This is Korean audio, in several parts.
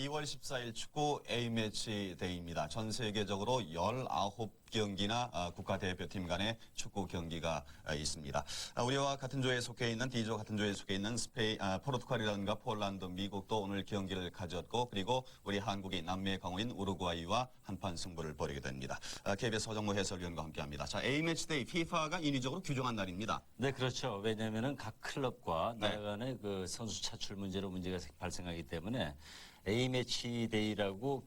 2월 14일 축구 A매치 데이입니다. 전 세계적으로 19경기나 국가대표팀 간의 축구 경기가 있습니다. 우리와 같은 조에 속해 있는 D조 같은 조에 속해 있는 포르투갈이라든가 폴란드, 미국도 오늘 경기를 가졌고 그리고 우리 한국이 남미의 강호인 우루과이와 한판 승부를 벌이게 됩니다. KBS 허정무 해설위원과 함께합니다. 자, A매치 데이 FIFA가 인위적으로 규정한 날입니다. 네, 그렇죠. 왜냐하면은 각 클럽과 네. 나라 간의 그 선수 차출 문제로 문제가 발생하기 때문에 A매치 데이라고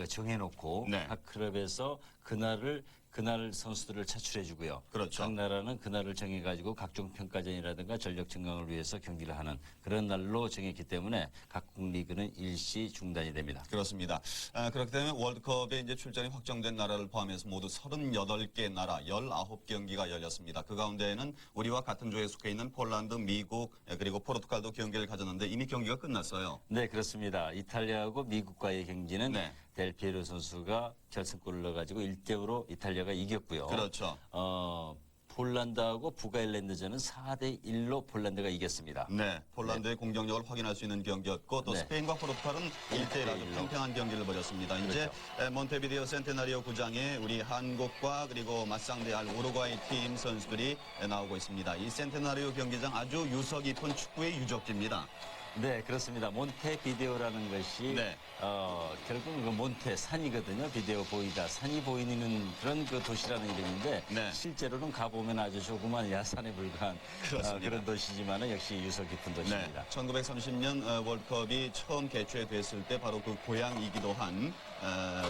정해놓고 네. 각 클럽에서 그날 선수들을 차출해주고요. 그렇죠. 각 나라는 그날을 정해가지고 각종 평가전이라든가 전력 증강을 위해서 경기를 하는 그런 날로 정했기 때문에 각국 리그는 일시 중단이 됩니다. 그렇습니다. 그렇기 때문에 월드컵에 이제 출전이 확정된 나라를 포함해서 모두 38개 나라 19경기가 열렸습니다. 그 가운데에는 우리와 같은 조에 속해 있는 폴란드, 미국 그리고 포르투갈도 경기를 가졌는데 이미 경기가 끝났어요. 네, 그렇습니다. 이탈리아하고 미국과의 경기는 네. 델피에로 선수가 결승골을 넣어가지고 1대5로 이탈리아가 이겼고요. 그렇죠. 폴란드하고 북아일랜드전은 4대1로 폴란드가 이겼습니다. 네, 폴란드의 공격력을 확인할 수 있는 경기였고 또 네. 스페인과 포르투갈은 1대1 아주 1대1로. 팽팽한 경기를 벌였습니다. 이제 몬테비데오 센테나리오 구장에 우리 한국과 그리고 맞상대할 우루과이 팀 선수들이 나오고 있습니다. 이 센테나리오 경기장 아주 유서 깊은 축구의 유적지입니다. 네, 그렇습니다. 몬테비데오라는 것이 네. 결국은 그 몬테 산이거든요. 비데오 보이다. 산이 보이는 그런 그 도시라는 이름인데 네. 실제로는 가보면 아주 조그만 야산에 불과한 그렇습니다. 그런 도시지만은 역시 유서 깊은 도시입니다. 네, 1930년 월드컵이 처음 개최됐을 때 바로 그 고향이기도 한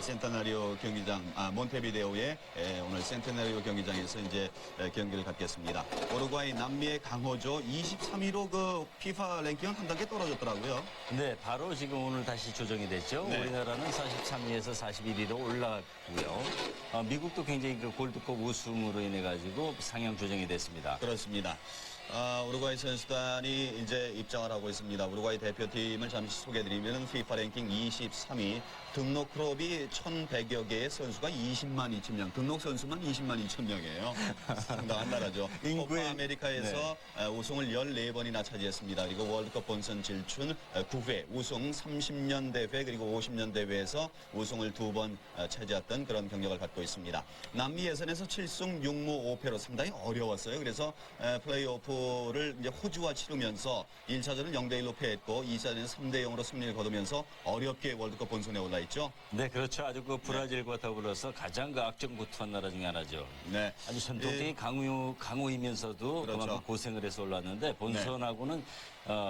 센테나리오 경기장, 몬테비데오의 오늘 센테나리오 경기장에서 이제 경기를 갖겠습니다. 우루과이 남미의 강호죠. 23위로 그 FIFA 랭킹은 한 단계 떨어졌더라고요. 네, 바로 지금 오늘 다시 조정이 됐죠. 네. 우리나라는 43위에서 41위로 올라갔고요. 미국도 굉장히 그 골드컵 우승으로 인해 가지고 상향 조정이 됐습니다. 그렇습니다. 우루과이 선수단이 이제 입장을 하고 있습니다. 우루과이 대표팀을 잠시 소개해드리면 FIFA 랭킹 23위, 등록클럽이 1,100여 개의 선수가 20만 2천 명, 등록 선수만 20만 2천 명이에요. 상당한 나라죠. 코파 아메리카에서 우승을 14번이나 차지했습니다. 그리고 월드컵 본선 진출 9회, 우승 30년 대회 그리고 50년 대회에서 우승을 2번 차지했던 그런 경력을 갖고 있습니다. 남미 예선에서 7승 6무 5패로 상당히 어려웠어요. 그래서 플레이오프를 이제 호주와 치르면서 1차전을 0대1로 패했고 2차전은 3대0으로 승리를 거두면서 어렵게 월드컵 본선에 올라있죠. 네, 그렇죠. 아주 그 브라질과 더불어서 가장 그 악정부투한 나라 중에 하나죠. 네. 아주 전통적인 강호이면서도 그렇죠. 그만큼 고생을 해서 올랐는데 본선하고는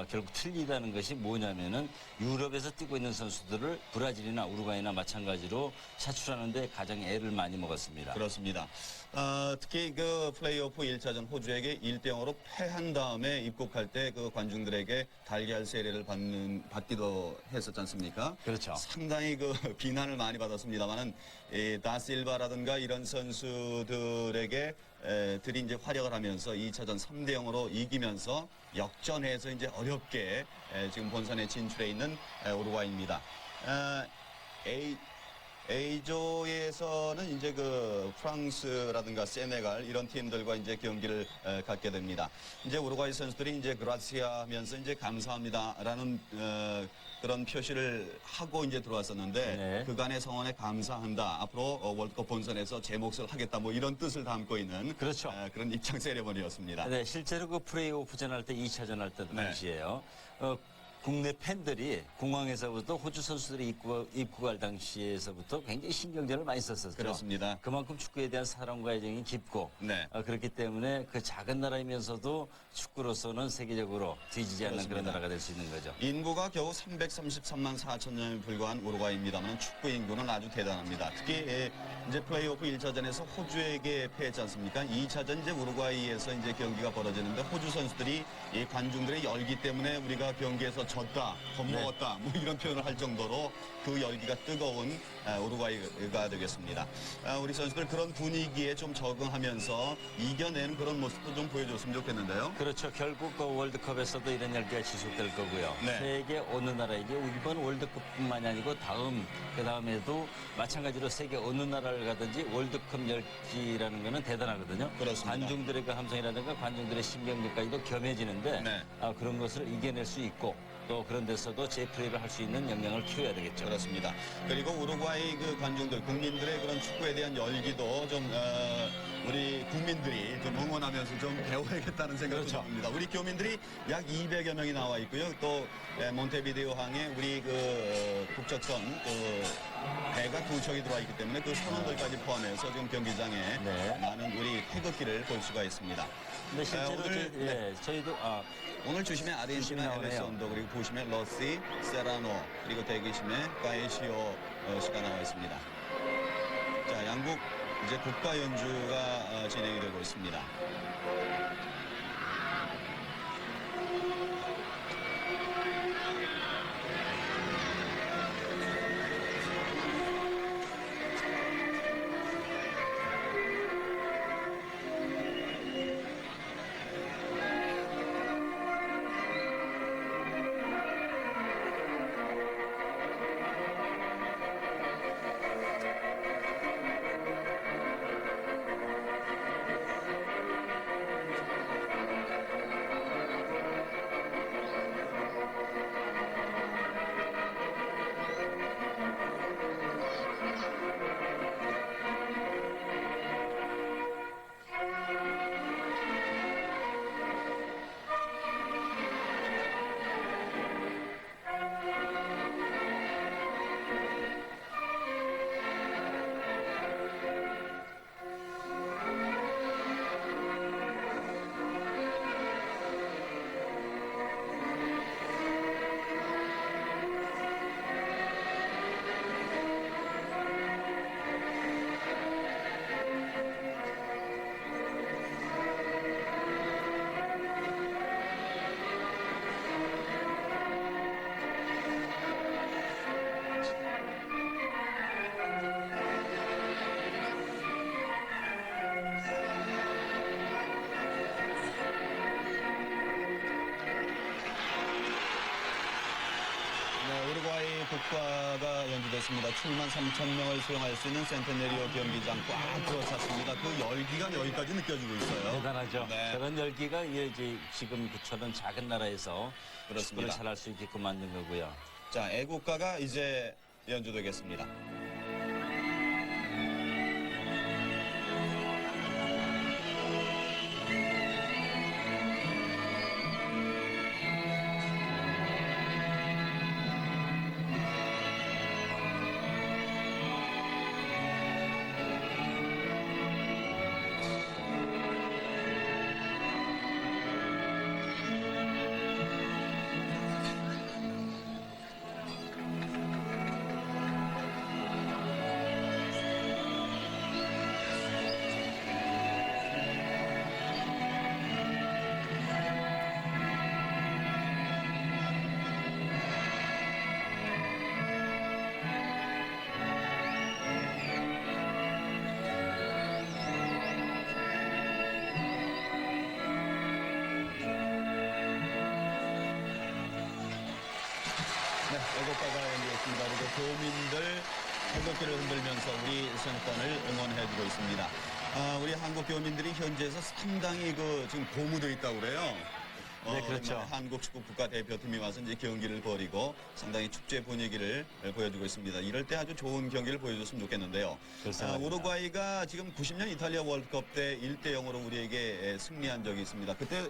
결국 틀리다는 것이 뭐냐면은 유럽에서 뛰고 있는 선수들을 브라질이나 우루과이나 마찬가지로 차출하는데 가장 애를 많이 먹었습니다. 그렇습니다. 특히 그 플레이오프 1차전 호주에게 1대0으로 패한 다음에 입국할 때 그 관중들에게 달걀 세례를 받기도 했었지 않습니까? 그렇죠. 상당히 그 비난을 많이 받았습니다만은 다실바라든가 이런 선수들에게 들이 이제 활약을 하면서 2차전 3대0으로 이기면서 역전해서 이제 어렵게 지금 본선에 진출해 있는 우루과이입니다. A조에서는 이제 그 프랑스라든가 세네갈 이런 팀들과 이제 경기를 갖게 됩니다. 이제 우루과이 선수들이 이제 그라시아 하면서 이제 감사합니다라는 그런 표시를 하고 이제 들어왔었는데 네. 그간의 성원에 감사한다. 앞으로 월드컵 본선에서 제 몫을 하겠다. 뭐 이런 뜻을 담고 있는 그렇죠. 그런 입장 세레머니였습니다. 네, 실제로 그 플레이오프전 할 때 2차전 할 때 네. 당시에요. 국내 팬들이 공항에서부터 호주 선수들이 입국할 당시에서부터 굉장히 신경전을 많이 썼었죠. 그렇습니다. 그만큼 축구에 대한 사랑과 애정이 깊고 네. 그렇기 때문에 그 작은 나라이면서도 축구로서는 세계적으로 뒤지지 않는 그런 그렇습니다. 나라가 될 수 있는 거죠. 인구가 겨우 333만 4천 명에 불과한 우루과이입니다만 축구 인구는 아주 대단합니다. 특히 이제 플레이오프 1차전에서 호주에게 패했지 않습니까? 2차전 이제 우루과이에서 이제 경기가 벌어지는데 호주 선수들이 이 관중들의 열기 때문에 우리가 경기에서 졌다, 겁먹었다, 뭐 이런 표현을 할 정도로 그 열기가 뜨거운 우루과이가 되겠습니다. 우리 선수들 그런 분위기에 좀 적응하면서 이겨내는 그런 모습도 좀 보여줬으면 좋겠는데요. 그렇죠. 결국 그 월드컵에서도 이런 열기가 지속될 거고요. 네. 세계 어느 나라에게 이번 월드컵뿐만이 아니고 그 다음에도 마찬가지로 세계 어느 나라를 가든지 월드컵 열기라는 거는 대단하거든요. 그렇습니다. 관중들의 그 함성이라든가 관중들의 신경전까지도 겸해지는데 네. 그런 것을 이겨낼 수 있고 또 그런 데서도 재플레이를 할 수 있는 역량을 키워야 되겠죠. 그렇습니다. 그리고 우루과이 그 관중들, 국민들의 그런 축구에 대한 열기도 좀 우리 국민들이 좀 응원하면서 좀 배워야겠다는 생각도 그렇죠. 듭니다. 우리 교민들이 약 200여 명이 나와 있고요. 또 몬테비데오 항에 우리 그 국적선 그 배가 두 척이 들어와 있기 때문에 그 선원들까지 포함해서 지금 경기장에 네. 많은 우리 태극기를 볼 수가 있습니다. 근데 실제로 오늘, 저희도 오늘 주심에 아르헨티나 주심이 나오네요. 엘레선도 그리고 보심에 러시, 세라노 그리고 대기심에 가에시오 씨가 나와 있습니다. 자, 양국 이제 국가 연주가 진행이 되고 있습니다. 우루과이 국가가 연주됐습니다. 7만 3천 명을 수용할 수 있는 센테네리오 경기장 꽉 들어찼습니다. 그 열기가 여기까지 느껴지고 있어요. 대단하죠. 네. 저런 열기가 이제 지금 저런 작은 나라에서 그렇습니다. 축구를 잘할 수 있게끔 만든 거고요. 자, 애국가가 이제 연주되겠습니다. 네, 애국가가 연주했습니다. 그리고 교민들 태극기를 흔들면서 우리 선수단을 응원해주고 있습니다. 우리 한국 교민들이 현지에서 상당히 지금 고무돼 있다고 그래요. 네, 그렇죠. 한국 축구 국가대표팀이 와서 이제 경기를 벌이고 상당히 축제 분위기를 보여주고 있습니다. 이럴 때 아주 좋은 경기를 보여줬으면 좋겠는데요. 그렇습니다. 우루과이가 지금 90년 이탈리아 월드컵 때 1대 0으로 우리에게 승리한 적이 있습니다. 그때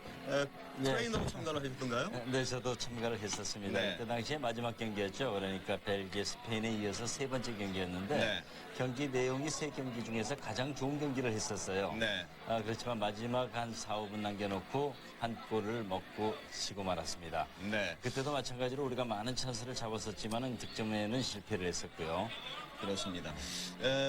트레이너로 참가를 하셨던가요? 네, 저도 참가를 했었습니다. 네. 그때 당시에 마지막 경기였죠. 그러니까 벨기에, 스페인에 이어서 세 번째 경기였는데 네. 경기 내용이 세 경기 중에서 가장 좋은 경기를 했었어요. 네. 그렇지만 마지막 한 4, 5분 남겨놓고 한 골을 먹고 지고 말았습니다. 네. 그때도 마찬가지로 우리가 많은 찬스를 잡았었지만 득점에는 실패를 했었고요. 그렇습니다.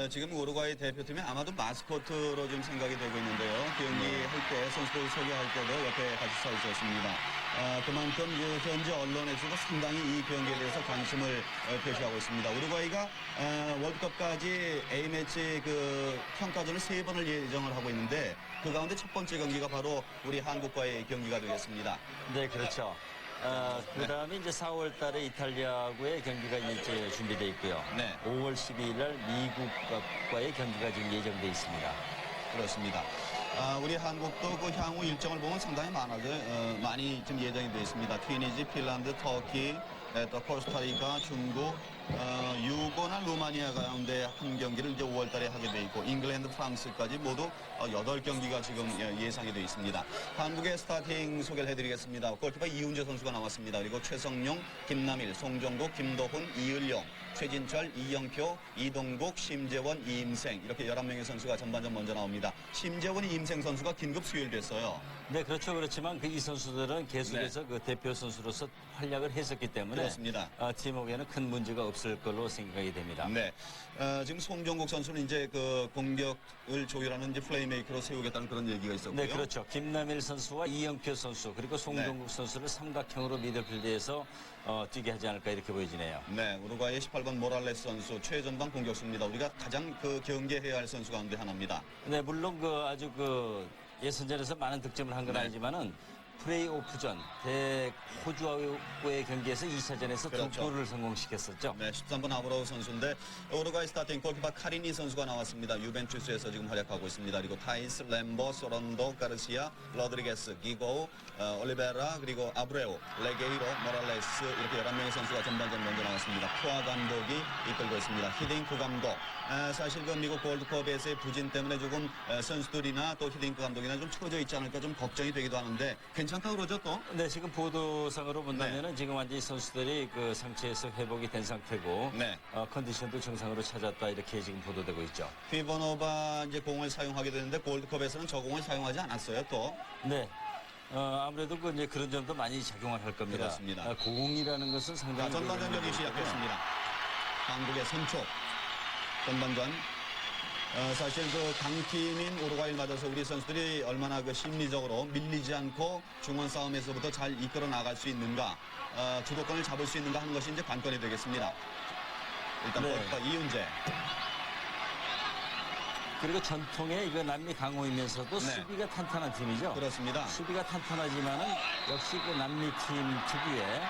지금 우루과이 대표팀이 아마도 마스코트로 좀 생각이 되고 있는데요. 경기할 때 선수들 소개할 때도 옆에 같이 서 있었습니다. 그만큼 현지 언론에서도 상당히 이 경기에 대해서 관심을 표시하고 있습니다. 우루과이가 월드컵까지 A매치 평가전을 3번을 예정을 하고 있는데 그 가운데 첫 번째 경기가 바로 우리 한국과의 경기가 되겠습니다. 네, 그렇죠. 그 다음에 이제 4월 달에 이탈리아하고의 경기가 이제 준비되어 있고요. 네. 5월 12일 날 미국과의 경기가 지금 예정되어 있습니다. 그렇습니다. 우리 한국도 그 향후 일정을 보면 상당히 많이 좀 예정이 되어 있습니다. 튀니지, 핀란드, 터키, 또 코스타리카, 중국, 유고나 루마니아 가운데 한 경기를 이제 5월 달에 하게 돼 있고, 잉글랜드, 프랑스까지 모두 8경기가 지금 예상이 되어 있습니다. 한국의 스타팅 소개를 해드리겠습니다. 골키퍼 이훈재 선수가 나왔습니다. 그리고 최성용, 김남일, 송정국, 김도훈, 이을용, 최진철, 이영표, 이동국, 심재원, 이임생 이렇게 11명의 선수가 전반전 먼저 나옵니다. 심재원, 이임생 선수가 긴급 수혈됐어요. 네, 그렇죠. 그렇지만 그 이 선수들은 계속해서 그 대표 선수로서 활약을 했었기 때문에 그렇습니다. 팀워크에는 큰 문제가 없을 걸로 생각이 됩니다. 네. 지금 송정국 선수는 이제 그 공격을 조율하는 이제 플레이메이커로 세우겠다는 그런 얘기가 있었고요. 네, 그렇죠. 김남일 선수와 이영표 선수 그리고 송정국 선수를 삼각형으로 미드필드에서 뛰게 하지 않을까 이렇게 보여지네요. 네, 우루과이의 18번 모랄레스 선수 최전방 공격수입니다. 우리가 가장 그 경계해야 할 선수 가운데 하나입니다. 네, 물론 그 아주 그 예선전에서 많은 득점을 한 건 네. 아니지만은 플레이오프전 호주와의 경기에서 2차전에서 그렇죠. 두 골을 성공시켰었죠. 네, 13번 아브라우 선수인데 우루과이 스타팅 골키퍼 카리니 선수가 나왔습니다. 유벤투스에서 지금 활약하고 있습니다. 그리고 타이스, 램보, 소론도, 가르시아, 로드리게스, 기고, 올리베라, 그리고 아브레오, 레게이로, 모랄레스 이렇게 11명의 선수가 전반전 먼저 나왔습니다. 푸아 감독이 이끌고 있습니다. 히딩크 감독. 사실 그 미국 골드컵에서의 부진 때문에 조금 선수들이나 또 히딩크 감독이나 좀 처져 있지 않을까 좀 걱정이 되기도 하는데 괜찮다고 그러죠 또? 네, 지금 보도상으로 본다면은 지금 완전히 선수들이 그 상체에서 회복이 된 상태고 네. 컨디션도 정상으로 찾았다 이렇게 지금 보도되고 있죠. 피버노바 이제 공을 사용하게 되는데 골드컵에서는 저 공을 사용하지 않았어요 또. 네. 아무래도 그 이제 그런 점도 많이 작용을 할 겁니다. 그렇습니다. 공이라는 것은 자, 상당히 전반전 경기 시작했습니다. 한국의 선초 전반전. 사실 그 강팀인 우루과이를 맞아서 우리 선수들이 얼마나 그 심리적으로 밀리지 않고 중원 싸움에서부터 잘 이끌어 나갈 수 있는가, 주도권을 잡을 수 있는가 하는 것이 이제 관건이 되겠습니다. 일단 네. 골키퍼 이훈재. 그리고 전통의 이거 남미 강호이면서도 네. 수비가 탄탄한 팀이죠. 그렇습니다. 수비가 탄탄하지만은 역시 그 남미 팀 특유의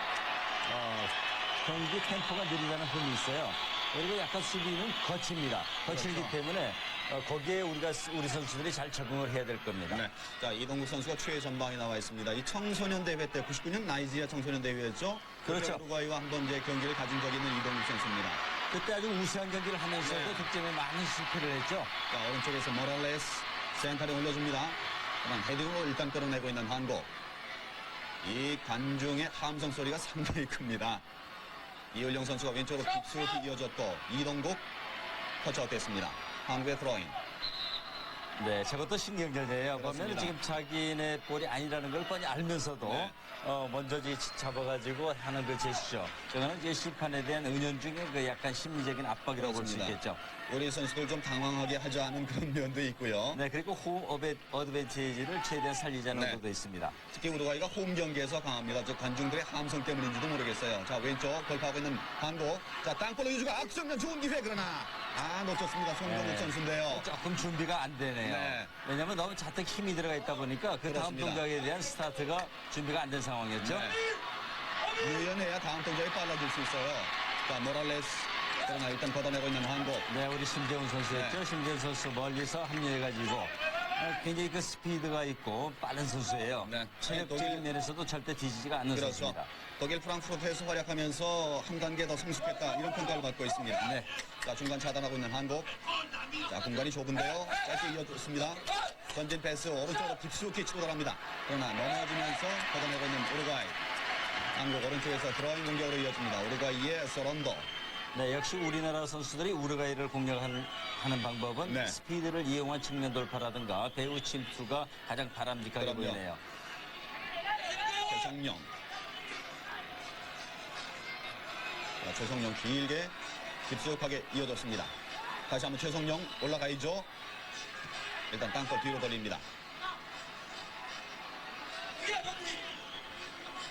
경기 템포가 느리다는 흠이 있어요. 그리고 약간 수비는 거칩니다. 거칠기 그렇죠. 때문에 거기에 우리 선수들이 잘 적응을 해야 될 겁니다. 네. 자, 이동국 선수가 최전방에 나와 있습니다. 이 청소년 대회 때 99년 나이지리아 청소년 대회였죠. 그렇죠. 우루과이와 한번 이제 경기를 가진 적이 있는 이동국 선수입니다. 그때 아주 우세한 경기를 하면서도 네. 득점에 많이 실패를 했죠. 자, 오른쪽에서 모랄레스 센터에 올려줍니다. 그만 헤딩으로 일단 끌어내고 있는 한국. 이 관중의 함성 소리가 상당히 큽니다. 이을용 선수가 왼쪽으로 깊숙이 이어졌고 이동국 터치아웃 됐습니다. 한국의 드로잉. 네, 저것도 신경전이에요. 보면 그렇습니다. 지금 자기네 볼이 아니라는 걸 뻔히 알면서도 네. 먼저 잡아가지고 하는 그 제스처. 저거는 이제 심판에 대한 은연중에 그 약간 심리적인 압박이라고 볼 수 그렇습니다. 있겠죠. 우리 선수들 좀 당황하게 하지 않은 그런 면도 있고요. 네, 그리고 홈 어드밴티지를 최대한 살리자는 네. 의도도 있습니다. 특히 우루과이가 홈 경기에서 강합니다. 저 관중들의 함성 때문인지도 모르겠어요. 자, 왼쪽 돌파하고 있는 한국. 자, 땅볼로 유주가 악정면 좋은 기회 그러나 놓쳤습니다. 송정국 네. 선수인데요. 조금 준비가 안 되네요. 네. 왜냐하면 너무 잔뜩 힘이 들어가 있다 보니까 그 다음 그렇습니다. 동작에 대한 스타트가 준비가 안 된 상황이었죠. 네. 유연해야 다음 동작이 빨라질 수 있어요. 자, 모랄레스. 그러나 일단 걷어내고 있는 한국. 네, 우리 심재훈 선수였죠. 네. 심재훈 선수 멀리서 합류해가지고 굉장히 그 스피드가 있고 빠른 선수예요. 네. 체력적인 독일- 면에서도 절대 뒤지지가 않는 그렇죠. 선수입니다. 독일 프랑크푸르트에서 활약하면서 한 단계 더 성숙했다 이런 평가를 받고 있습니다. 네. 자, 중간 차단하고 있는 한국. 자, 공간이 좁은데요. 짧게 이어줬습니다. 전진 패스 오른쪽으로 깊숙이 치고 들어갑니다. 그러나 넘어지면서 걷어내고 있는 우루과이. 한국 오른쪽에서 드로잉 공격으로 이어집니다. 우루과이의 소론도. 네, 역시 우리나라 선수들이 우루과이를 공략하는 방법은 네. 스피드를 이용한 측면 돌파라든가 배우 침투가 가장 바람직하게 그럼요. 보이네요. 최성용. 자, 최성용 길게 깊숙하게 이어졌습니다. 다시 한번 최성용 올라가야죠. 일단 땅볼 뒤로 돌립니다.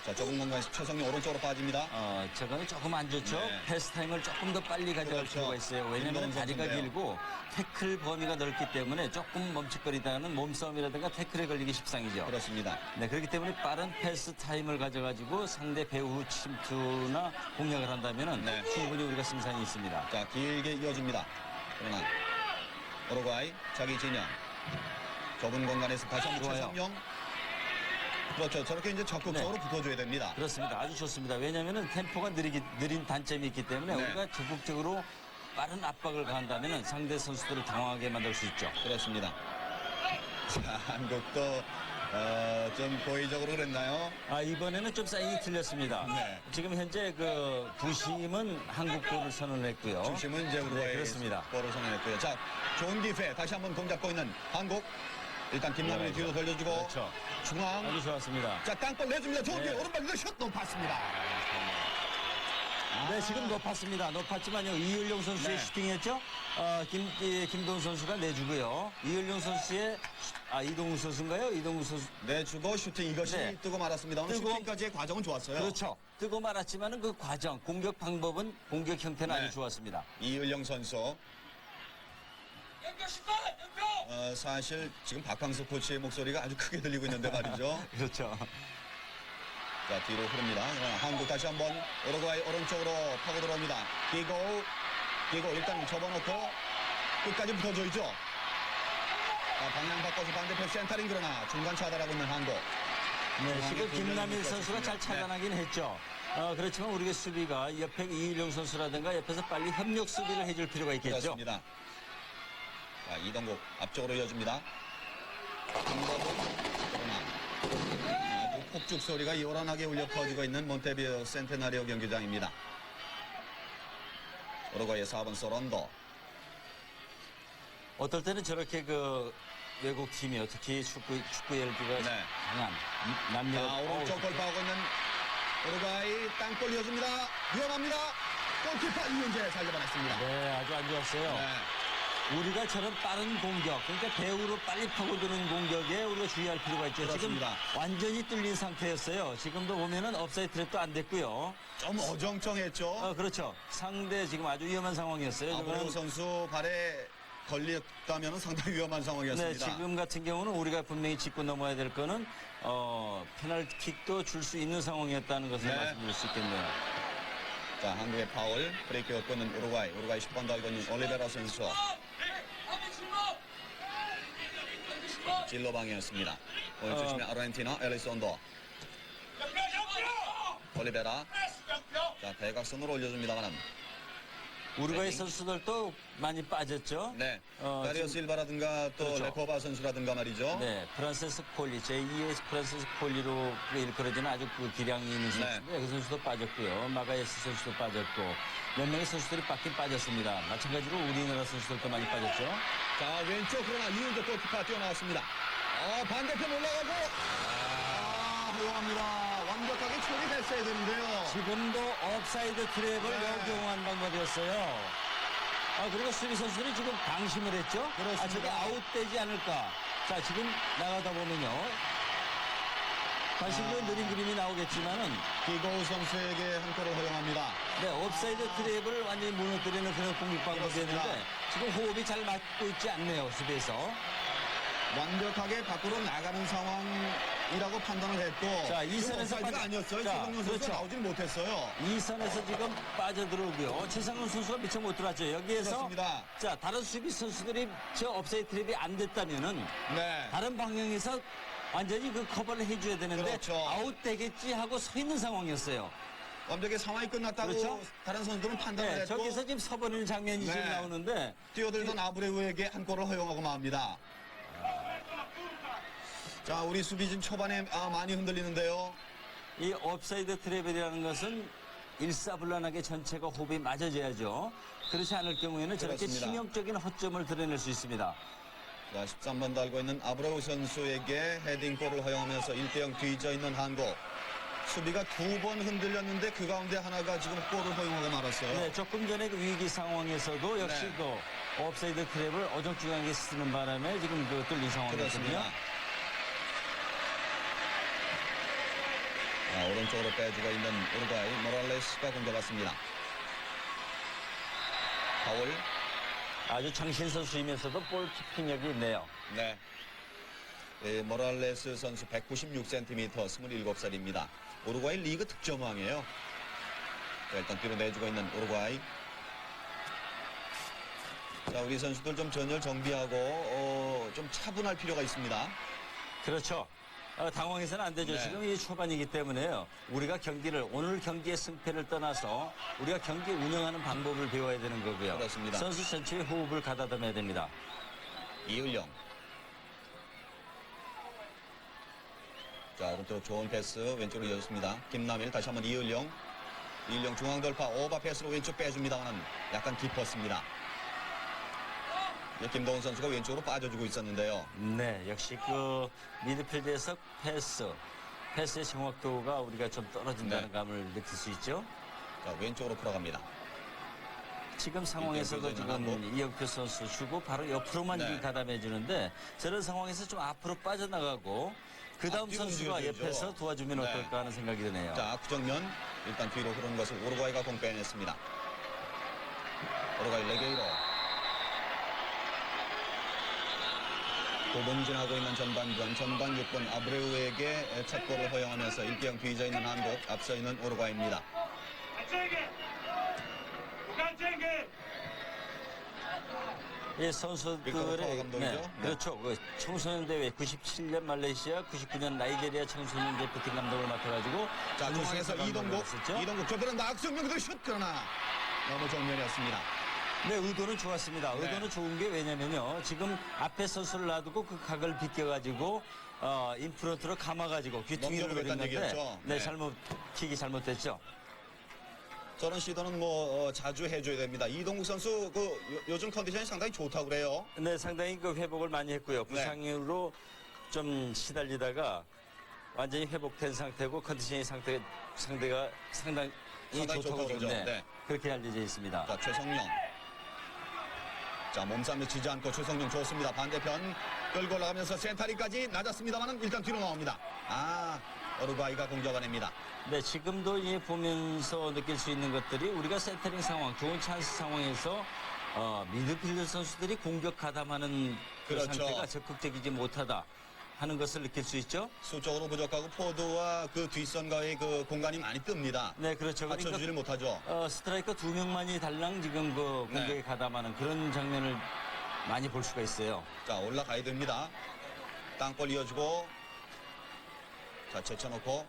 자, 좁은 공간에서 최성용 오른쪽으로 빠집니다. 저거는 조금 안 좋죠. 네. 패스 타임을 조금 더 빨리 가져갈 그렇죠. 필요가 있어요. 왜냐하면 김동훈 다리가 선수인데요. 길고 태클 범위가 넓기 때문에 조금 멈칫거리다가는 몸싸움이라든가 태클에 걸리기 십상이죠. 그렇습니다. 네, 그렇기 때문에 빠른 패스 타임을 가져가지고 상대 배우 침투나 공략을 한다면은 네. 충분히 우리가 승산이 있습니다. 자, 길게 이어줍니다. 그러나 우루과이 자기 진영. 좁은 공간에서 다시 한번 좋아요. 최상용. 그렇죠. 저렇게 이제 적극적으로 붙어줘야 됩니다. 그렇습니다. 아주 좋습니다. 왜냐하면 템포가 느린 단점이 있기 때문에 네. 우리가 적극적으로 빠른 압박을 가한다면 상대 선수들을 당황하게 만들 수 있죠. 그렇습니다. 자, 한국도 좀 고의적으로 그랬나요? 이번에는 좀 사인이 틀렸습니다. 네. 지금 현재 그 부심은 한국 볼을 선언했고요. 중심은 이제 우루과이 네, 그렇습니다. 볼을 선언했고요. 자, 좋은 기회 다시 한번 공 잡고 있는 한국. 일단 김남훈이 네, 뒤로 돌려주고 그렇죠. 중앙. 아주 좋았습니다. 자, 땅볼 내줍니다. 좋은 네. 기회. 오른발 이거 슛 높았습니다. 네, 지금 높았습니다. 높았지만요. 이율용 선수의 네. 슈팅이었죠. 김동훈 선수가 내주고요. 이율용 선수의 이동우 선수인가요? 이동우 선수. 내주고 슈팅 이것이 네. 뜨고 말았습니다. 오늘 뜨고. 슈팅까지의 과정은 좋았어요. 그렇죠. 뜨고 말았지만은 그 과정, 공격 방법은 공격 형태는 네. 아주 좋았습니다. 이을영 선수. 사실 지금 박항서 코치의 목소리가 아주 크게 들리고 있는데 말이죠. 그렇죠. 자, 뒤로 흐릅니다. 그러나 한국 다시 한번 우루과이 오른쪽으로 파고 들어옵니다. 끼고 일단 접어놓고 끝까지 붙어줘야죠. 자, 방향 바꿔서 반대편 센터링 그러나 중간 차단하고 있는 한국. 네, 지금 김남일 공격이 선수가 잘 네. 차단하긴 했죠. 그렇지만 우리의 수비가 옆에 이일용 선수라든가 옆에서 빨리 협력 수비를 해줄 필요가 있겠죠. 그렇습니다. 자, 이동국 앞쪽으로 이어줍니다. 김범은 그러나 아주 폭죽 소리가 요란하게 울려 퍼지고 있는 몬테비오 센테나리오 경기장입니다. 우루과이의 4번 소런도. 어떨 때는 저렇게 그 외국 팀이 특히 축구 열기가 네. 강한 남녀 자, 오른쪽 돌파하고 있는 우루과이 땅볼 이어줍니다. 위험합니다. 골키퍼 이윤재 살려보냈습니다. 네, 아주 안 좋았어요. 네. 우리가 저런 빠른 공격, 그러니까 배우로 빨리 파고드는 공격에 우리가 주의할 필요가 있죠. 그렇습니다. 지금 완전히 뚫린 상태였어요. 지금도 보면은 업사이드 트랩도 안 됐고요. 좀 어정쩡했죠. 그렇죠. 상대 지금 아주 위험한 상황이었어요. 아브레우 저거는- 선수 발에 걸렸다면 상당히 위험한 네, 상황이었습니다. 지금 같은 경우는 우리가 분명히 짚고 넘어야 될 거는 페널티킥도 줄 수 있는 상황이었다는 것을 네. 말씀드릴 수 있겠네요. 자, 한국의 파울, 브레이크를 끊는 우루과이 10번 달고 있는 올리베라 선수. 진로 방이었습니다. 오른쪽 측면 아르헨티나 엘리손도. 올리베라. 자, 대각선으로 올려줍니다만. 우루과이 네. 선수들도 많이 빠졌죠. 네. 지금- 다리오 실바라든가 또 그렇죠. 레포바 선수라든가 말이죠. 네, 프란세스 콜리, 제2의 프란세스 콜리로 일컬어지는 아주 그 기량이 있는 선수인데 그 선수도 빠졌고요. 마가예스 선수도 빠졌고 몇 명의 선수들이 빠졌습니다. 마찬가지로 우리나라 선수들도 많이 빠졌죠. 자, 왼쪽 그러나 이윤재 골키퍼 뛰어나왔습니다. 반대편 올라가고. 허용합니다. 완벽하게 처리됐어야 되는데요. 지금도 업사이드 트랩을 네. 역용한 방법이었어요. 그리고 수비 선수들이 지금 방심을 했죠. 그렇습니다. 저게 아웃되지 않을까. 자, 지금 나가다 보면요. 다시 그 느린 그림이 나오겠지만은 기고우 선수에게 한 골을 허용합니다. 네, 옵사이드 트랩을 완전히 무너뜨리는 그런 공격 방법이었는데 그렇습니다. 지금 호흡이 잘 맞고 있지 않네요, 수비에서. 완벽하게 밖으로 나가는 상황이라고 판단을 했고. 자, 이 선에서 사이드가 빠져- 아니었어요. 자, 최성용 선수가 그렇죠. 나오질 못했어요. 이 선에서 지금 빠져들어오고요. 최상훈 선수가 미처 못 들어왔죠. 여기에서 그렇습니다. 자, 다른 수비 선수들이 저 옵사이드 트랩이 안 됐다면은 네. 다른 방향에서 완전히 그 커버를 해줘야 되는데 그렇죠. 아웃되겠지 하고 서 있는 상황이었어요. 완벽히 상황이 끝났다고 그렇죠. 다른 선수들은 판단을 네, 했고 저기서 지금 서버리는 장면이 네. 지금 나오는데 뛰어들던 아브레우에게 한 골을 허용하고 맙니다. 자, 우리 수비진 초반에 많이 흔들리는데요. 이 업사이드 트래블이라는 것은 일사불란하게 전체가 호흡이 맞아져야죠. 그렇지 않을 경우에는 저렇게 그렇습니다. 치명적인 허점을 드러낼 수 있습니다. 자, 13번 달고 있는 아브레우 선수에게 헤딩골을 허용하면서 1대0 뒤져 있는 한국. 수비가 2번 흔들렸는데 그 가운데 하나가 지금 골을 허용하고 말았어요. 네, 조금 전에 그 위기 상황에서도 역시 네. 그 업사이드 트랩을 어정쩡하게 쓰는 바람에 지금 그 뚫린 상황이거든요. 그렇습니다. 자, 오른쪽으로 빼주고 있는 우루과이 모랄레스가 공격받습니다. 파울. 아주 장신 선수이면서도 볼 키핑력이 있네요. 네. 모랄레스 선수 196cm, 27살입니다. 우루과이 리그 득점왕이에요. 자, 일단 뒤로 내주고 있는 우루과이. 자, 우리 선수들 좀 전열 정비하고 좀 차분할 필요가 있습니다. 그렇죠. 당황해서는 안 되죠. 네. 지금 이 초반이기 때문에요. 우리가 경기를 오늘 경기의 승패를 떠나서 우리가 경기 운영하는 방법을 배워야 되는 거고요. 그렇습니다. 선수 전체의 호흡을 가다듬어야 됩니다. 이을령. 자, 오른쪽 좋은 패스 왼쪽으로 이어졌습니다. 김남일 다시 한번 이을령. 이을령 중앙 돌파 오버 패스로 왼쪽 빼줍니다만 약간 깊었습니다. 김동훈 선수가 왼쪽으로 빠져주고 있었는데요. 네, 역시 그 미드필드에서 패스의 정확도가 우리가 좀 떨어진다는 네. 감을 감을 느낄 수 있죠. 자, 왼쪽으로 풀어갑니다. 지금 상황에서도 이렇게 지금 보이는 이영표 선수 주고 바로 옆으로만 네. 가담해 주는데 저런 상황에서 좀 앞으로 빠져나가고 그 다음 앞뒤로 선수가 움직여줘야죠. 옆에서 도와주면 네. 어떨까 하는 생각이 드네요. 자, 구정면 일단 뒤로 흐르는 것을 우루과이가 공 빼냈습니다. 우루과이 레게이로. 9분 지나고 있는 전반전 6분 아브레우에게 첫 골을 허용하면서 1대0 뒤져 있는 한국, 앞서 있는 우루과이입니다. 이 빅토르 선수들의 파워 감독이죠? 네. 그렇죠. 그 청소년 대회 97년 말레이시아, 99년 나이제리아 청소년 대표팀 감독을 맡아가지고 자, 중앙에서 이동국 했었죠. 좁혀는 악수명 그대로 슛 그러나 너무 정면이었습니다. 네, 의도는 좋았습니다. 네. 의도는 좋은 게 왜냐면요. 지금 앞에 선수를 놔두고 그 각을 비껴가지고 인프런트로 감아가지고 귀퉁이를 노린 넘겨보겠다는 건데 얘기였죠. 네, 네. 킥이 잘못됐죠. 저런 시도는 자주 해줘야 됩니다. 이동국 선수 요즘 컨디션이 상당히 좋다고 그래요. 네, 상당히 그 회복을 많이 했고요. 부상으로 좀 시달리다가 완전히 회복된 상태고 컨디션이 상당히 상당히 좋다고 좋다고 그러죠. 네, 네. 그렇게 알려져 있습니다. 자, 최성령. 자, 몸싸움에 지지 않고 최성령 좋습니다. 반대편 끌고 올라가면서 센터리까지 낮았습니다만 일단 뒤로 나옵니다. 우루과이가 공격해냅니다. 네, 지금도 이 보면서 느낄 수 있는 것들이 우리가 세터링 상황, 좋은 찬스 상황에서 미드필더 선수들이 공격 가담하는 그 그렇죠. 상태가 적극적이지 못하다 하는 것을 느낄 수 있죠. 수적으로 부족하고 포드와 그 뒷선과의 그 공간이 많이 뜹니다. 네, 그렇죠. 받쳐주지를 못하죠. 스트라이커 2명만이 달랑 지금 그 공격에 네. 가담하는 그런 장면을 많이 볼 수가 있어요. 자, 올라가야 됩니다. 땅볼 이어주고 자, 제쳐놓고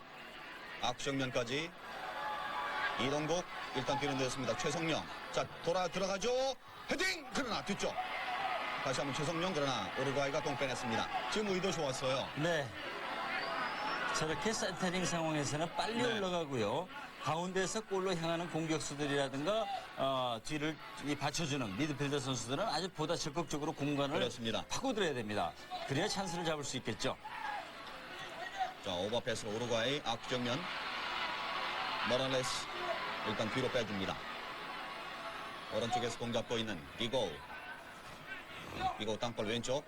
악정면까지 이동국 일단 뒤로 내렸습니다. 최성령. 자, 들어가죠. 헤딩! 그러나 뒤쪽. 다시 한번 최성령 그러나 우루과이가 공 빼냈습니다. 지금 의도 좋았어요. 네. 저렇게 세터링 상황에서는 빨리 네. 올라가고요. 가운데서 골로 향하는 공격수들이라든가 뒤를 받쳐주는 미드필더 선수들은 아주 보다 적극적으로 공간을 그렇습니다. 파고들어야 됩니다. 그래야 찬스를 잡을 수 있겠죠. 자, 오버패스로 우루과이 악정면 모랄레스 일단 뒤로 빼줍니다. 오른쪽에서 공 잡고 있는 비고 땅볼 왼쪽.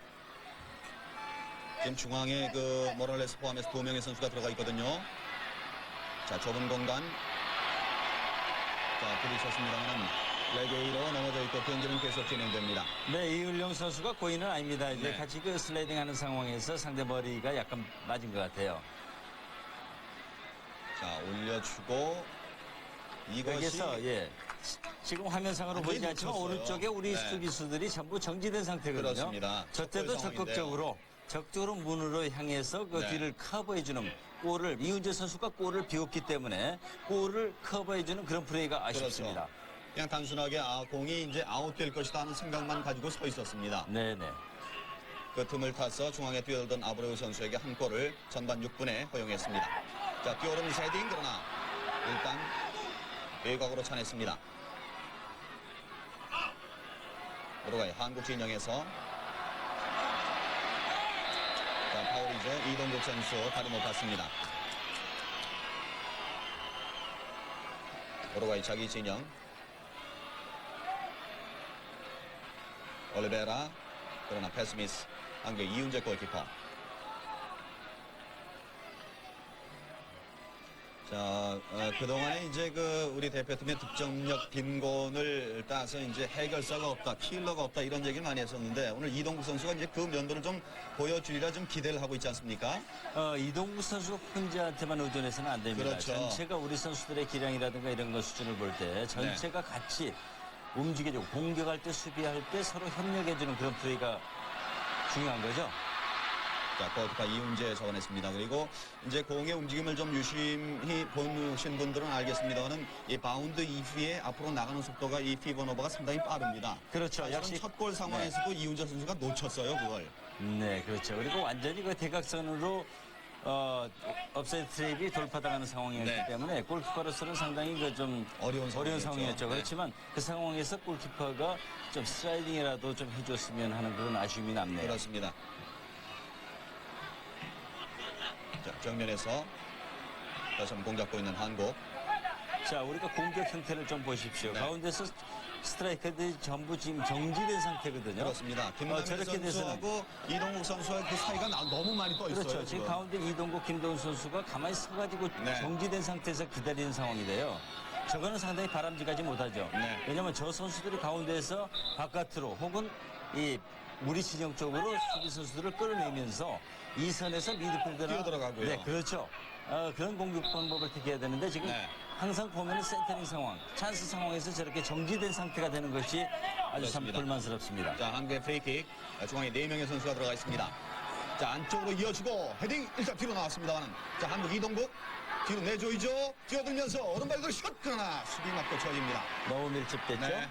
지금 중앙에 그 모랄레스 포함해서 2명의 선수가 들어가 있거든요. 자, 좁은 공간. 자, 부딪혔습니다만 레게이로 넘어져 있고 경기는 계속 진행됩니다. 네, 이을령 선수가 고의는 아닙니다. 이제 네. 같이 그 슬라이딩 하는 상황에서 상대 머리가 약간 맞은 것 같아요. 자, 올려주고 이것이 여기서 지금 화면상으로 완전히 보이지 않지만 놓쳤어요. 오른쪽에 우리 네. 수비수들이 전부 정지된 상태거든요. 그렇습니다. 저 때도 적극 적극적으로 문으로 향해서 그 네. 뒤를 커버해주는 골을 이훈재 선수가 골을 비웠기 때문에 골을 커버해주는 그런 플레이가 아쉽습니다. 그렇죠. 그냥 단순하게 공이 이제 아웃될 것이다 하는 생각만 가지고 서 있었습니다. 네네. 그 틈을 타서 중앙에 뛰어들던 아브레우 선수에게 한 골을 전반 6분에 허용했습니다. 자, 뛰어오른 헤딩 그러나 일단 외곽으로 차냈습니다. 우루과이 한국 진영에서 자, 파울이죠. 이동국 선수 다리 못 봤습니다. 우루과이 자기 진영 올리베라 그러나 패스미스 한국 이훈재 골키퍼. 자, 그동안에 이제 우리 대표팀의 득점력 빈곤을 따서 이제 해결사가 없다, 킬러가 없다 이런 얘기를 많이 했었는데 오늘 이동국 선수가 이제 그 면도를 좀 보여주리라 좀 기대를 하고 있지 않습니까? 이동국 선수 혼자한테만 의존해서는 안 됩니다. 그렇죠. 전체가 우리 선수들의 기량이라든가 이런 것 수준을 볼 때 전체가 같이 움직여주고 공격할 때 수비할 때 서로 협력해주는 그런 플레이가 중요한 거죠. 자, 골키퍼 이훈재 잡아냈습니다. 그리고 이제 공의 움직임을 좀 유심히 보신 분들은 알겠습니다만은 이 바운드 이후에 앞으로 나가는 속도가 이 피버노버가 상당히 빠릅니다. 그렇죠. 역시 첫 골 상황에서도 이훈재 선수가 놓쳤어요, 그걸. 네, 그렇죠. 그리고 완전히 그 대각선으로 업사이드 트랩이 돌파당하는 상황이었기 네. 때문에 골키퍼로서는 상당히 그 좀 어려운 상황이었죠. 네. 그렇지만 그 상황에서 골키퍼가 좀 슬라이딩이라도 좀 해줬으면 하는 그런 아쉬움이 남네요. 그렇습니다. 자, 정면에서 다시 한번 공 잡고 있는 한국. 자, 우리가 공격 형태를 좀 보십시오. 네. 가운데서 스트라이커들이 전부 지금 정지된 상태거든요. 그렇습니다. 김남일 저렇게 돼서는 선수하고 이동국 선수의 그 사이가 너무 많이 떠 있어요. 그렇죠. 지금 가운데 이동국, 김도훈 선수가 가만히 서가지고 네. 정지된 상태에서 기다리는 상황이래요. 저거는 상당히 바람직하지 못하죠. 네. 왜냐하면 저 선수들이 가운데에서 바깥으로 혹은 이 우리 진영 쪽으로 수비 선수들을 끌어내면서 이 선에서 미드필더나 뛰어들어가고요. 네, 그렇죠. 그런 공격 방법을 택해야 되는데 지금 네. 항상 보면은 센터링 상황, 찬스 상황에서 저렇게 정지된 상태가 되는 것이 아주 참 그렇습니다. 불만스럽습니다. 자, 한국의 프리킥. 중앙에 4명의 선수가 들어가 있습니다. 자, 안쪽으로 이어주고 헤딩 일단 뒤로 나왔습니다만. 자, 한국 이동국 뒤로 내줘이죠. 뛰어들면서 오른발로 슛! 그러나 수비 맞고 처집니다. 너무 밀집됐죠. 네.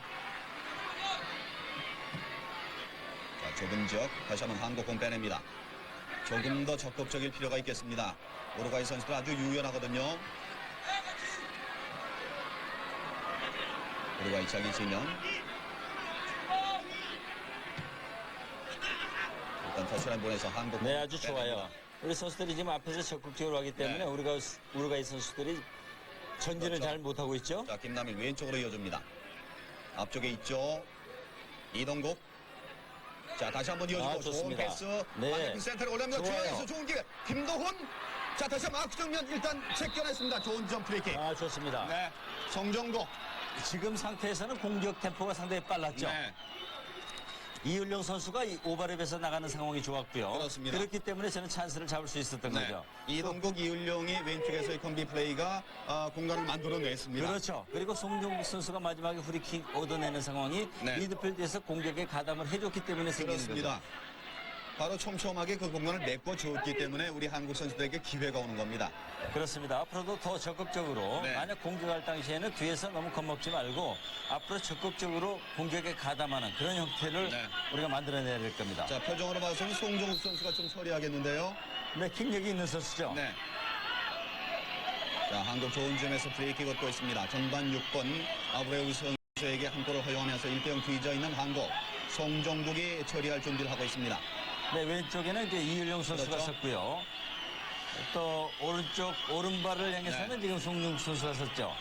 자, 좁은 지역 다시 한번 한국 공 빼냅니다. 조금 더 적극적일 필요가 있겠습니다. 우루과이 선수들 아주 유연하거든요. 우루과이 자기 진영. 일단 터치라인 보내서 한국 네, 공 아주 빼냅니다. 좋아요. 우리 선수들이 지금 앞에서 적극적으로 하기 때문에 네. 우루과이 선수들이 전진을 그렇죠. 잘 못하고 있죠. 자, 김남일 왼쪽으로 이어줍니다. 앞쪽에 있죠. 이동국. 자, 다시 한번 이어주고 좋은 좋습니다. 패스. 네. 반대편 센터를 올려면 좋아요. 중앙에서 좋은 기회. 김도훈. 자, 다시 한번 앞정면 일단 제껴냈습니다. 좋은 점 프리킥. 좋습니다. 네. 송정국. 지금 상태에서는 공격 템포가 상당히 빨랐죠. 네. 이윤령 선수가 이 오버랩에서 나가는 상황이 좋았고요. 그렇습니다. 그렇기 때문에 저는 찬스를 잡을 수 있었던 네. 거죠. 이동국, 이윤룡이 왼쪽에서의 콤비 플레이가 공간을 만들어냈습니다. 그렇죠. 그리고 송종국 선수가 마지막에 프리킥 얻어내는 상황이 네. 미드필드에서 공격에 가담을 해줬기 때문에 생기는 그렇습니다. 거죠. 바로 촘촘하게 그 공간을 메꿔주었기 때문에 우리 한국 선수들에게 기회가 오는 겁니다. 그렇습니다. 앞으로도 더 적극적으로 네. 만약 공격할 당시에는 뒤에서 너무 겁먹지 말고 앞으로 적극적으로 공격에 가담하는 그런 형태를 네. 우리가 만들어내야 될 겁니다. 자, 표정으로 봐서는 송정국 선수가 좀 처리하겠는데요. 네, 킥력이 있는 선수죠. 네. 자, 한국 좋은 점에서 프리킥 얻고 있습니다. 전반 6분 아브레우 선수에게 한 골을 허용하면서 1대0 뒤져 있는 한국. 송정국이 처리할 준비를 하고 있습니다. 네, 왼쪽에는 이제 이윤령 선수가 그렇죠. 섰고요. 또 오른발을 향해서는 네. 지금 송중국 선수가 섰죠.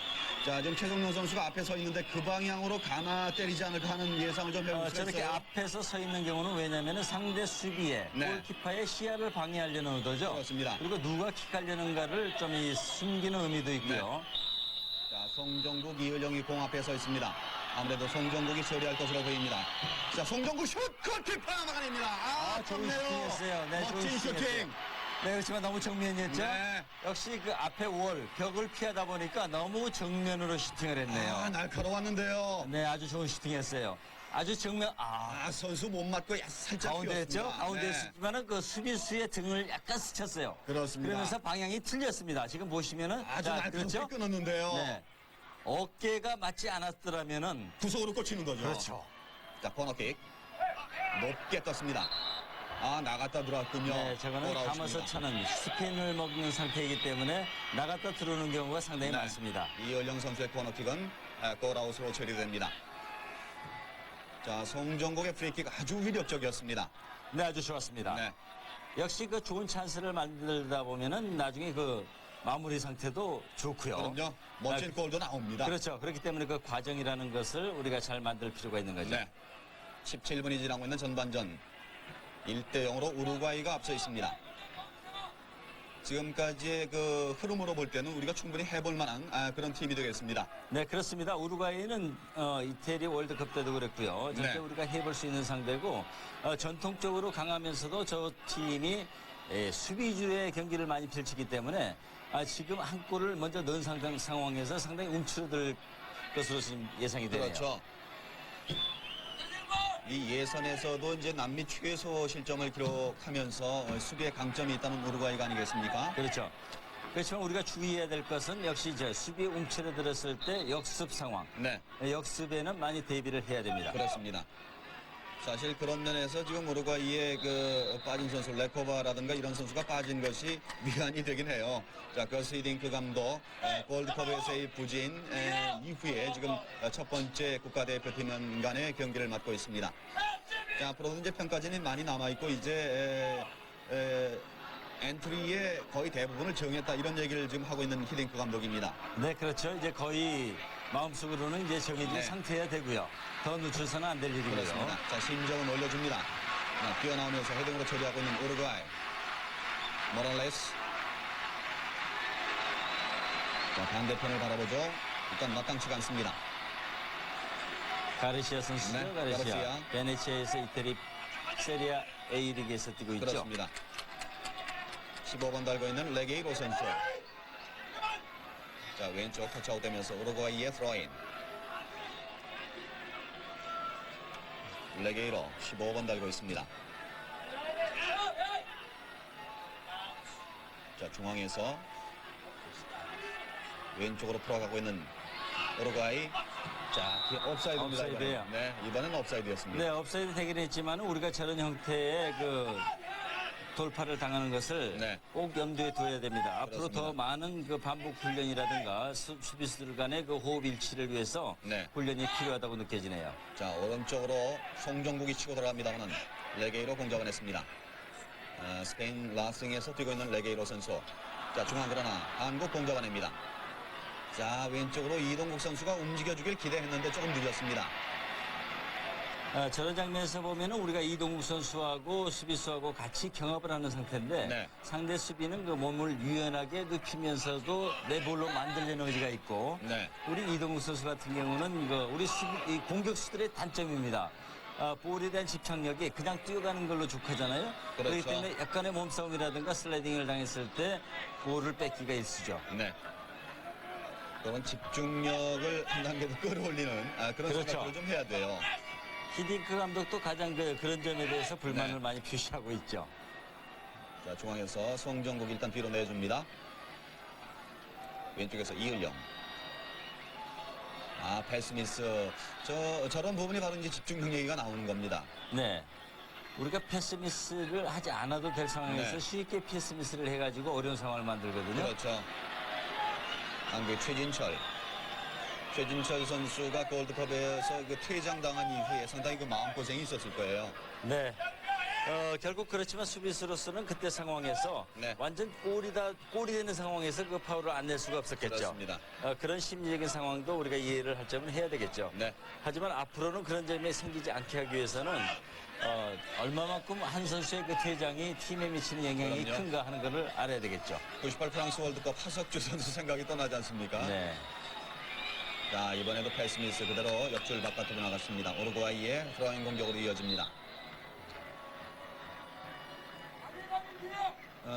자, 지금 최종용 선수가 앞에 서 있는데 그 방향으로 가나 때리지 않을까 하는 예상을 좀 해볼 수가 저렇게 있어요. 앞에서 서 있는 경우는 왜냐하면 상대 수비에 네. 골키퍼의 시야를 방해하려는 의도죠. 그렇습니다. 그리고 누가 킥하려는가를 좀 숨기는 의미도 있고요. 자, 송정국, 이은영이 공 앞에 서 있습니다. 아무래도 송정국이 처리할 것으로 보입니다. 자, 송정국 슛! 골키퍼 막아냅니다. 좋은 좋네요. 슈팅했어요. 네, 좋은 멋진 슈팅했어요. 슈팅. 네, 그렇지만 너무 정면이었죠. 네. 역시 그 앞에 벽을 피하다 보니까 너무 정면으로 슈팅을 했네요. 날카로웠는데요. 네, 아주 좋은 슈팅했어요. 아주 정면, 선수 못 맞고 살짝 가운데 했죠? 휘었습니다. 가운데 네. 했지만은 그 수비수의 등을 약간 스쳤어요. 그렇습니다. 그러면서 방향이 틀렸습니다. 지금 보시면은 아주 날카롭게 그렇죠? 끊었는데요. 네. 어깨가 맞지 않았더라면은 구석으로 꽂히는 거죠. 그렇죠. 자, 코너킥. 높게 떴습니다. 나갔다 들어왔군요. 네, 저거는 골아웃입니다. 감아서 차는 스핀을 먹는 상태이기 때문에 나갔다 들어오는 경우가 상당히 네. 많습니다. 이연령 선수의 코너킥은 골아웃으로 처리됩니다. 자, 송정국의 프리킥 아주 위력적이었습니다. 네, 아주 좋았습니다. 네. 역시 그 좋은 찬스를 만들다 보면은 나중에 그 마무리 상태도 좋고요. 그럼요. 멋진 골도 나옵니다. 그렇죠. 그렇기 때문에 그 과정이라는 것을 우리가 잘 만들 필요가 있는 거죠. 네. 17분이 지나고 있는 전반전 1대0으로 우루과이가 앞서 있습니다. 지금까지의 그 흐름으로 볼 때는 우리가 충분히 해볼 만한 그런 팀이 되겠습니다. 네, 그렇습니다. 우루과이는 이태리 월드컵 때도 그랬고요. 절대 네. 우리가 해볼 수 있는 상대고 전통적으로 강하면서도 저 팀이 수비주의 경기를 많이 펼치기 때문에 지금 한 골을 먼저 넣은 상황에서 상당히 움츠러들 것으로 지금 예상이 되네요. 그렇죠. 이 예선에서도 이제 남미 최소 실점을 기록하면서 수비에 강점이 있다는 우루과이가 아니겠습니까? 그렇죠. 그렇지만 우리가 주의해야 될 것은 역시 이제 수비에 움츠러들었을 때 역습 상황. 네, 역습에는 많이 대비를 해야 됩니다. 그렇습니다. 사실 그런 면에서 지금 우루과이의 그 빠진 선수 레코바라든가 이런 선수가 빠진 것이 위안이 되긴 해요. 자, 거스 히딩크 감독 골드컵에서의 부진 이후에 지금 첫 번째 국가대표팀 간의 경기를 맡고 있습니다. 자, 앞으로도 이제 평가전이 많이 남아 있고 이제 엔트리의 거의 대부분을 정했다 이런 얘기를 지금 하고 있는 히딩크 감독입니다. 네, 그렇죠. 이제 거의 마음속으로는 이제 정해진 네. 상태여야 되고요. 더 늦춰서는 안 될 일이고요. 그렇습니다. 자, 심정은 올려줍니다. 뛰어나오면서 헤딩으로 처리하고 있는 우루과이. 모랄레스. 자, 반대편을 바라보죠. 일단 마땅치가 않습니다. 가르시아 선수죠. 네, 가르시아. 가르시아. 베네치아에서 이태리 세리아 A 리그에서 뛰고 있죠. 그렇습니다. 15번 달고 있는 레게이로 선수. 자, 왼쪽 터치아웃 되면서 우루과이의 스로인. 레게이로 15번 달고 있습니다. 자, 중앙에서 왼쪽으로 풀어가고 있는 우루과이. 자, 옵사이드입니다. 옵사이드예요. 이번엔. 네, 이번엔 옵사이드였습니다. 네, 업사이드 되긴 했지만 우리가 저런 형태의 그 돌파를 당하는 것을 네. 꼭 염두에 둬야 됩니다. 앞으로 그렇습니다. 더 많은 그 반복 훈련이라든가 수비수들 간의 그 호흡 일치를 위해서 네. 훈련이 필요하다고 느껴지네요. 자, 오른쪽으로 송정국이 치고 들어갑니다만 레게이로 공격을 했습니다. 스페인 라스ing에서 뛰고 있는 레게이로 선수. 자, 중앙 그러나 한국 공격을 합니다. 자, 왼쪽으로 이동국 선수가 움직여주길 기대했는데 조금 늦었습니다. 저런 장면에서 보면은 우리가 이동국 선수하고 수비수하고 같이 경합을 하는 상태인데 네. 상대 수비는 그 몸을 유연하게 눕히면서도 내 볼로 만들려는 의지가 있고 네. 우리 이동국 선수 같은 경우는 그 우리 이 공격수들의 단점입니다. 볼에 대한 집착력이 그냥 뛰어가는 걸로 족하잖아요. 그렇기 그렇죠. 때문에 약간의 몸싸움이라든가 슬라이딩을 당했을 때 볼을 뺏기가 일수죠. 네. 그런 집중력을 한 단계 더 끌어올리는 그런 그렇죠. 생각을 좀 해야 돼요. 히딩크 감독도 가장 그런 점에 대해서 불만을 네. 많이 표시하고 있죠. 자, 중앙에서 송정국 일단 뒤로 내줍니다. 왼쪽에서 이을영. 패스미스. 저런 부분이 바로 이제 집중력 얘기가 나오는 겁니다. 네. 우리가 패스미스를 하지 않아도 될 상황에서 네. 쉽게 패스미스를 해가지고 어려운 상황을 만들거든요. 그렇죠. 한국의 최진철 선수가 골드컵에서 그 퇴장당한 이후에 상당히 그 마음고생이 있었을 거예요. 네. 결국 그렇지만 수비수로서는 그때 상황에서 네. 완전 골이 되는 상황에서 그 파울을 안 낼 수가 없었겠죠. 그렇습니다. 그런 심리적인 상황도 우리가 이해를 할 점은 해야 되겠죠. 네. 하지만 앞으로는 그런 점이 생기지 않게 하기 위해서는 얼마만큼 한 선수의 그 퇴장이 팀에 미치는 영향이 그럼요. 큰가 하는 것을 알아야 되겠죠. 98 프랑스 월드컵 하석주 선수 생각이 떠나지 않습니까? 네. 자, 이번에도 패스미스 그대로 옆줄 바깥으로 나갔습니다. 우루과이의 프로인 공격으로 이어집니다.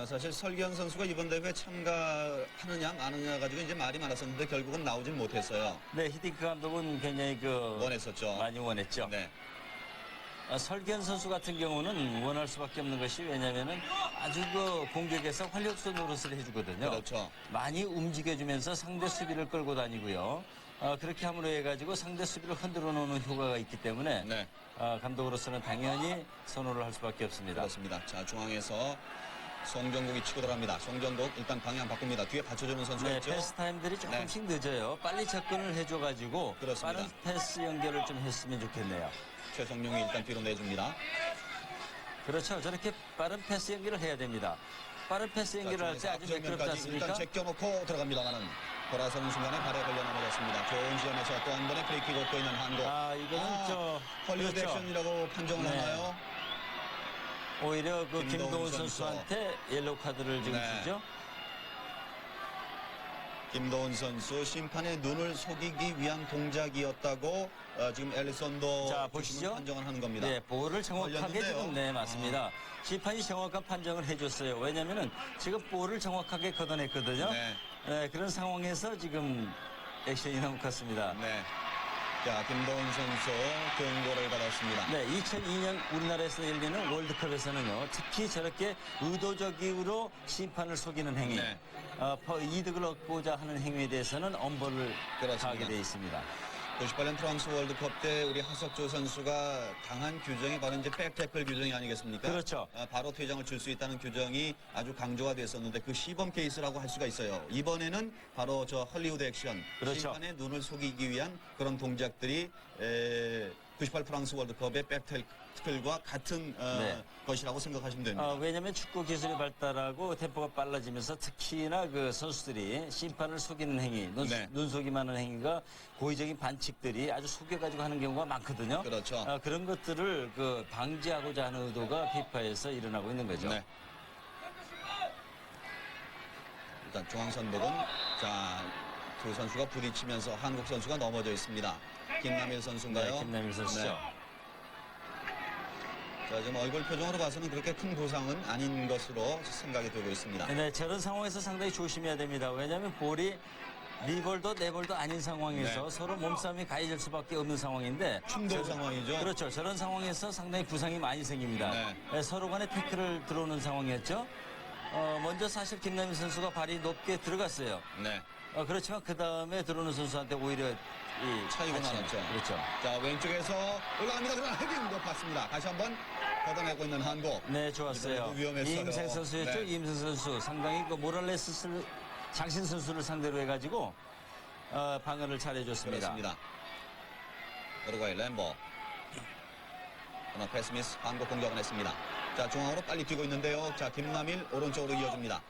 사실 설기현 선수가 이번 대회에 참가하느냐 마느냐 가지고 이제 말이 많았었는데 결국은 나오진 못했어요. 네, 히딩크 감독은 굉장히 원했었죠. 많이 원했죠. 네. 설기현 선수 같은 경우는 원할 수밖에 없는 것이 왜냐면은 아주 그 공격에서 활력소 노릇을 해주거든요. 그렇죠. 많이 움직여주면서 상대 수비를 끌고 다니고요. 그렇게 함으로 해가지고 상대 수비를 흔들어 놓는 효과가 있기 때문에 네. 감독으로서는 당연히 선호를 할 수밖에 없습니다. 그렇습니다. 자, 중앙에서 송정국이 치고 들어갑니다. 송정국 일단 방향 바꿉니다. 뒤에 받쳐주는 선수가 네, 있죠. 패스 타임들이 조금씩 늦어요. 빨리 접근을 해줘가지고 그렇습니다. 빠른 패스 연결을 좀 했으면 좋겠네요. 최성룡이 일단 뒤로 내줍니다. 그렇죠. 저렇게 빠른 패스 연결을 해야 됩니다. 빠른 패스 연결을 할 때 아주 매끄럽지 않습니까? 일단 제껴놓고 들어갑니다만은 돌아서는 순간에 발에 걸려 넘어졌습니다. 좋은 지점에서 또 한 번의 프리킥 얻고 있는 한국. 이거는 헐리우드 그렇죠. 액션이라고 판정을 네. 하나요? 오히려 그 김도훈 김도훈 선수. 선수한테 옐로우 카드를 지금 네. 주죠. 김도훈 선수 심판의 눈을 속이기 위한 동작이었다고 지금 엘리선도 자, 보시죠. 판정을 하는 겁니다. 네, 볼을 정확하게 걸렸는데요. 지금 네 맞습니다. 심판이 정확한 판정을 해줬어요. 왜냐면은 지금 볼을 정확하게 걷어냈거든요. 네. 그런 상황에서 지금 액션이 너무 컸습니다. 네. 자, 김도훈 선수 경고를 받았습니다. 맞습니다. 네, 2002년 우리나라에서 열리는 월드컵에서는요, 특히 저렇게 의도적으로 심판을 속이는 행위, 네. 이득을 얻고자 하는 행위에 대해서는 엄벌을 그렇습니다. 하게 돼 있습니다. 98년 프랑스 월드컵 때 우리 하석조 선수가 당한 규정이 바로 이제 백태클 규정이 아니겠습니까? 그렇죠. 바로 퇴장을 줄 수 있다는 규정이 아주 강조가 됐었는데 그 시범 케이스라고 할 수가 있어요. 이번에는 바로 저 헐리우드 액션, 그렇죠. 심판의 눈을 속이기 위한 그런 동작들이 98 프랑스 월드컵의 백태클과 같은 네. 것이라고 생각하시면 됩니다. 왜냐하면 축구 기술이 발달하고 템포가 빨라지면서 특히나 그 선수들이 심판을 속이는 행위, 네. 눈속임하는 행위가 고의적인 반칙들이 아주 속여가지고 하는 경우가 많거든요. 그렇죠. 그런 것들을 그 방지하고자 하는 의도가 피파에서 일어나고 있는 거죠. 네. 일단 중앙선복은 두 선수가 부딪히면서 한국 선수가 넘어져 있습니다. 김남일 선수인가요? 네, 김남일 선수죠. 네. 자, 지금 얼굴 표정으로 봐서는 그렇게 큰 부상은 아닌 것으로 생각이 되고 있습니다. 네, 저런 상황에서 상당히 조심해야 됩니다. 왜냐하면 볼이 네 볼도 내 볼도 아닌 상황에서 네. 서로 몸싸움이 가해질 수밖에 없는 상황인데 충돌 상황이죠. 그렇죠. 저런 상황에서 상당히 부상이 많이 생깁니다. 네. 서로 간에 태클을 들어오는 상황이었죠. 먼저 사실 김남일 선수가 발이 높게 들어갔어요. 네. 그렇지만 그 다음에 들어오는 선수한테 오히려 이 차이가 다치는, 많았죠. 그렇죠. 자, 왼쪽에서 올라갑니다. 그러나 헤딩 높았습니다. 다시 한번 걷어내고 있는 한국. 네, 좋았어요. 이번에도 위험했어요. 이임생 선수였죠. 네. 이임생 선수 상당히 그 모랄레스 장신 선수를 상대로 해가지고 방어를 잘해줬습니다. 그렇습니다. 우루과이 램보. 그러나 패스미스 한국 공격을 했습니다. 자, 중앙으로 빨리 뛰고 있는데요. 자, 김남일 오른쪽으로 이어줍니다.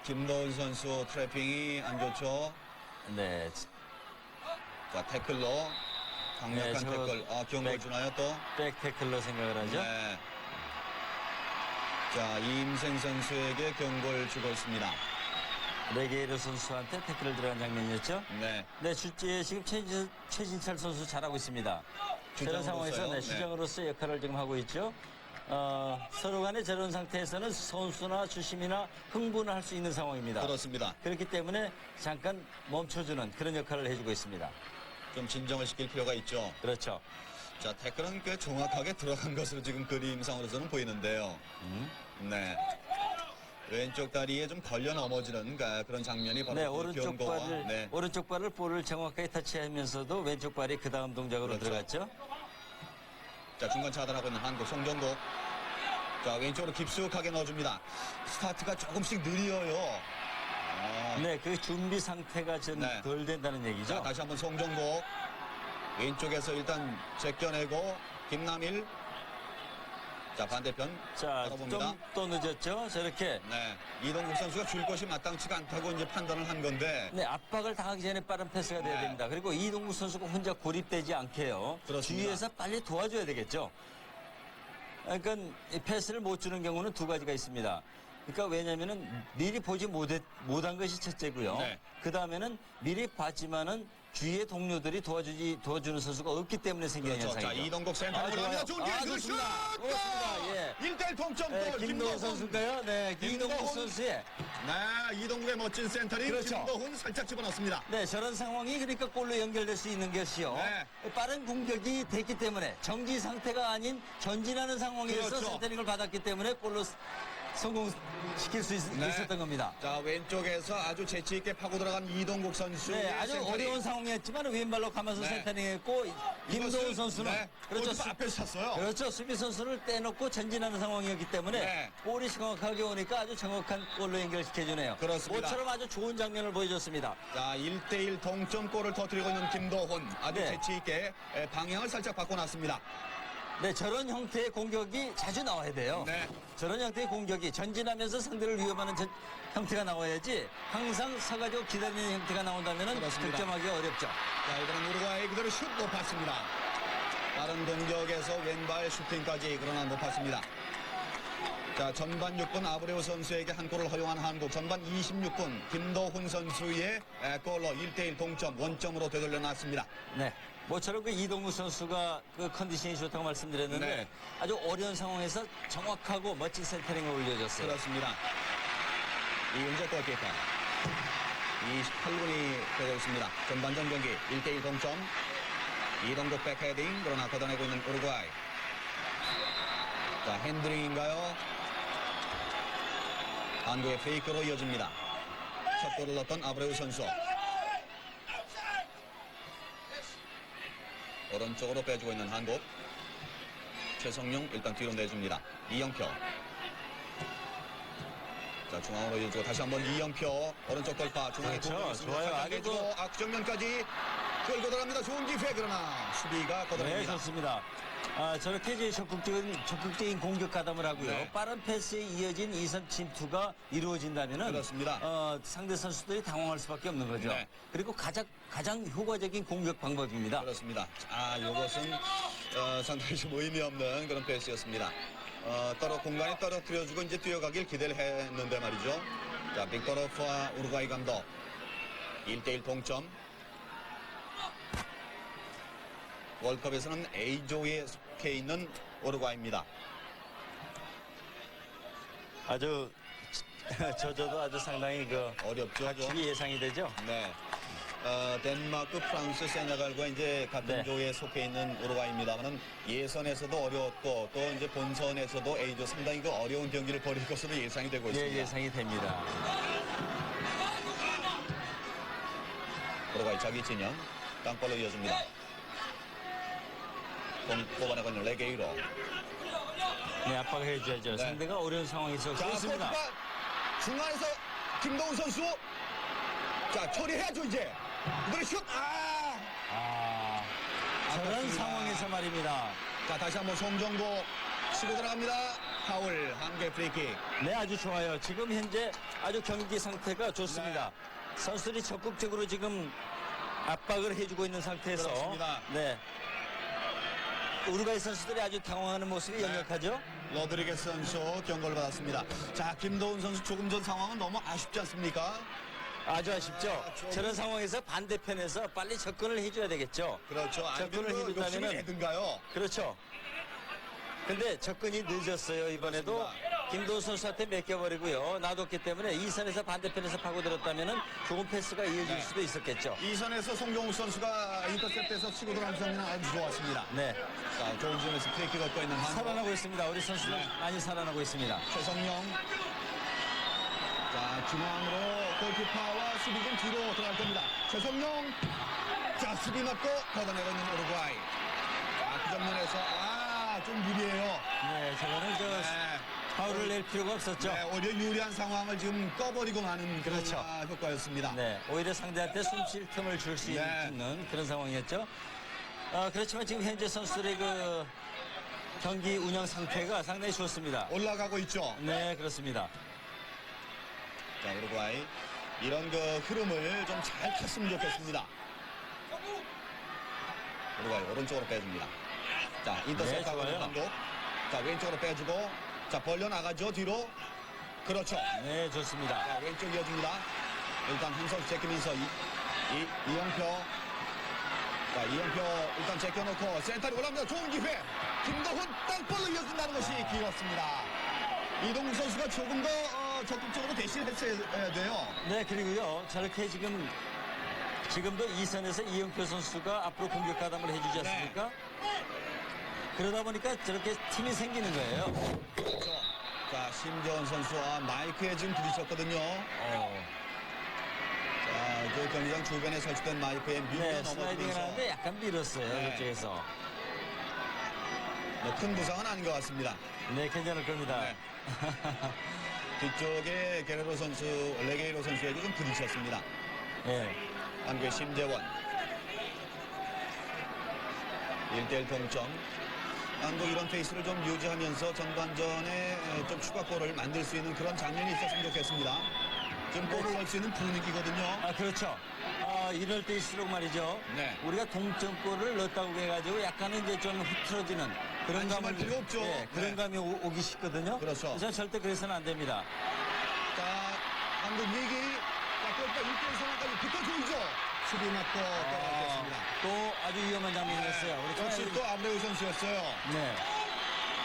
김도훈 선수 트래핑이 안 좋죠. 네, 자, 태클로 강력한 네, 저 태클. 기억을 백- 주나요 또? 백 태클로 생각을 하죠. 네. 자, 이임생 선수에게 경고를 주고 있습니다. 레게이르 선수한테 태클을 들어간 장면이었죠. 네. 네, 지금 최진철 선수 잘하고 있습니다. 저런 주장으로서요? 상황에서 네. 주장으로서 역할을 지금 하고 있죠. 서로 간에 저런 상태에서는 선수나 주심이나 흥분을 할 수 있는 상황입니다. 그렇습니다. 그렇기 때문에 잠깐 멈춰주는 그런 역할을 해주고 있습니다. 좀 진정을 시킬 필요가 있죠. 그렇죠. 자, 태클은 꽤 정확하게 들어간 것으로 지금 그림상으로서는 보이는데요. 네. 왼쪽 다리에 좀 걸려 넘어지는 그런 장면이 바로 네, 그 오른쪽 경고와, 발을 네. 오른쪽 발을 볼을 정확하게 터치하면서도 왼쪽 발이 그 다음 동작으로 그렇죠. 들어갔죠. 자, 중간 차단하고 있는 한국 송정국. 자, 왼쪽으로 깊숙하게 넣어줍니다. 스타트가 조금씩 느려요. 네, 그 준비 상태가 좀 네. 덜 된다는 얘기죠. 자, 다시 한번 송정국. 왼쪽에서 일단 제껴내고 김남일. 자, 반대편 자, 바라봅니다. 좀 또 늦었죠. 저렇게 네. 이동국 선수가 줄 것이 마땅치가 않다고 이제 판단을 한 건데. 네, 압박을 당하기 전에 빠른 패스가 돼야 네. 됩니다. 그리고 이동국 선수가 혼자 고립되지 않게요. 그렇습니다. 주위에서 빨리 도와줘야 되겠죠. 그러니까 이 패스를 못 주는 경우는 두 가지가 있습니다. 그러니까 왜냐면은 미리 보지 못한 것이 첫째고요. 네. 그 다음에는 미리 봤지만은 주위의 동료들이 도와주는 선수가 없기 때문에 생기는 그렇죠. 자, 현상이죠. 이동국 센터 올라갑니다. 좋은 기회. 그 슛! 좋습니다. 좋습니다. 예. 1대1 동점 네, 골. 김도훈 선수인가요? 네, 이동국 김도훈. 선수의 네, 이동국의 멋진 센터링. 그렇죠. 김도훈 살짝 집어넣습니다. 네, 저런 상황이 그러니까 골로 연결될 수 있는 것이요. 네. 빠른 공격이 됐기 때문에 정지 상태가 아닌 전진하는 상황에서 그렇죠. 센터링을 받았기 때문에 골로 성공시킬 수 네. 있었던 겁니다. 자, 왼쪽에서 아주 재치 있게 파고 들어간 이동국 선수의 네, 아주 센터링. 어려운 상황이었지만 왼발로 가면서 네. 센터링했고 김도훈 이것을, 선수는 네, 그렇죠. 골키퍼 앞에서 찼어요. 그렇죠. 수비 선수를 떼놓고 전진하는 상황이었기 때문에 네. 볼이 정확하게 오니까 아주 정확한 골로 연결시켜주네요. 그렇습니다. 모처럼 아주 좋은 장면을 보여줬습니다. 자, 1대1 동점골을 터뜨리고 있는 김도훈. 아주 네. 재치 있게 방향을 살짝 바꿔놨습니다. 네, 저런 형태의 공격이 자주 나와야 돼요. 네. 저런 형태의 공격이 전진하면서 상대를 위협하는 형태가 나와야지 항상 서가지고 기다리는 형태가 나온다면 그렇습니다. 득점하기 어렵죠. 자, 이번엔 우루과이 그대로 슛 높았습니다. 빠른 공격에서 왼발 슈팅까지 그러나 높았습니다. 자, 전반 6분 아브레우 선수에게 한 골을 허용한 한국. 전반 26분 김도훈 선수의 골로 1대1 동점 원점으로 되돌려놨습니다. 네. 모처럼 그 이동우 선수가 그 컨디션이 좋다고 말씀드렸는데 네. 아주 어려운 상황에서 정확하고 멋진 센터링을 올려줬어요. 그렇습니다. 이은재 골키퍼. 28분이 되고 있습니다. 전반전 경기 1대1 동점. 이동국 백헤딩 그러나 걷어내고 있는 우루과이. 자, 핸드링인가요? 한국의 페이크로 이어집니다. 첫 골을 넣었던 아브레우 선수. 오른쪽으로 빼주고 있는 한국. 최성용 일단 뒤로 내줍니다. 이영표. 자, 중앙으로 이어주고 다시 한번 이영표. 오른쪽 돌파. 중앙에 그렇죠. 공격이 있습니다. 좋아요. 살짝 내주고 악정면까지 끌고 들어갑니다. 좋은 기회. 그러나 수비가 네, 걷어냅니다. 좋습니다. 저렇게 이제 적극적인 공격 가담을 하고요. 네. 빠른 패스에 이어진 2선 침투가 이루어진다면은 그렇습니다. 상대 선수들이 당황할 수밖에 없는 거죠. 네. 그리고 가장 효과적인 공격 방법입니다. 그렇습니다. 이것은 상당히 좀 의미 없는 그런 패스였습니다. 공간에 떨어뜨려주고 이제 뛰어가길 기대를 했는데 말이죠. 자, 빅토르프와 우루과이 감독 1대1 동점. 월컵에서는 A조에 속해 있는 우루과이입니다. 아주 저도 아주 상당히 어렵죠. 확실히 예상이 되죠. 네. 덴마크, 프랑스, 세네갈과 이제 같은 네. 조에 속해 있는 우루과이입니다만은 예선에서도 어려웠고 또 이제 본선에서도 A조 상당히 어려운 경기를 벌일 것으로 예상이 되고 예, 있습니다. 예상이 됩니다. 우루과이 자기 진영 땅볼로 이어줍니다. 공 뽑아내고 있는 레게이로. 네, 압박을 해줘야죠. 네. 상대가 어려운 상황에서 자, 그렇습니다. 골키퍼 중앙에서 김동훈 선수. 자, 처리해야죠 이제. 이번에 슛. 저런 아깝습니다. 상황에서 말입니다. 자, 다시 한번 송정도 치고 들어갑니다. 파울 한개 프리킥. 네, 아주 좋아요. 지금 현재 아주 경기 상태가 좋습니다. 네. 선수들이 적극적으로 지금 압박을 해주고 있는 상태에서 그렇습니다. 네. 우루과이 선수들이 아주 당황하는 모습이 네. 역력하죠. 로드리게스 선수 경고를 받았습니다. 자, 김도훈 선수 조금 전 상황은 너무 아쉽지 않습니까? 아주 아쉽죠. 조금- 저런 상황에서 반대편에서 빨리 접근을 해줘야 되겠죠. 그렇죠. 접근을 아니면 욕심이 해준다면은 내든가요. 그렇죠. 근데 접근이 늦었어요. 이번에도 그렇습니다. 김도훈 선수한테 맡겨버리고요. 놔뒀기 때문에 이 선에서 반대편에서 파고들었다면은 좋은 패스가 이어질 네. 수도 있었겠죠. 이 선에서 송정욱 선수가 인터셉트에서 치고 들어간 장면은 아주 좋았습니다. 네. 자, 좋은 점에서 프리킥 얻고 있는 한국. 살아나고 있습니다. 우리 선수들 네. 많이 살아나고 있습니다. 최성용. 자, 중앙으로 골키퍼와 수비 좀 뒤로 들어갈 겁니다. 최성용. 자, 수비 맞고 걷어내고 있는 우루과이. 자, 그 장면에서 좀 무리해요. 네, 저거는 네. 파울을 낼 필요가 없었죠. 네, 오히려 유리한 상황을 지금 꺼버리고 마는 그런 그렇죠. 효과였습니다. 네, 오히려 상대한테 숨 쉴 틈을 줄 수 네. 있는 그런 상황이었죠. 그렇지만 지금 현재 선수들의 경기 운영 상태가 상당히 좋습니다. 올라가고 있죠. 네, 그렇습니다. 자, 우루과이 이런 흐름을 좀 잘 탔으면 좋겠습니다. 우루과이 오른쪽으로 빼줍니다. 자, 인터셉트하고 네, 있는 좋아요. 감독. 자, 왼쪽으로 빼주고 자, 벌려 나가죠 뒤로. 그렇죠. 네, 좋습니다. 자, 왼쪽 이어줍니다. 일단 한 선수 제끼면서 이영표. 자, 이영표 일단 제껴놓고 센터로 올라옵니다. 좋은 기회. 김도훈 땅볼로 이어준다는 것이 길었습니다. 이동국 선수가 조금 더 적극적으로 대신했어야 돼요. 네, 그리고요, 저렇게 지금도 이 선에서 이영표 선수가 앞으로 공격 가담을 해주지 않습니까? 그러다 보니까 저렇게 팀이 생기는 거예요. 그렇죠. 자, 심재원 선수와 마이크에 지금 부딪혔거든요. 자, 그 경기장 주변에 설치된 마이크에 밀고 네, 슬라이딩을 넘어지면서 하는데 약간 밀었어요, 네. 그쪽에서. 큰 부상은 아닌 것 같습니다. 네, 괜찮을 겁니다. 네. 뒤쪽에 레게이로 선수에게 좀 부딪혔습니다. 네. 한국의 심재원 1대1 동점. 한국 이런 페이스를 좀 유지하면서 전반전에 좀 추가골을 만들 수 있는 그런 장면이 있었으면 좋겠습니다. 지금 골을 넣을 수 있는 분위기거든요. 그렇죠. 이럴 때일수록 말이죠. 네. 우리가 동점골을 넣었다고 해가지고 약간은 이제 좀 흐트러지는 그런 안심할 감을 필요 없죠. 네, 그런 네. 감이 오기 쉽거든요. 그렇죠. 그래서 절대 그래서는 안 됩니다. 자, 한국 위기. 자, 골파 1대1 상황까지 붙어줘야죠. 수비 맞고 떨어졌습니다. 또 아주 위험한 장면이었어요. 우리 역시 정말- 또 아브레우 선수였어요. 네.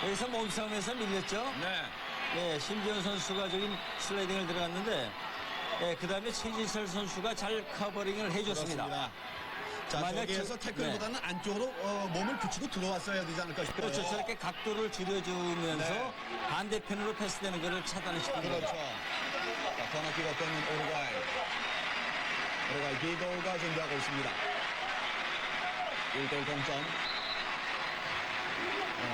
여기서 몸싸움에서 밀렸죠. 네. 네, 심지현 선수가 저기 슬라이딩을 들어갔는데, 그 다음에 최진철 선수가 잘 커버링을 해줬습니다. 그렇습니다. 자, 만약 저기에서 저- 태클보다는 안쪽으로 몸을 붙이고 들어왔어야 되지 않을까 싶어요. 그렇죠. 저렇게 각도를 줄여주면서 네. 반대편으로 패스되는 것을 차단시키는 그렇죠. 거죠. 자, 코너킥 얻고 있는 우루과이. 우루과이 비고가 준비하고 있습니다. 1대1 동점.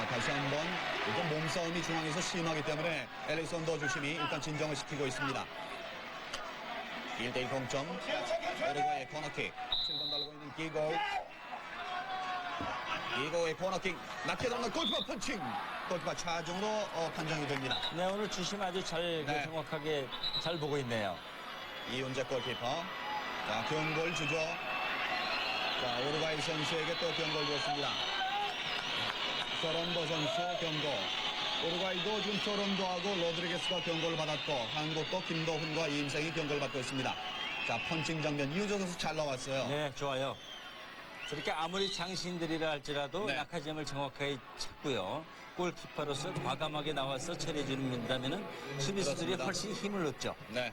다시 한번 일단 몸싸움이 중앙에서 심하기 때문에 엘리선더 주심이 일단 진정을 시키고 있습니다. 1대1 동점. 우루과이의 코너킥. 7번 달고 있는 기고. 기고의 코너킥. 낮게 들어간 골키퍼 펀칭. 골키퍼 차중으로 판정이 됩니다. 네, 오늘 주심 아주 잘 네. 정확하게 잘 보고 있네요. 이훈재 골키퍼. 자, 경고를 주죠. 자, 우루과이 선수에게 또 경고를 줬습니다. 서런도 선수 경고. 우루과이도 지금 서런도하고 로드리게스가 경고를 받았고 한국도 김도훈과 이임생이 경고를 받고 있습니다. 자, 펀칭 장면 이훈재 선수 잘 나왔어요. 네, 좋아요. 저렇게 아무리 장신들이라 할지라도 네. 약한 점을 정확하게 찾고요. 골키퍼로서 과감하게 나와서 처리해 준다면은 수비수들이 그렇습니다. 훨씬 힘을 얻죠. 네.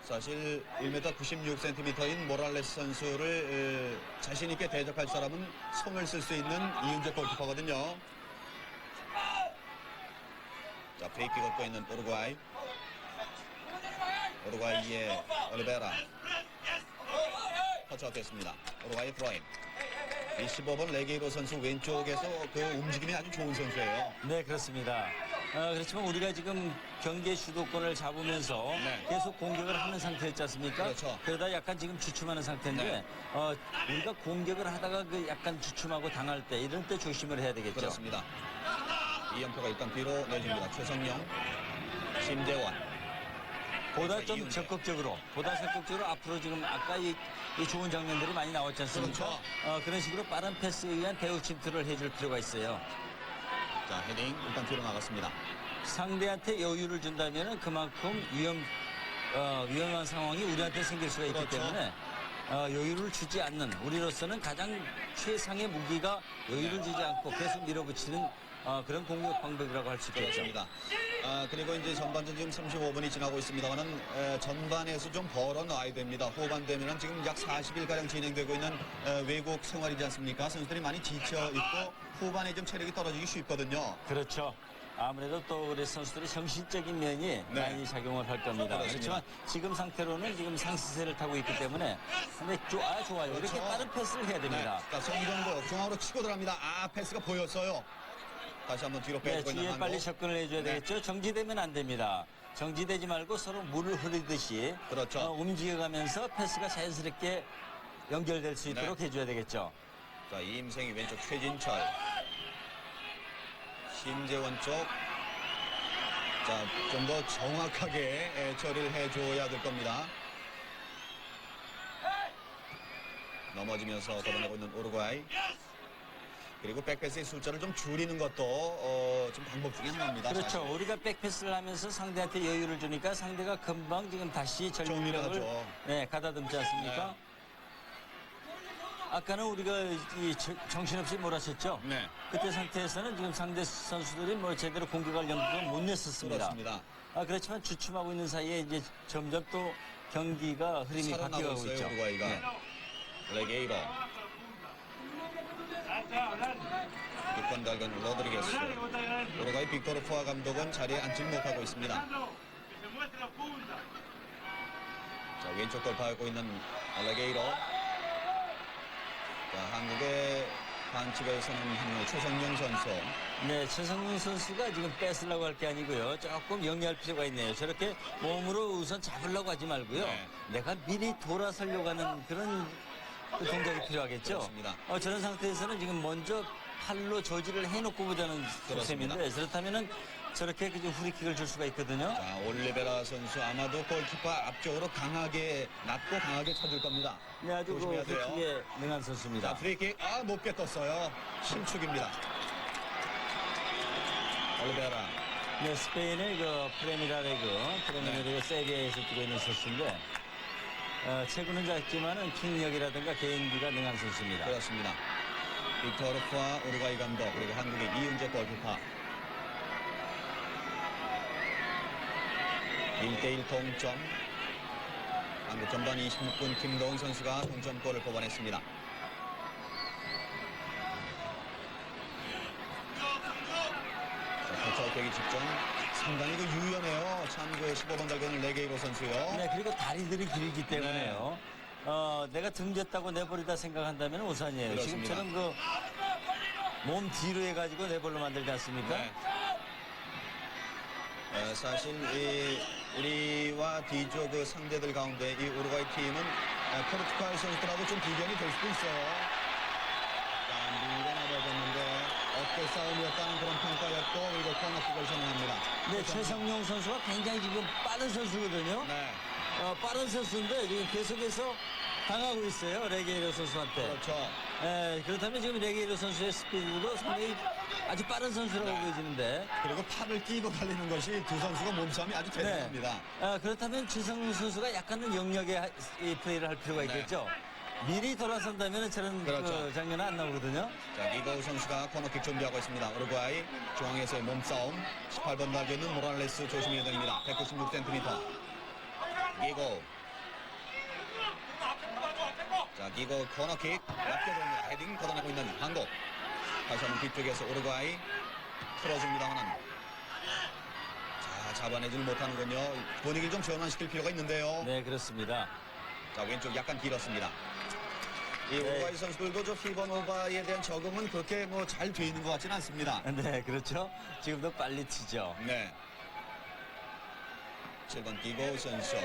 사실 1m 96cm인 모랄레스 선수를 자신 있게 대적할 사람은 손을 쓸 수 있는 이훈재 골키퍼거든요. 자, 프리킥 얻고 있는 우루과이. 우루과이의 올리베라. 터치아웃됐습니다. 우루과이 프로임. 25번 레게이로 선수 왼쪽에서 그 움직임이 아주 좋은 선수예요. 네, 그렇습니다. 그렇지만 우리가 지금 경기의 주도권을 잡으면서 네. 계속 공격을 하는 상태였지 않습니까? 그렇죠. 그러다 약간 지금 주춤하는 상태인데 네. 우리가 공격을 하다가 그 약간 주춤하고 당할 때 이런 때 조심을 해야 되겠죠. 그렇습니다. 이연표가 일단 뒤로 내줍니다. 최성영, 심재원. 보다 좀 이윤재. 적극적으로 앞으로 지금 아까 이 좋은 장면들이 많이 나왔지 않습니까? 그렇죠. 그런 식으로 빠른 패스에 의한 대우 침투를 해줄 필요가 있어요. 자, 헤딩 일단 뒤로 나갔습니다. 상대한테 여유를 준다면 그만큼 위험한 상황이 우리한테 생길 수가 있기 그렇죠. 때문에 여유를 주지 않는 우리로서는 가장 최상의 무기가 여유를 주지 않고 계속 밀어붙이는 그런 공격 방법이라고 할 수 있겠죠. 그렇습니다. 그리고 이제 전반전 지금 35분이 지나고 있습니다만은 전반에서 좀 벌어놔야 됩니다. 후반 되면은 지금 약 40일가량 진행되고 있는 외국 생활이지 않습니까? 선수들이 많이 지쳐 있고 후반에 좀 체력이 떨어지기 쉽거든요. 그렇죠. 아무래도 또 우리 선수들이 정신적인 면이 네. 많이 작용을 할 겁니다. 그렇습니다. 그렇지만 지금 상태로는 지금 상승세를 타고 있기 때문에 근데 좋아요. 이렇게 그렇죠. 빠른 패스를 해야 됩니다. 네. 자, 송정구 중앙으로 치고 들어갑니다. 패스가 보였어요. 다시 한번 뒤로 네, 빼고 있는 뒤에 한국. 빨리 접근을 해줘야 네. 되겠죠. 정지되면 안 됩니다. 정지되지 말고 서로 물을 흐르듯이 그렇죠. 움직여가면서 패스가 자연스럽게 연결될 수 있도록 해줘야 되겠죠. 자, 이임생이 왼쪽 최진철. 심재원 쪽. 자, 좀 더 정확하게 처리를 해줘야 될 겁니다. 넘어지면서 걷어내고 있는 우루과이. 그리고 백패스의 숫자를 좀 줄이는 것도 좀 방법 중에 하나입니다. 그렇죠. 사실. 우리가 백패스를 하면서 상대한테 여유를 주니까 상대가 금방 지금 다시 정리를 전력을 하죠. 가다듬지 않습니까? 아까는 우리가 정신없이 몰아쳤죠. 네. 그때 상태에서는 지금 상대 선수들이 뭐 제대로 공격할 염두를 못 냈었습니다. 그렇습니다. 그렇지만 주춤하고 있는 사이에 이제 점점 또 경기가 흐름이 살아나고 바뀌어가고 있어요, 있죠. 우루과이가. 네. 레게이로. 6번 달건 로드리게스. 우루과이 빅토르 푸아 감독은 자리에 앉지 못하고 있습니다. 자, 왼쪽 돌파하고 있는 레게이로. 자, 한국의 반칙을 서는 한 최성용 선수. 네, 최성민 선수가 지금 뺏으려고 할 게 아니고요. 조금 영리할 필요가 있네요. 저렇게 몸으로 우선 잡으려고 하지 말고요. 네. 내가 미리 돌아서려고 하는 그런 그 동작이 필요하겠죠. 그렇습니다. 저런 상태에서는 지금 먼저 팔로 저지를 해놓고 보자는 그렇습니다. 셈인데 그렇다면은 저렇게 그 후리킥을 줄 수가 있거든요. 자, 올리베라 선수 아마도 골키퍼 앞쪽으로 강하게 낮고 강하게 쳐줄 겁니다. 네, 아주 그 조심해야 돼요. 후리킥에 능한 자, 선수입니다. 프리킥 높게 떴어요. 신축입니다. 올리베라. 네, 스페인의 그 프레미라 리그 세비야에서 뛰고 있는 선수인데 체구는 작지만은 킥력이라든가 개인기가 능한 선수입니다. 그렇습니다. 빅토르 푸아 우루과이 감독 그리고 한국의 이훈재 골키퍼. 1대1 동점. 한국 전반 26분 김도훈 선수가 동점골을 뽑아냈습니다. 터치아웃되기 직전 상당히 유연해요. 참 15번 달고는 레게이로 선수요. 네, 그리고 다리들이 길기 때문에요. 내가 등졌다고 내버리다 생각한다면 오산이에요. 그렇습니다. 지금처럼 몸 뒤로 해가지고 내버려 만들지 않습니까? 네. 사실 우리와 D조 상대들 가운데 이 우루과이 팀은 포르투갈 선수들하고 좀 비견이 될 수도 있어요. 밀어내려졌는데 어깨 싸움이었다는 그런 평가였고 그리고 코너킥을 선언합니다. 네, 최성용 선수가 굉장히 지금 빠른 선수거든요. 네, 빠른 선수인데 지금 계속해서 당하고 있어요. 레게이로 선수한테. 그렇죠. 그렇다면 지금 레게이로 선수의 스피드도 상당히 아주 빠른 선수라고 보여지는데. 그리고 팔을 끼고 달리는 것이 두 선수가 몸싸움이 아주 대단합니다. 그렇다면 최성용 선수가 약간은 영역의 이 플레이를 할 필요가 있겠죠. 미리 돌아선다면 저런 그렇죠. 장면은 안 나오거든요. 자, 기고 선수가 코너킥 준비하고 있습니다. 우루과이 중앙에서의 몸싸움 18번 달고 있는 모랄레스 조심해야 됩니다. 196cm. 기고. 자, 기고 코너킥 맞게됩니다. 헤딩 걷어내고 있는 한국. 다시 한번 뒤쪽에서 우루과이 풀어줍니다만 자, 잡아내지를 못하는군요. 분위기를 좀 전환시킬 필요가 있는데요. 네, 그렇습니다. 자, 왼쪽 약간 길었습니다. 이 우루과이 선수들도 저 피버노바에 대한 적응은 그렇게 잘 돼 있는 것 같지는 않습니다. 네, 그렇죠. 지금도 빨리 튀죠. 네. 7번 디고 선수.